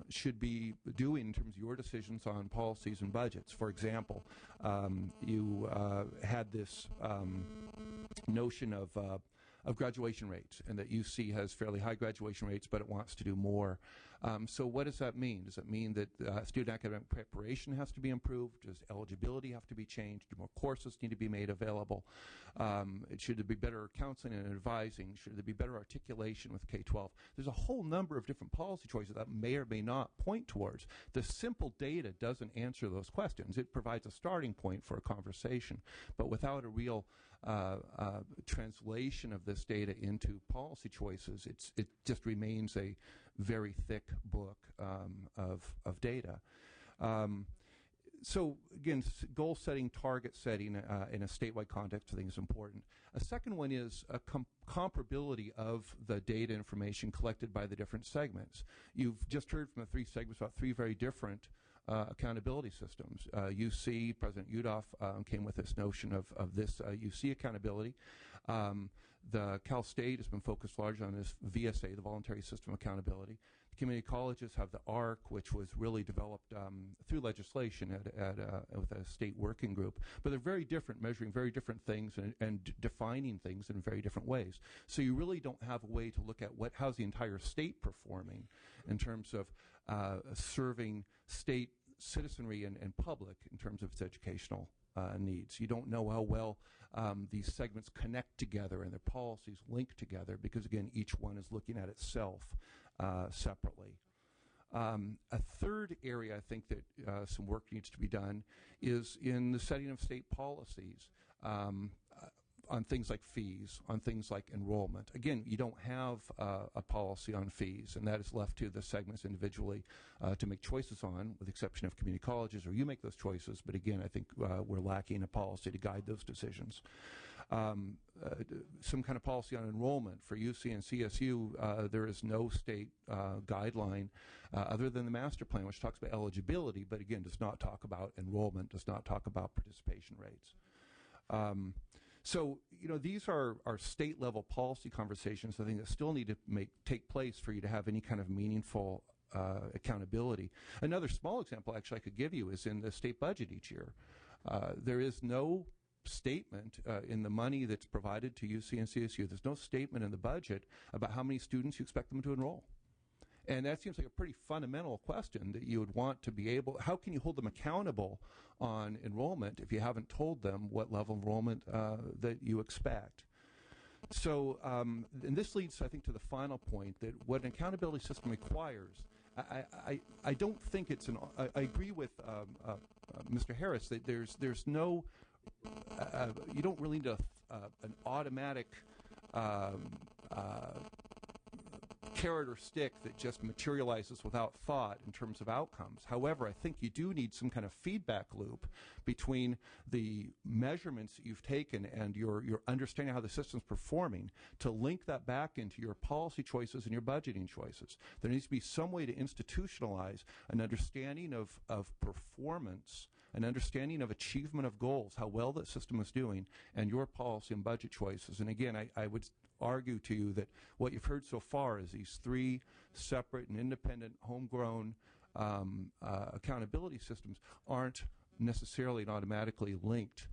should be doing in terms of your decisions on policies and budgets. For example, you had this notion of graduation rates, and that UC has fairly high graduation rates, but it wants to do more. So what does that mean? Does it mean that student academic preparation has to be improved? Does eligibility have to be changed? Do more courses need to be made available? Should there be better counseling and advising? Should there be better articulation with K-12? There's a whole number of different policy choices that may or may not point towards. The simple data doesn't answer those questions. It provides a starting point for a conversation, but without a real translation of this data into policy choices, it just remains a very thick book of data. So again, goal setting, target setting in a statewide context I think is important. A second one is a comparability of the data information collected by the different segments. You've just heard from the three segments about three very different accountability systems. UC, President Yudof came with this notion of this UC accountability. The Cal State has been focused largely on this VSA, the Voluntary System Accountability. The community colleges have the ARC, which was really developed through legislation with a state working group. But they're very different, measuring very different things and defining things in very different ways. So you really don't have a way to look at how's the entire state performing in terms of serving state citizenry and public in terms of its educational needs. You don't know how well these segments connect together and their policies link together because, again, each one is looking at itself separately. A third area I think that some work needs to be done is in the setting of state policies on things like fees, on things like enrollment. Again, you don't have a policy on fees, and that is left to the segments individually to make choices on, with the exception of community colleges, or you make those choices. But again, I think we're lacking a policy to guide those decisions. Some kind of policy on enrollment for UC and CSU. There is no state guideline other than the master plan, which talks about eligibility, but again does not talk about enrollment, does not talk about participation rates. So, these are state level policy conversations, I think, that still need to take place for you to have any kind of meaningful accountability. Another small example actually I could give you is in the state budget each year. There is no statement in the money that's provided to UC and CSU. There's no statement in the budget about how many students you expect them to enroll. And that seems like a pretty fundamental question that you would want to be able, how can you hold them accountable on enrollment if you haven't told them what level of enrollment that you expect? So, and this leads, I think, to the final point that what an accountability system requires, I don't think it's I agree with Mr. Harris that there's no, you don't really need an automatic carrot or stick that just materializes without thought in terms of outcomes. However, I think you do need some kind of feedback loop between the measurements that you've taken and your understanding how the system's performing to link that back into your policy choices and your budgeting choices. There needs to be some way to institutionalize an understanding of performance, an understanding of achievement of goals, how well the system is doing, and your policy and budget choices. And again, I would argue to you that what you've heard so far is these three separate and independent homegrown accountability systems aren't necessarily and automatically linked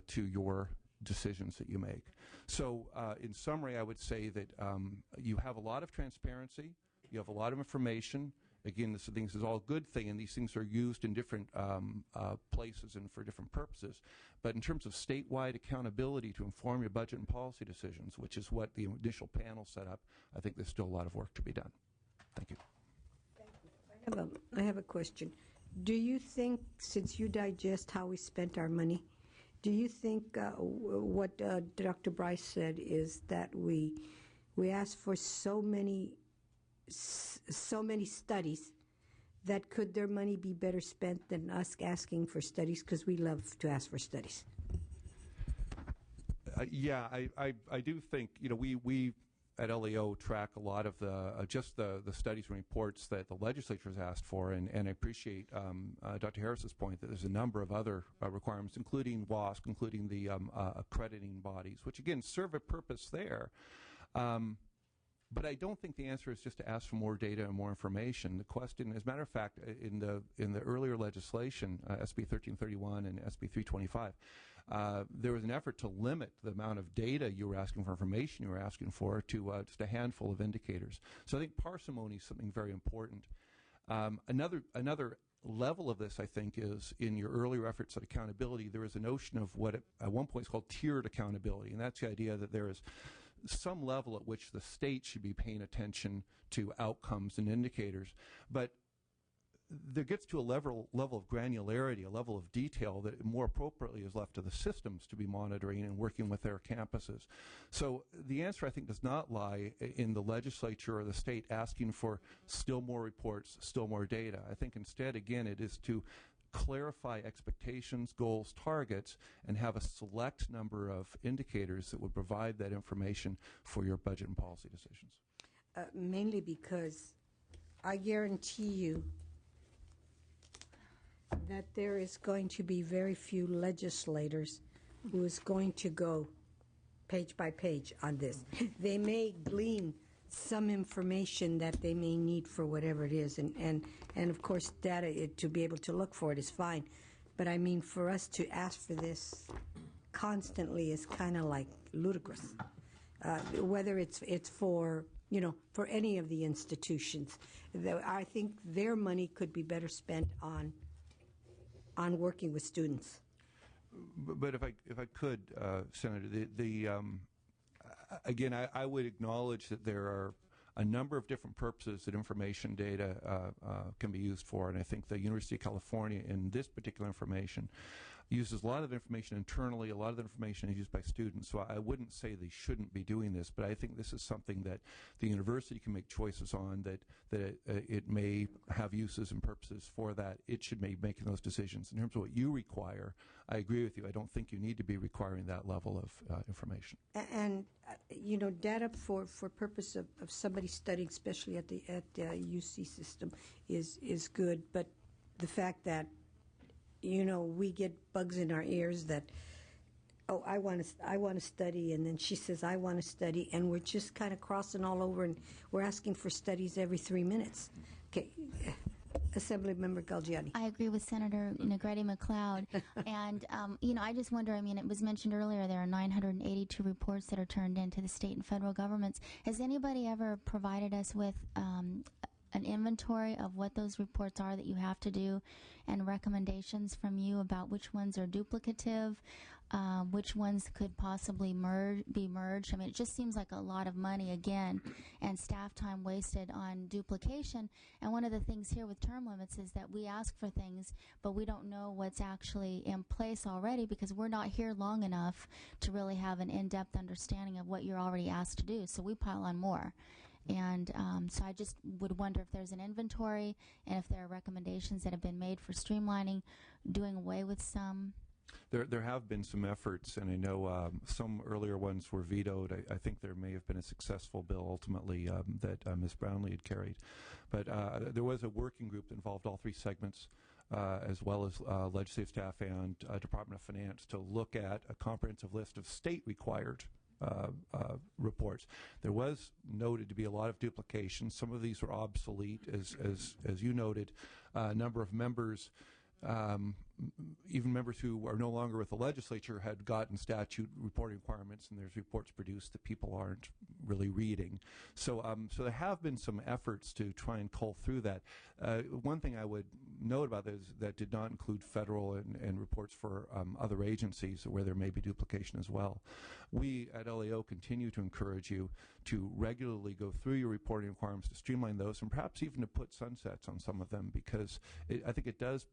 to your decisions that you make. So in summary, I would say that you have a lot of transparency, you have a lot of information. Again, this is all a good thing, and these things are used in different places and for different purposes. But in terms of statewide accountability to inform your budget and policy decisions, which is what the initial panel set up, I think there's still a lot of work to be done. Thank you. I have a question. Do you think, since you digest how we spent our money, do you think what Dr. Bryce said is that we asked for so many studies that could their money be better spent than us asking for studies, because we love to ask for studies? Yeah, I do think, we at LEO track a lot of just the studies and reports that the legislature has asked for, and I appreciate Dr. Harris's point that there's a number of other requirements, including WASC, including the accrediting bodies, which again serve a purpose there. But I don't think the answer is just to ask for more data and more information. The question, as a matter of fact, in the earlier legislation, SB 1331 and SB 325, there was an effort to limit the amount of data you were asking for, information you were asking for, to just a handful of indicators. So I think parsimony is something very important. Another level of this, I think, is in your earlier efforts at accountability, there is a notion of what at one point is called tiered accountability, and that's the idea that there is some level at which the state should be paying attention to outcomes and indicators. But there gets to a level of granularity, a level of detail that more appropriately is left to the systems to be monitoring and working with their campuses. So the answer, I think, does not lie in the legislature or the state asking for still more reports, still more data. I think instead, again, it is to clarify expectations, goals, targets, and have a select number of indicators that would provide that information for your budget and policy decisions. Mainly because I guarantee you that there is going to be very few legislators who is going to go page by page on this. They may glean some information that they may need for whatever it is, and of course data to be able to look for it is fine, but I mean, for us to ask for this constantly is kind of like ludicrous, whether it's for for any of the institutions. I think their money could be better spent on working with students. But if I could, Senator, again, I would acknowledge that there are a number of different purposes that information data can be used for, and I think the University of California in this particular information uses a lot of information internally. A lot of the information is used by students, so I wouldn't say they shouldn't be doing this, but I think this is something that the university can make choices on, that it may have uses and purposes for that. It should be making those decisions. In terms of what you require, I agree with you. I don't think you need to be requiring that level of information. And data for purpose of somebody studying, especially at the UC system, is good. But the fact that we get bugs in our ears that, oh, I want to study, and then she says I want to study, and we're just kind of crossing all over, and we're asking for studies every 3 minutes. Okay. Assemblymember Galgiani. I agree with Senator Negrete McLeod. And, I just wonder, it was mentioned earlier there are 982 reports that are turned into the state and federal governments. Has anybody ever provided us with an inventory of what those reports are that you have to do and recommendations from you about which ones are duplicative, which ones could possibly be merged? It just seems like a lot of money, again, and staff time wasted on duplication. And one of the things here with term limits is that we ask for things, but we don't know what's actually in place already because we're not here long enough to really have an in-depth understanding of what you're already asked to do. So we pile on more. And so I just would wonder if there's an inventory and if there are recommendations that have been made for streamlining, doing away with some. There have been some efforts, and I know some earlier ones were vetoed. I think there may have been a successful bill ultimately that Ms. Brownlee had carried. But there was a working group that involved all three segments, as well as legislative staff and Department of Finance, to look at a comprehensive list of state-required reports. There was noted to be a lot of duplication. Some of these were obsolete, as you noted. A number of members, even members who are no longer with the legislature, had gotten statute reporting requirements, and there's reports produced that people aren't really reading. So there have been some efforts to try and cull through that. One thing I would note about this is that did not include federal and reports for other agencies where there may be duplication as well. We at LAO continue to encourage you to regularly go through your reporting requirements, to streamline those, and perhaps even to put sunsets on some of them, because I think it does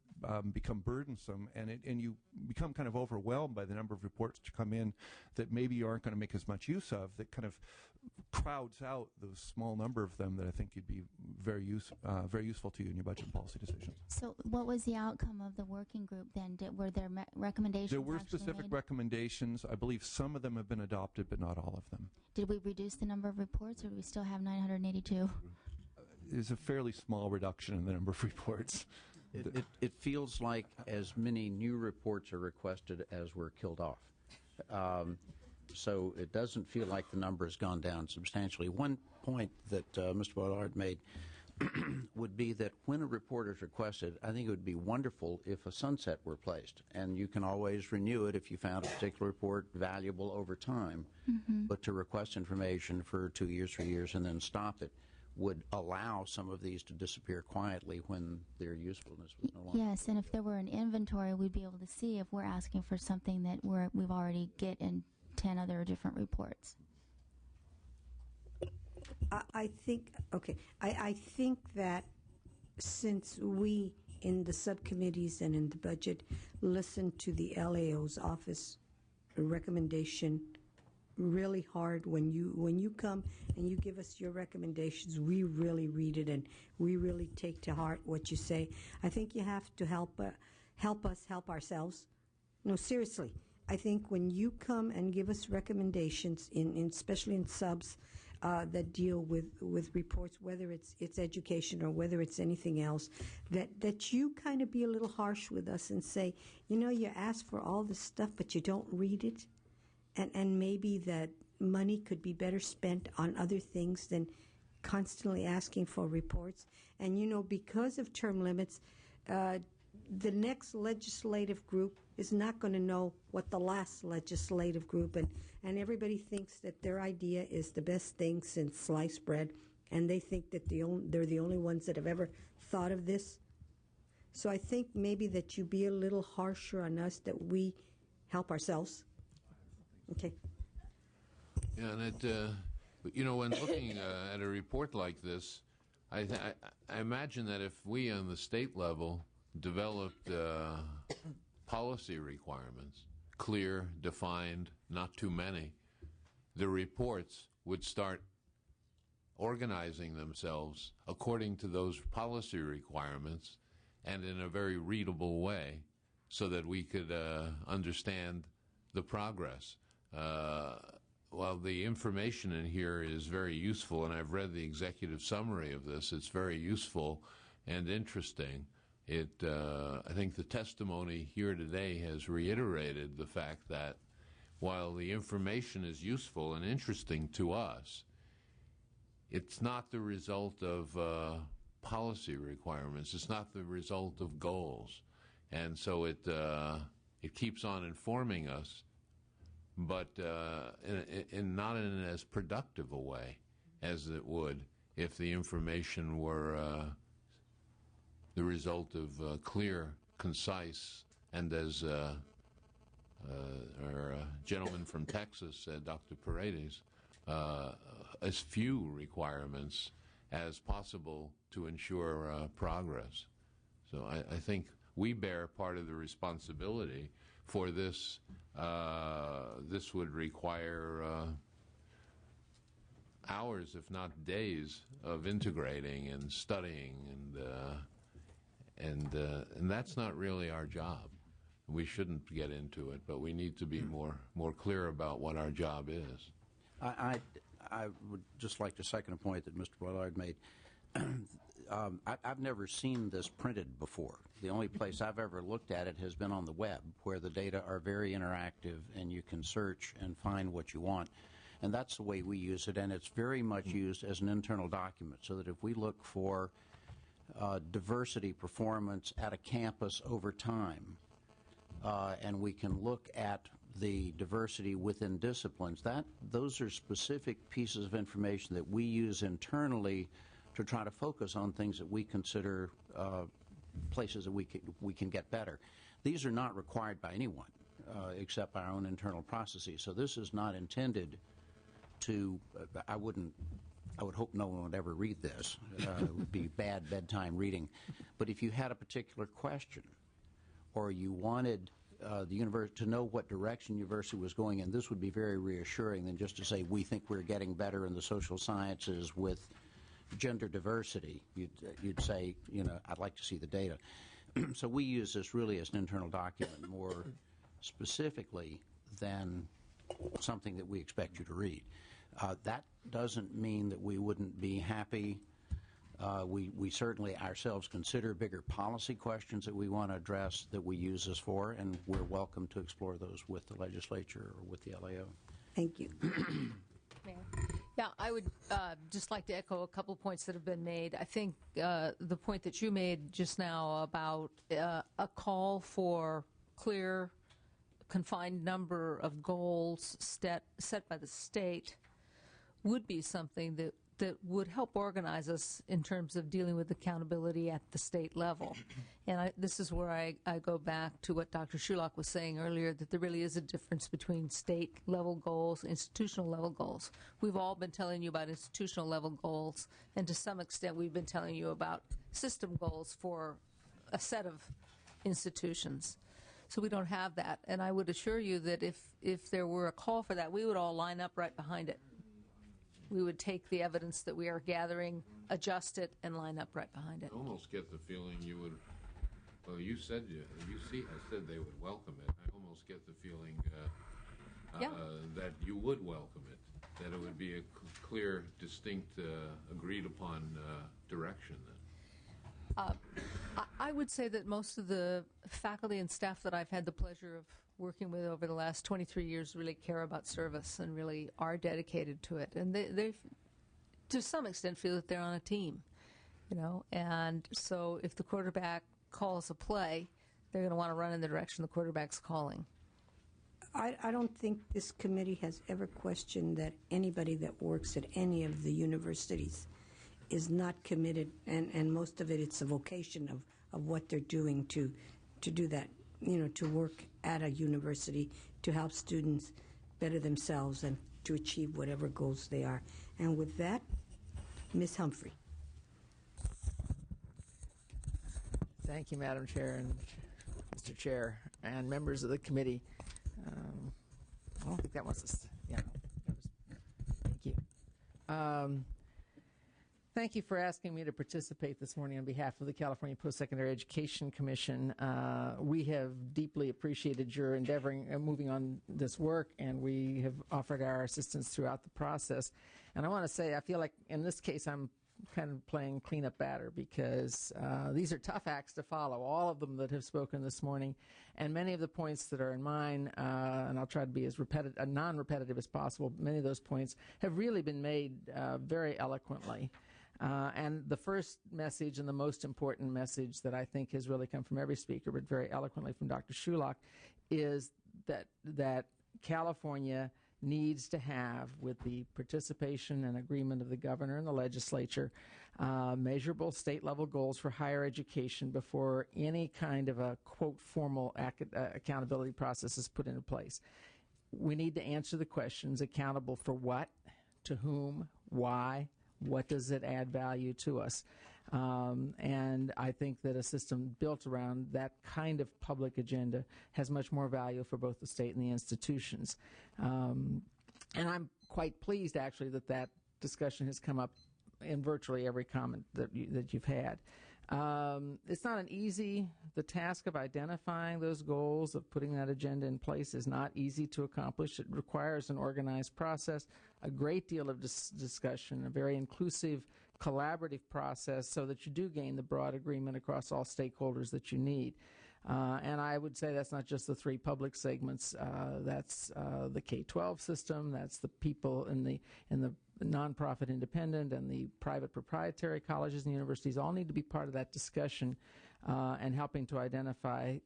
become burdensome, and you become kind of overwhelmed by the number of reports to come in that maybe you aren't going to make as much use of, that kind of crowds out those small number of them that I think you'd be very useful to you in your budget and policy decisions. So what was the outcome of the working group then? Were there recommendations? There were specific recommendations. I believe some of them have been adopted, but not all of them. Did we reduce the number of reports, or do we still have 982? There's a fairly small reduction in the number of reports. It feels like as many new reports are requested as were killed off. So it doesn't feel like the number has gone down substantially. One point that Mr. Bollard made would be that when a report is requested, I think it would be wonderful if a sunset were placed, and you can always renew it if you found a particular report valuable over time. Mm-hmm. But to request information for 2 years, 3 years, and then stop it would allow some of these to disappear quietly when their usefulness was no longer. Yes, and if there were an inventory, we'd be able to see if we're asking for something that we've already get in 10 other different reports. I think that since we in the subcommittees and in the budget listen to the LAO's office recommendation really hard, when you come and you give us your recommendations, we really read it and we really take to heart what you say. I think you have to help us help ourselves. No, seriously. I think when you come and give us recommendations, especially in subs that deal with reports, whether it's education or whether it's anything else, that you kind of be a little harsh with us and say, you ask for all this stuff, but you don't read it. And maybe that money could be better spent on other things than constantly asking for reports. And, because of term limits, the next legislative group is not going to know what the last legislative group, and everybody thinks that their idea is the best thing since sliced bread, and they think that they're the only ones that have ever thought of this. So I think maybe that you be a little harsher on us, that we help ourselves. Okay. Yeah, and when looking at a report like this, I imagine that if we on the state level developed policy requirements, clear, defined, not too many, the reports would start organizing themselves according to those policy requirements and in a very readable way so that we could understand the progress. While the information in here is very useful, and I've read the executive summary of this, it's very useful and interesting. I think the testimony here today has reiterated the fact that while the information is useful and interesting to us, it's not the result of policy requirements. It's not the result of goals. And so it keeps on informing us, but not in as productive a way as it would if the information were the result of clear, concise, and as our gentleman from Texas said, Dr. Paredes, as few requirements as possible to ensure progress. So I think we bear part of the responsibility for this. This would require hours, if not days, of integrating and studying, and that's not really our job. We shouldn't get into it, but we need to be more clear about what our job is. I would just like to second a point that Mr. Ballard made. I've never seen this printed before. The only place I've ever looked at it has been on the web, where the data are very interactive and you can search and find what you want. And that's the way we use it, and it's very much used as an internal document, so that if we look for diversity performance at a campus over time, and we can look at the diversity within disciplines, those are specific pieces of information that we use internally to try to focus on things that we consider places that we can get better. These are not required by anyone except our own internal processes. So this is not intended to, I would hope no one would ever read this. It would be bad bedtime reading. But if you had a particular question, or you wanted the university to know what direction university was going in, this would be very reassuring than just to say, we think we're getting better in the social sciences with gender diversity. You'd say, I'd like to see the data. So we use this really as an internal document more specifically than something that we expect you to read. That doesn't mean that we wouldn't be happy. We certainly ourselves consider bigger policy questions that we want to address that we use this for, and we're welcome to explore those with the legislature or with the LAO. Thank you. Yeah, I would just like to echo a couple of points that have been made. I think the point that you made just now about a call for clear, confined number of goals set by the state would be something that would help organize us in terms of dealing with accountability at the state level. And this is where I go back to what Dr. Shulock was saying earlier, that there really is a difference between state-level goals, institutional-level goals. We've all been telling you about institutional-level goals, and to some extent we've been telling you about system goals for a set of institutions. So we don't have that. And I would assure you that if there were a call for that, we would all line up right behind it. We would take the evidence that we are gathering, adjust it, and line up right behind it. I almost get the feeling you would, well, you said I said they would welcome it. I almost get the feeling that you would welcome it, that it would be a clear, distinct, agreed upon direction then. I would say that most of the faculty and staff that I've had the pleasure of working with over the last 23 years really care about service and really are dedicated to it. And they to some extent, feel that they're on a team, And so if the quarterback calls a play, they're going to want to run in the direction the quarterback's calling. I don't think this committee has ever questioned that anybody that works at any of the universities is not committed, and most of it's a vocation of what they're doing to do that to work at a university to help students better themselves and to achieve whatever goals they are. And with that, Ms. Humphrey. Thank you, Madam Chair and Mr. Chair and members of the committee. I don't think that was thank you. Thank you for asking me to participate this morning on behalf of the California Post-Secondary Education Commission. We have deeply appreciated your endeavoring moving on this work, and we have offered our assistance throughout the process. And I want to say, I feel like in this case I'm kind of playing cleanup batter because these are tough acts to follow, all of them that have spoken this morning, and many of the points that are in mine, and I'll try to be as non-repetitive as possible, many of those points have really been made very eloquently. And the first message and the most important message that I think has really come from every speaker, but very eloquently from Dr. Schulach, is that California needs to have, with the participation and agreement of the governor and the legislature, measurable state-level goals for higher education before any kind of a, quote, formal accountability process is put into place. We need to answer the questions: accountable for what, to whom, why, what does it add value to us? And I think that a system built around that kind of public agenda has much more value for both the state and the institutions. And I'm quite pleased, actually, that discussion has come up in virtually every comment that you've had. It's not the task of identifying those goals, of putting that agenda in place is not easy to accomplish. It requires an organized process, a great deal of discussion, a very inclusive, collaborative process so that you do gain the broad agreement across all stakeholders that you need. And I would say that's not just the three public segments. That's the K-12 system. That's the people in the nonprofit independent and the private proprietary colleges and universities all need to be part of that discussion and helping to identify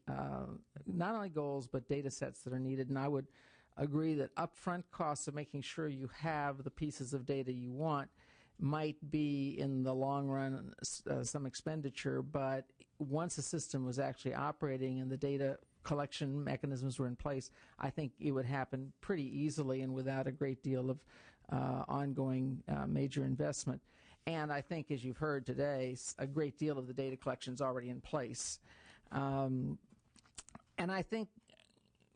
not only goals but data sets that are needed. And I would agree that upfront costs of making sure you have the pieces of data you want might be in the long run some expenditure, but once a system was actually operating and the data collection mechanisms were in place, I think it would happen pretty easily and without a great deal of ongoing major investment. And I think, as you've heard today, a great deal of the data collection is already in place. And I think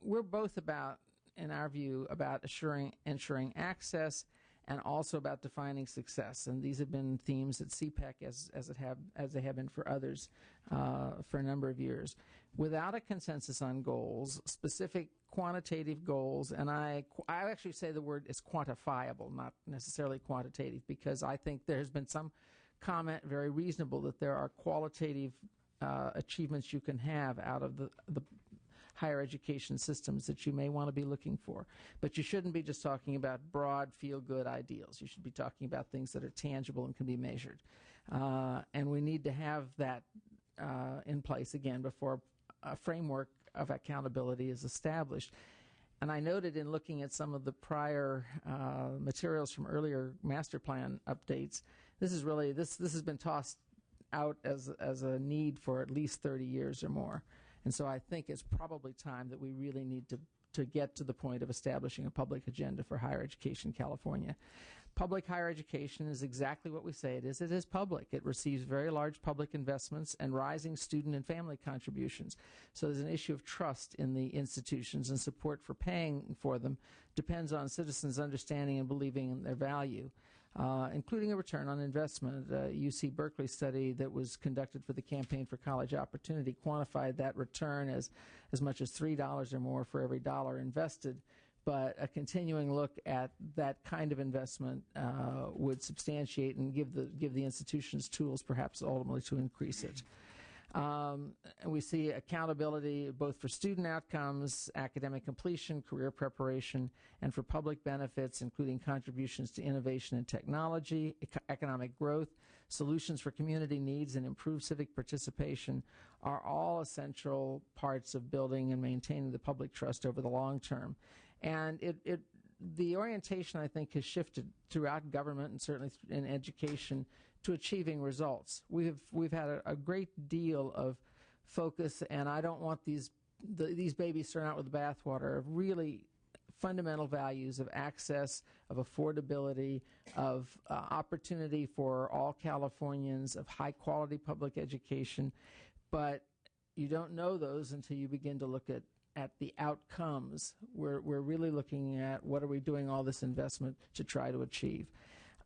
we're both about, in our view, about ensuring access and also about defining success. And these have been themes at CPEC as they have been for others for a number of years. Without a consensus on goals, specific quantitative goals, and I actually say the word is quantifiable, not necessarily quantitative, because I think there has been some comment, very reasonable, that there are qualitative achievements you can have out of the higher education systems that you may want to be looking for. But you shouldn't be just talking about broad, feel-good ideals. You should be talking about things that are tangible and can be measured. And we need to have that in place, again, before a framework of accountability is established. And I noted in looking at some of the prior materials from earlier master plan updates, this has been tossed out as a need for at least 30 years or more. And so I think it's probably time that we really need to get to the point of establishing a public agenda for higher education in California. Public higher education is exactly what we say it is. It is public. It receives very large public investments and rising student and family contributions. So there's an issue of trust in the institutions, and support for paying for them depends on citizens understanding and believing in their value. Including a return on investment. A UC Berkeley study that was conducted for the Campaign for College Opportunity quantified that return as much as $3 or more for every dollar invested. But a continuing look at that kind of investment would substantiate and give the institutions tools, perhaps ultimately, to increase it. And we see accountability both for student outcomes, academic completion, career preparation, and for public benefits, including contributions to innovation and technology, economic growth, solutions for community needs, and improved civic participation are all essential parts of building and maintaining the public trust over the long term. And the orientation, I think, has shifted throughout government and certainly in education to achieving results. We've had a great deal of focus, and I don't want these these babies start out with the bathwater of really fundamental values of access, of affordability, of opportunity for all Californians, of high-quality public education. But you don't know those until you begin to look at the outcomes. We're really looking at what are we doing all this investment to try to achieve.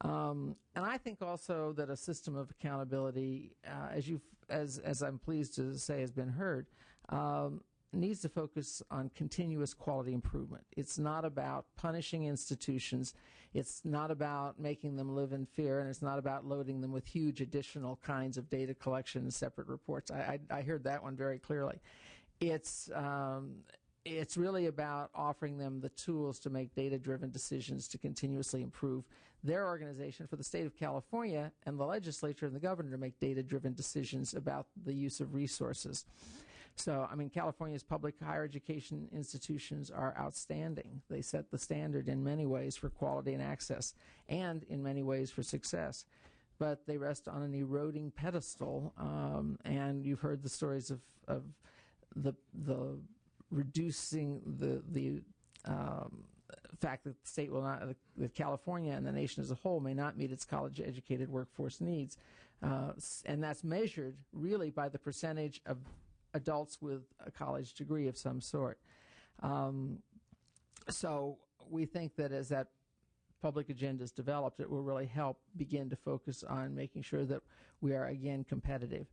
And I think also that a system of accountability, as I'm pleased to say has been heard, needs to focus on continuous quality improvement. It's not about punishing institutions. It's not about making them live in fear, and it's not about loading them with huge additional kinds of data collection and separate reports. I heard that one very clearly. It's really about offering them the tools to make data-driven decisions to continuously improve their organization for the state of California and the legislature and the governor to make data-driven decisions about the use of resources. So, I mean, California's public higher education institutions are outstanding. They set the standard in many ways for quality and access, and in many ways for success. But they rest on an eroding pedestal, and you've heard the stories of the reducing the fact that the state will not, that California and the nation as a whole may not meet its college-educated workforce needs, and that's measured really by the percentage of adults with a college degree of some sort. So we think that as that public agenda is developed, it will really help begin to focus on making sure that we are again competitive.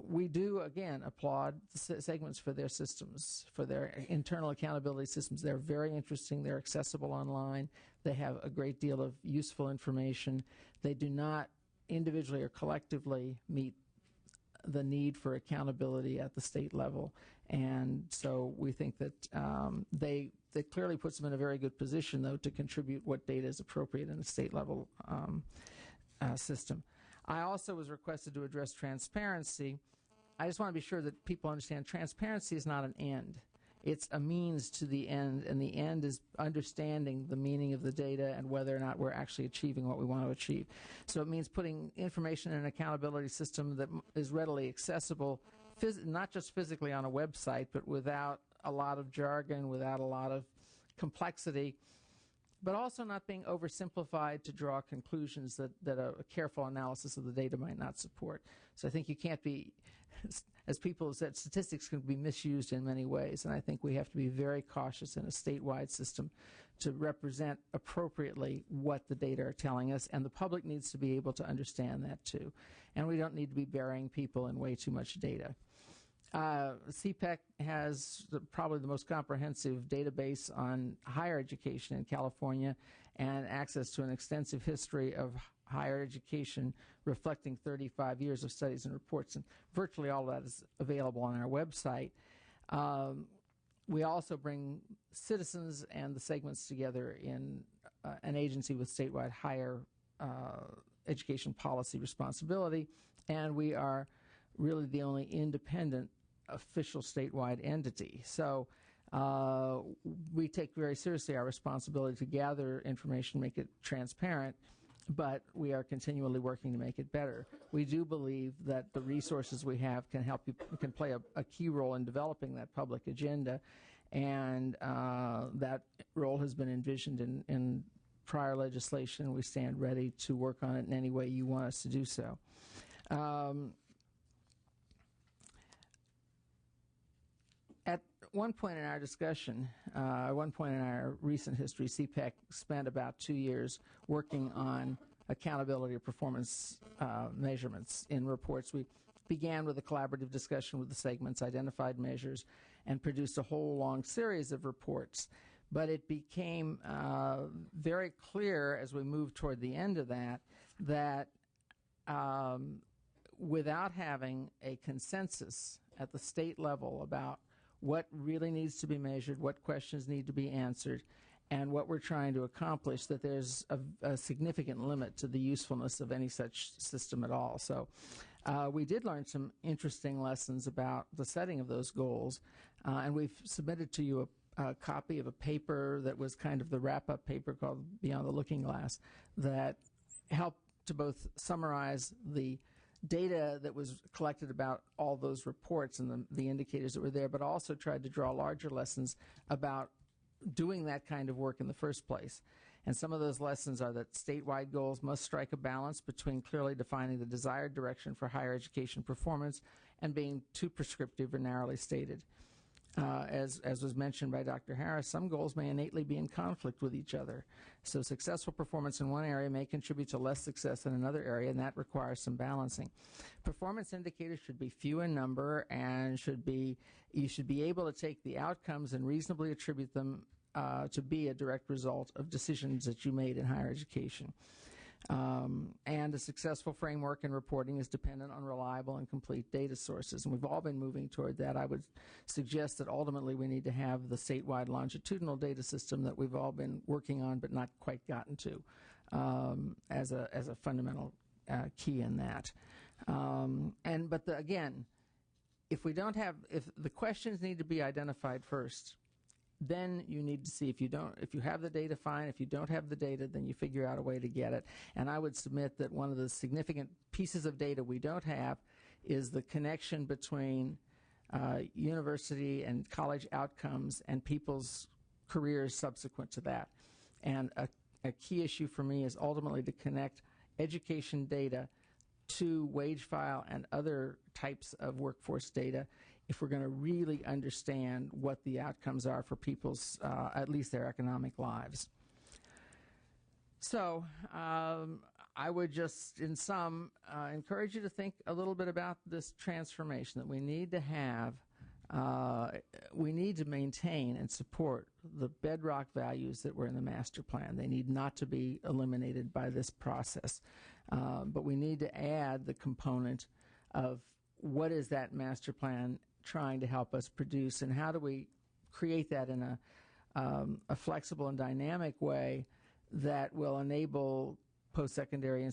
We do, again, applaud segments for their systems, for their internal accountability systems. They're very interesting. They're accessible online. They have a great deal of useful information. They do not individually or collectively meet the need for accountability at the state level. And so we think that that clearly puts them in a very good position, though, to contribute what data is appropriate in the state level system. I also was requested to address transparency. I just want to be sure that people understand transparency is not an end. It's a means to the end, and the end is understanding the meaning of the data and whether or not we're actually achieving what we want to achieve. So it means putting information in an accountability system that is readily accessible, not just physically on a website, but without a lot of jargon, without a lot of complexity, but also not being oversimplified to draw conclusions that a careful analysis of the data might not support. So I think you can't be, as people have said, statistics can be misused in many ways, and I think we have to be very cautious in a statewide system to represent appropriately what the data are telling us, and the public needs to be able to understand that too. And we don't need to be burying people in way too much data. CPEC has probably the most comprehensive database on higher education in California and access to an extensive history of higher education reflecting 35 years of studies and reports, and virtually all of that is available on our website. We also bring citizens and the segments together in an agency with statewide higher education policy responsibility, and we are really the only independent official statewide entity. So we take very seriously our responsibility to gather information, make it transparent, but we are continually working to make it better. We do believe that the resources we have can help you, can play a key role in developing that public agenda, and that role has been envisioned in prior legislation. We stand ready to work on it in any way you want us to do so. At one point in our discussion, one point in our recent history, CPEC spent about 2 years working on accountability of performance measurements in reports. We began with a collaborative discussion with the segments, identified measures, and produced a whole long series of reports. But it became very clear as we moved toward the end of that, that without having a consensus at the state level about what really needs to be measured, what questions need to be answered, and what we're trying to accomplish, that there's a significant limit to the usefulness of any such system at all. So we did learn some interesting lessons about the setting of those goals, and we've submitted to you a copy of a paper that was kind of the wrap-up paper called Beyond the Looking Glass that helped to both summarize the data that was collected about all those reports and the indicators that were there, but also tried to draw larger lessons about doing that kind of work in the first place. And some of those lessons are that statewide goals must strike a balance between clearly defining the desired direction for higher education performance and being too prescriptive or narrowly stated. As was mentioned by Dr. Harris, some goals may innately be in conflict with each other. So successful performance in one area may contribute to less success in another area, and that requires some balancing. Performance indicators should be few in number, and you should be able to take the outcomes and reasonably attribute them to be a direct result of decisions that you made in higher education. And a successful framework and reporting is dependent on reliable and complete data sources. And we've all been moving toward that. I would suggest that ultimately we need to have the statewide longitudinal data system that we've all been working on but not quite gotten to as a fundamental key in that. Again, if the questions need to be identified first, then you need to see if you have the data, fine. If you don't have the data, then you figure out a way to get it. And I would submit that one of the significant pieces of data we don't have is the connection between university and college outcomes and people's careers subsequent to that. And a key issue for me is ultimately to connect education data to wage file and other types of workforce data if we're going to really understand what the outcomes are for people's, at least their economic lives. So I would just, in sum, encourage you to think a little bit about this transformation that we need to have. We need to maintain and support the bedrock values that were in the master plan. They need not to be eliminated by this process. But we need to add the component of what is that master plan trying to help us produce, and how do we create that in a flexible and dynamic way that will enable post-secondary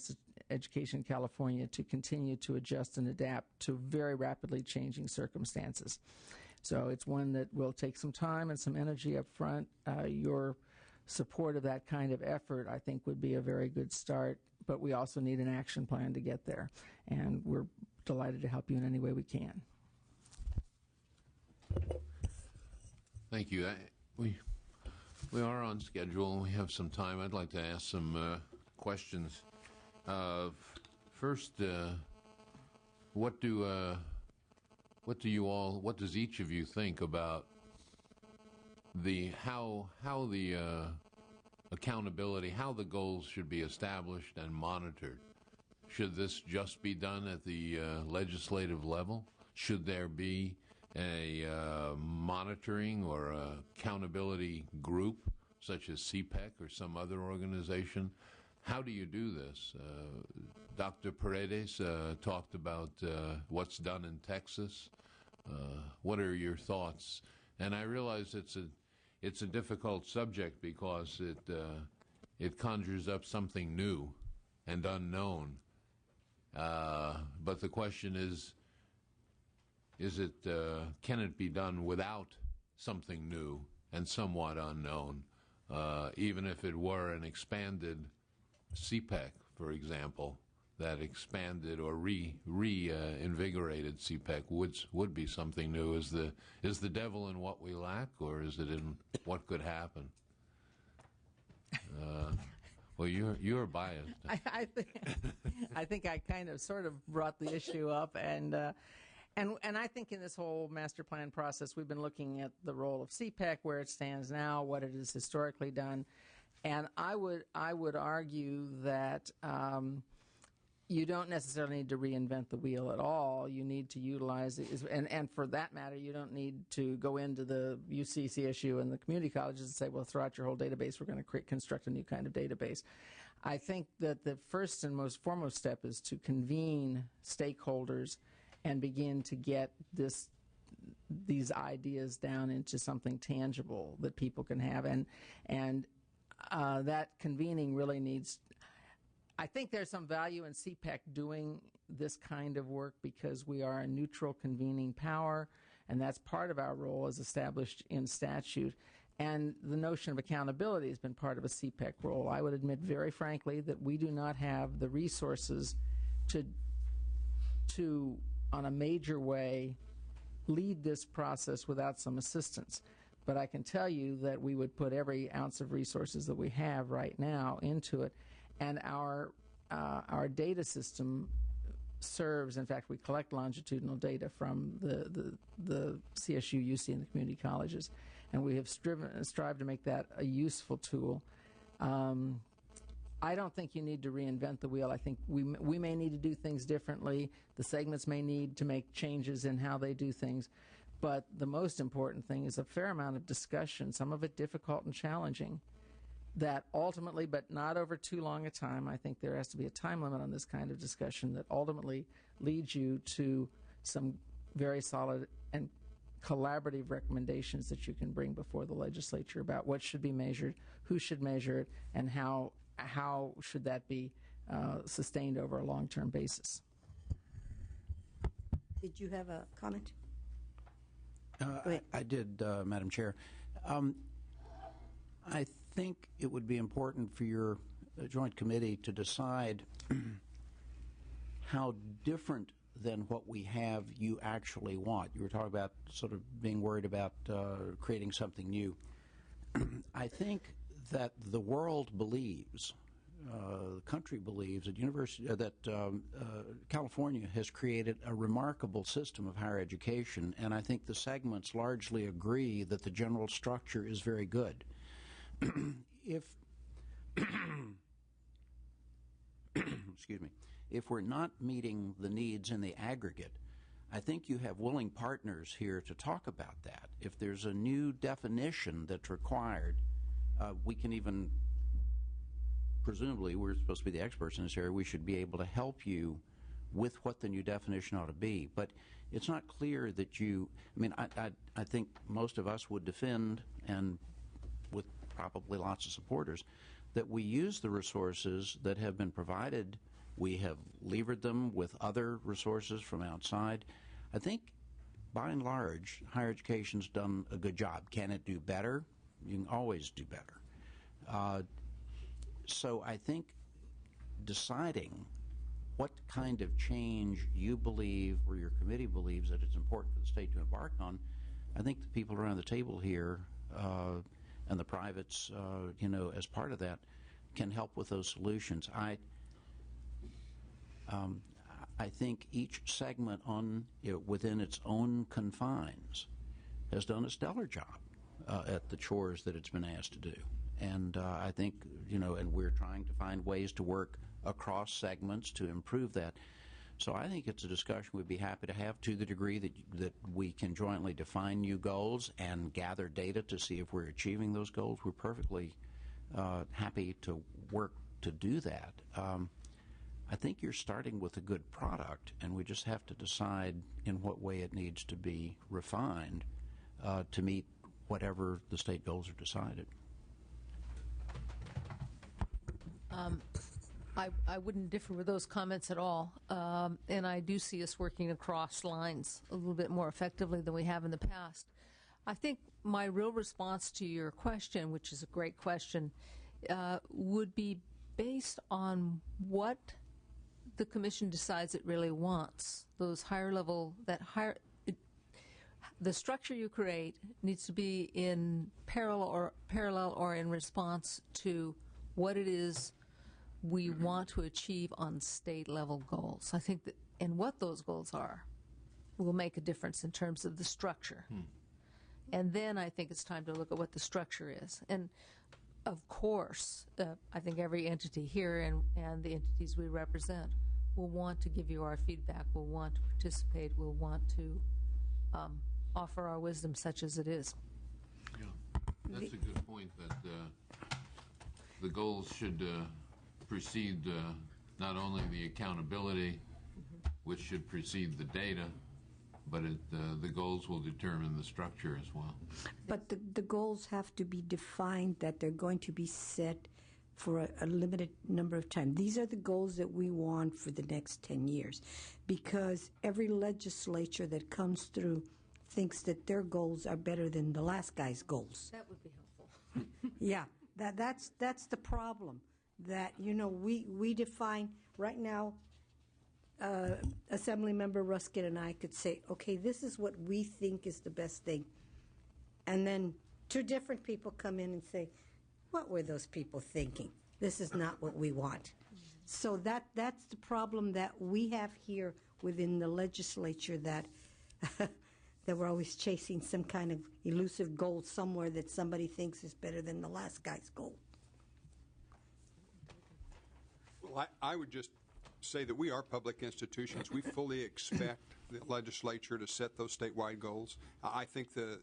education in California to continue to adjust and adapt to very rapidly changing circumstances. So it's one that will take some time and some energy up front. Your support of that kind of effort, I think, would be a very good start, but we also need an action plan to get there, and we're delighted to help you in any way we can. Thank you. We are on schedule, and we have some time. I'd like to ask some questions. First, what does each of you think about how the accountability, how the goals should be established and monitored? Should this just be done at the legislative level? Should there be a monitoring or accountability group such as CPEC or some other organization? How do you do this? Dr. Paredes talked about what's done in Texas. What are your thoughts? And I realize it's a difficult subject because it conjures up something new and unknown. But the question is can it be done without something new and somewhat unknown, even if it were an expanded CPEC, for example, that expanded or reinvigorated CPEC would be something new. Is the devil in what we lack, or is it in what could happen? Well, you're biased. I think I kind of sort of brought the issue up, and I think in this whole master plan process, we've been looking at the role of CPEC, where it stands now, what it has historically done, and I would argue that you don't necessarily need to reinvent the wheel at all. You need to utilize it, and for that matter, you don't need to go into the UC, CSU, and the community colleges and say, well, throughout your whole database, we're going to construct a new kind of database. I think that the first and most foremost step is to convene stakeholders and begin to get these ideas down into something tangible that people can have, and that convening really needs. I think there's some value in CPEC doing this kind of work because we are a neutral convening power, and that's part of our role as established in statute. And the notion of accountability has been part of a CPEC role. I would admit very frankly that we do not have the resources to to, on a major way, lead this process without some assistance. But I can tell you that we would put every ounce of resources that we have right now into it. And our data system serves, in fact, we collect longitudinal data from the CSU, UC, and the community colleges. And we have strived to make that a useful tool. I don't think you need to reinvent the wheel. I think we may need to do things differently. The segments may need to make changes in how they do things. But the most important thing is a fair amount of discussion, some of it difficult and challenging, that ultimately, but not over too long a time, I think there has to be a time limit on this kind of discussion that ultimately leads you to some very solid and collaborative recommendations that you can bring before the legislature about what should be measured, who should measure it, and how should that be sustained over a long-term basis. Did you have a comment? I did, Madam Chair. I think it would be important for your joint committee to decide how different than what we have you actually want. You were talking about sort of being worried about creating something new. I think that the world believes, the country believes that California has created a remarkable system of higher education, and I think the segments largely agree that the general structure is very good. If excuse me, if we're not meeting the needs in the aggregate, I think you have willing partners here to talk about that. If there's a new definition that's required, we can even, presumably, we're supposed to be the experts in this area, we should be able to help you with what the new definition ought to be. But it's not clear that I think most of us would defend, and with probably lots of supporters, that we use the resources that have been provided. We have levered them with other resources from outside. I think, by and large, higher education's done a good job. Can it do better? You can always do better. So I think deciding what kind of change you believe or your committee believes that it's important for the state to embark on, I think the people around the table here and the privates, as part of that, can help with those solutions. I think each segment within its own confines has done a stellar job at the chores that it's been asked to do. And I think, and we're trying to find ways to work across segments to improve that. So I think it's a discussion we'd be happy to have, to the degree that we can jointly define new goals and gather data to see if we're achieving those goals. We're perfectly happy to work to do that. I think you're starting with a good product, and we just have to decide in what way it needs to be refined to meet whatever the state goals are decided. I wouldn't differ with those comments at all, and I do see us working across lines a little bit more effectively than we have in the past. I think my real response to your question, which is a great question, would be based on what the Commission decides it really wants. Those higher level, the structure you create needs to be in parallel or in response to what it is we want to achieve on state level goals. I think that, and what those goals are will make a difference in terms of the structure. And then I think it's time to look at what the structure is. And of course, I think every entity here and the entities we represent will want to give you our feedback, will want to participate, will want to offer our wisdom such as it is. Yeah, that's a good point, that the goals should precede not only the accountability, which should precede the data, but the goals will determine the structure as well. But the goals have to be defined, that they're going to be set for a limited number of time. These are the goals that we want for the next 10 years, because every legislature that comes through thinks that their goals are better than the last guy's goals. That would be helpful. Yeah, that's the problem. That, we define right now, Assemblymember Ruskin and I could say, okay, this is what we think is the best thing. And then two different people come in and say, what were those people thinking? This is not what we want. So that's the problem that we have here within the legislature, that that we're always chasing some kind of elusive goal somewhere that somebody thinks is better than the last guy's goal. Well, I would just say that we are public institutions. We fully expect the legislature to set those statewide goals. I think the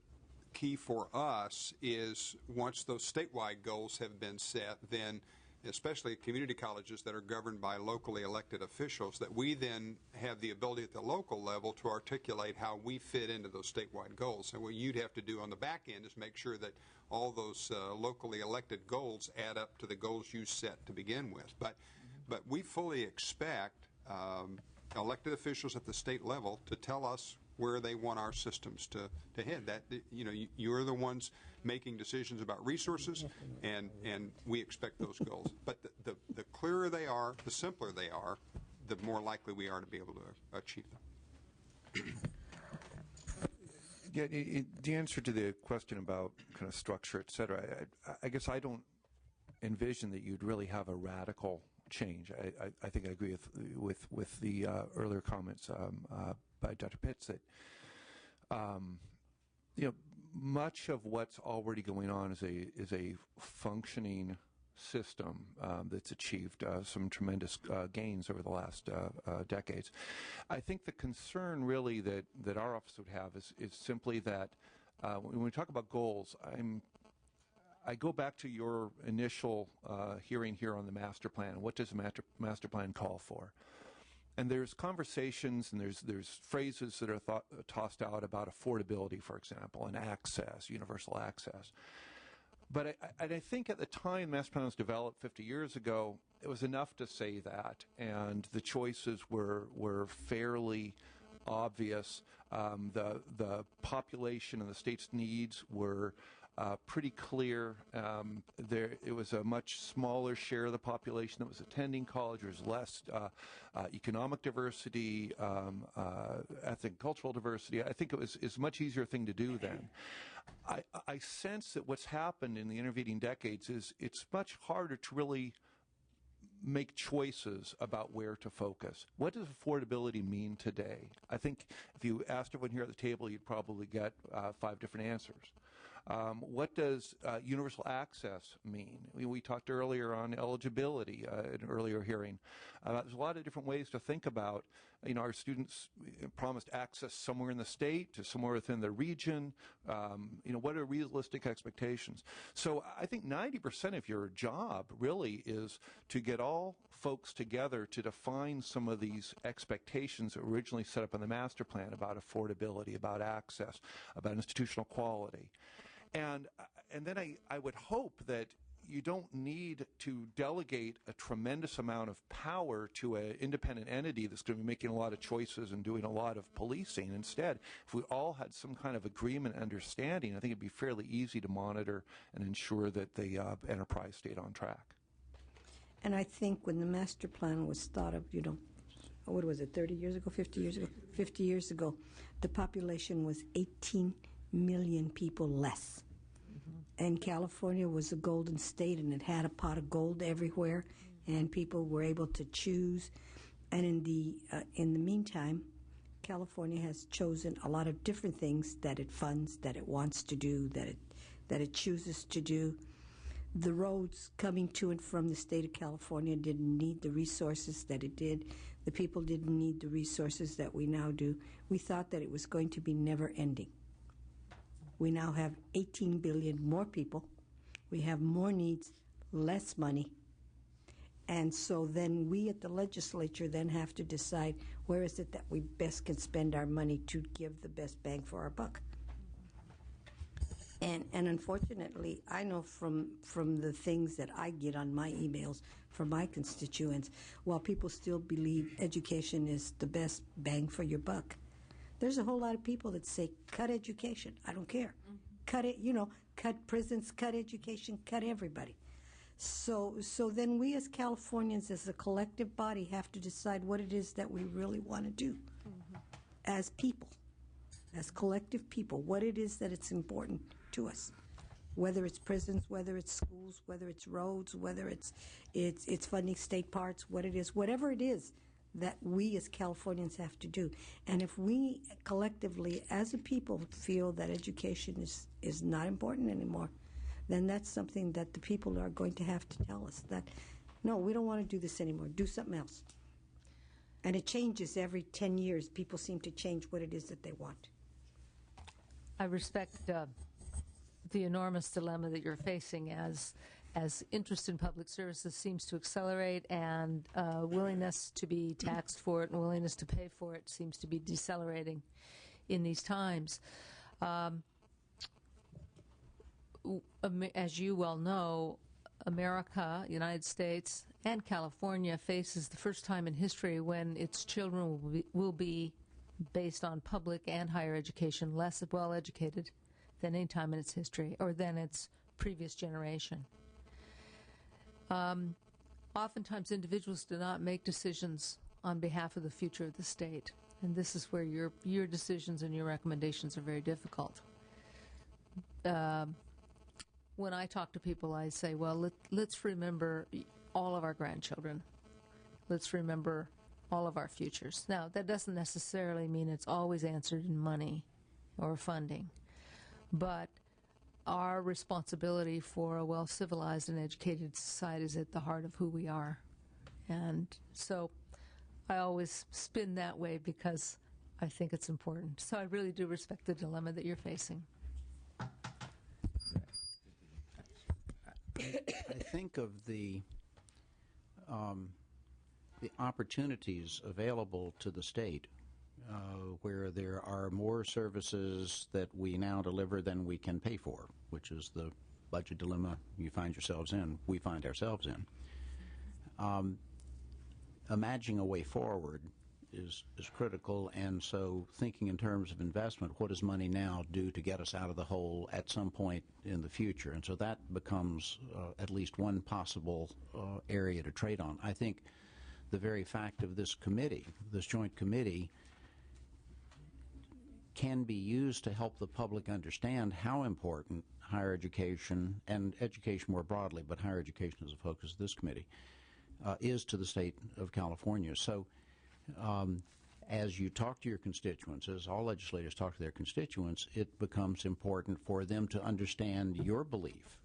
key for us is once those statewide goals have been set, then especially community colleges that are governed by locally elected officials, that we then have the ability at the local level to articulate how we fit into those statewide goals. And what you'd have to do on the back end is make sure that all those locally elected goals add up to the goals you set to begin with. But we fully expect elected officials at the state level to tell us where they want our systems to head. That, you know, you're the ones making decisions about resources, and we expect those goals. But the clearer they are, the simpler they are, the more likely we are to be able to achieve them. Yeah, the answer to the question about kind of structure, et cetera, I guess I don't envision that you'd really have a radical change. I think I agree with the earlier comments by Dr. Pitts that you know, much of what's already going on is a functioning system that's achieved some tremendous gains over the last decades. I think the concern really that our office would have is simply that when we talk about goals, I go back to your initial hearing here on the master plan. What does the master plan call for? And there's conversations and there's phrases that are tossed out about affordability, for example, and access, universal access. But I think at the time the master plan was developed 50 years ago, it was enough to say that, and the choices were fairly obvious. The population and the state's needs were pretty clear. It was a much smaller share of the population that was attending college. There was less economic diversity, ethnic and cultural diversity. I think it's a much easier thing to do then. I sense that what's happened in the intervening decades is it's much harder to really make choices about where to focus. What does affordability mean today? I think if you asked everyone here at the table, you'd probably get 5 different answers. What does universal access mean? We talked earlier on eligibility in an earlier hearing. There's a lot of different ways to think about, you know, our students promised access somewhere in the state to somewhere within the region. You know, what are realistic expectations? So I think 90% of your job really is to get all folks together to define some of these expectations that were originally set up in the master plan about affordability, about access, about institutional quality. And then I would hope that you don't need to delegate a tremendous amount of power to an independent entity that's going to be making a lot of choices and doing a lot of policing. Instead, if we all had some kind of agreement and understanding, I think it'd be fairly easy to monitor and ensure that the enterprise stayed on track. And I think when the master plan was thought of, you know, what was it, 30 years ago, 50 years ago? 50 years ago, the population was 18 million people less. And California was a golden state, and it had a pot of gold everywhere, and people were able to choose. And in the meantime, California has chosen a lot of different things that it funds, that it wants to do, that it chooses to do. The roads coming to and from the state of California didn't need the resources that it did. The people didn't need the resources that we now do. We thought that it was going to be never ending. We now have 18 billion more people. We have more needs, less money. And so then we at the legislature then have to decide where is it that we best can spend our money to give the best bang for our buck. And unfortunately, I know from the things that I get on my emails from my constituents, while people still believe education is the best bang for your buck, there's a whole lot of people that say, cut education. I don't care. Cut it, you know, cut prisons, cut education, cut everybody. So then we as Californians, as a collective body, have to decide what it is that we really want to do as people, as collective people, what it is that it's important to us. Whether it's prisons, whether it's schools, whether it's roads, whether it's funding state parks, what it is, whatever it is that we as Californians have to do. And if we collectively, as a people, feel that education is not important anymore, then that's something that the people are going to have to tell us that, no, we don't want to do this anymore. Do something else. And it changes every 10 years. People seem to change what it is that they want. I respect the enormous dilemma that you're facing as interest in public services seems to accelerate and willingness to be taxed for it and willingness to pay for it seems to be decelerating in these times. As you well know, America, United States, and California faces the first time in history when its children will be based on public and higher education, less well educated than any time in its history or than its previous generation. Oftentimes individuals do not make decisions on behalf of the future of the state, and this is where your decisions and your recommendations are very difficult. When I talk to people, I say, well, let's remember all of our grandchildren. Let's remember all of our futures. Now, that doesn't necessarily mean it's always answered in money or funding, but our responsibility for a well-civilized and educated society is at the heart of who we are. And so I always spin that way because I think it's important. So I really do respect the dilemma that you're facing. I think of the opportunities available to the state where there are more services that we now deliver than we can pay for, which is the budget dilemma you find yourselves in, we find ourselves in. Imagining a way forward is critical, and so thinking in terms of investment, what does money now do to get us out of the hole at some point in the future? And so that becomes at least one possible area to trade on. I think the very fact of this committee, this joint committee, can be used to help the public understand how important higher education and education more broadly, but higher education is the focus of this committee, is to the state of California. So as you talk to your constituents, as all legislators talk to their constituents, it becomes important for them to understand your belief,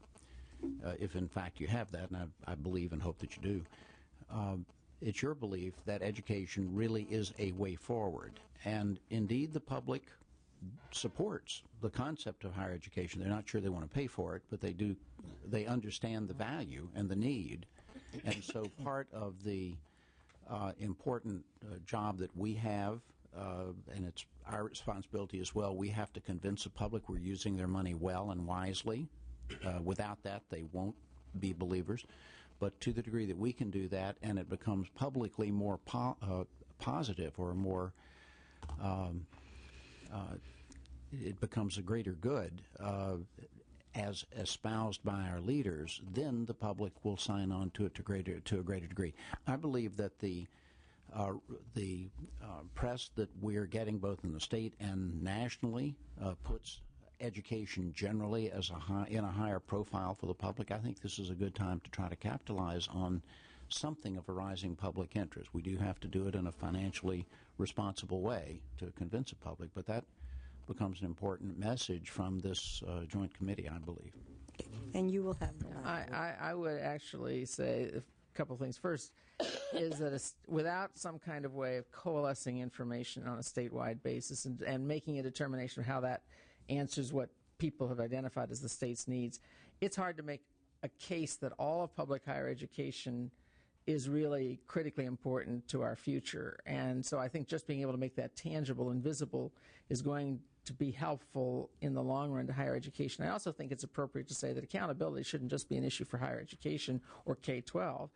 if in fact you have that, and I believe and hope that you do. It's your belief that education really is a way forward. And indeed, the public supports the concept of higher education. They're not sure they want to pay for it, but they understand the value and the need. And so part of the important job that we have, and it's our responsibility as well, we have to convince the public we're using their money well and wisely. Without that, they won't be believers. But to the degree that we can do that, and it becomes publicly more positive or more, it becomes a greater good as espoused by our leaders, then the public will sign on to it to a greater degree. I believe that the press that we're getting both in the state and nationally puts education generally as in a higher profile for the public. I think this is a good time to try to capitalize on something of a rising public interest. We do have to do it in a financially responsible way to convince the public, but that becomes an important message from this joint committee, I believe. And you will have that. I would actually say a couple things. First is that without some kind of way of coalescing information on a statewide basis and making a determination of how that answers what people have identified as the state's needs, it's hard to make a case that all of public higher education is really critically important to our future. And so I think just being able to make that tangible and visible is going to be helpful in the long run to higher education. I also think it's appropriate to say that accountability shouldn't just be an issue for higher education or K-12.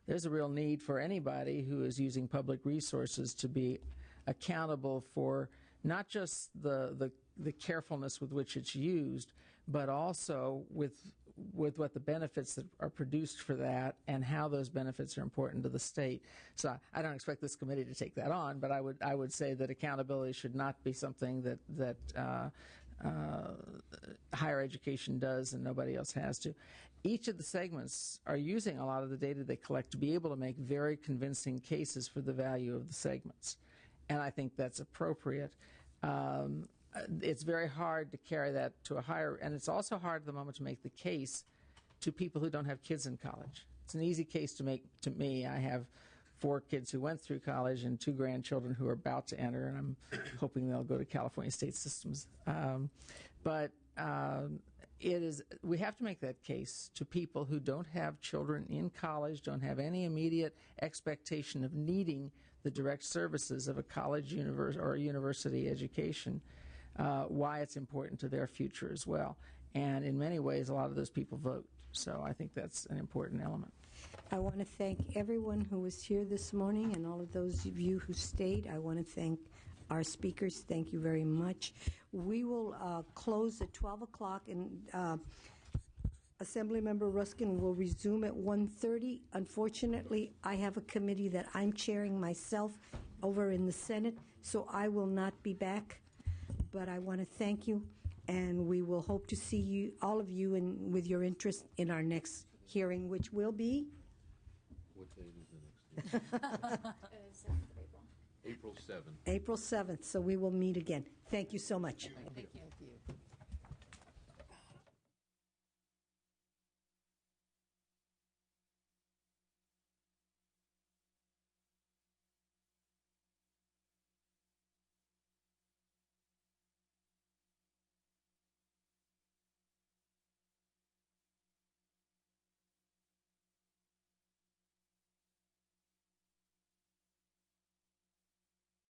There's a real need for anybody who is using public resources to be accountable for not just the carefulness with which it's used, but also with with what the benefits that are produced for that and how those benefits are important to the state. So I don't expect this committee to take that on, but I would say that accountability should not be something that higher education does and nobody else has to. Each of the segments are using a lot of the data they collect to be able to make very convincing cases for the value of the segments. And I think that's appropriate. It's very hard to carry that to a higher, and it's also hard at the moment to make the case to people who don't have kids in college. It's an easy case to make to me. I have 4 kids who went through college and 2 grandchildren who are about to enter, and I'm hoping they'll go to California State Systems. We have to make that case to people who don't have children in college, don't have any immediate expectation of needing the direct services of a college or a university education, why it's important to their future as well. And in many ways, a lot of those people vote. So I think that's an important element. I want to thank everyone who was here this morning and all of those of you who stayed. I want to thank our speakers. Thank you very much. We will close at 12 o'clock, and Assemblymember Ruskin will resume at 1:30. Unfortunately, I have a committee that I'm chairing myself over in the Senate, so I will not be back. But I want to thank you, and we will hope to see you, all of you, with your interest in our next hearing, which will be? What date is the next one? April 7th. April 7th, so we will meet again. Thank you so much. Thank you.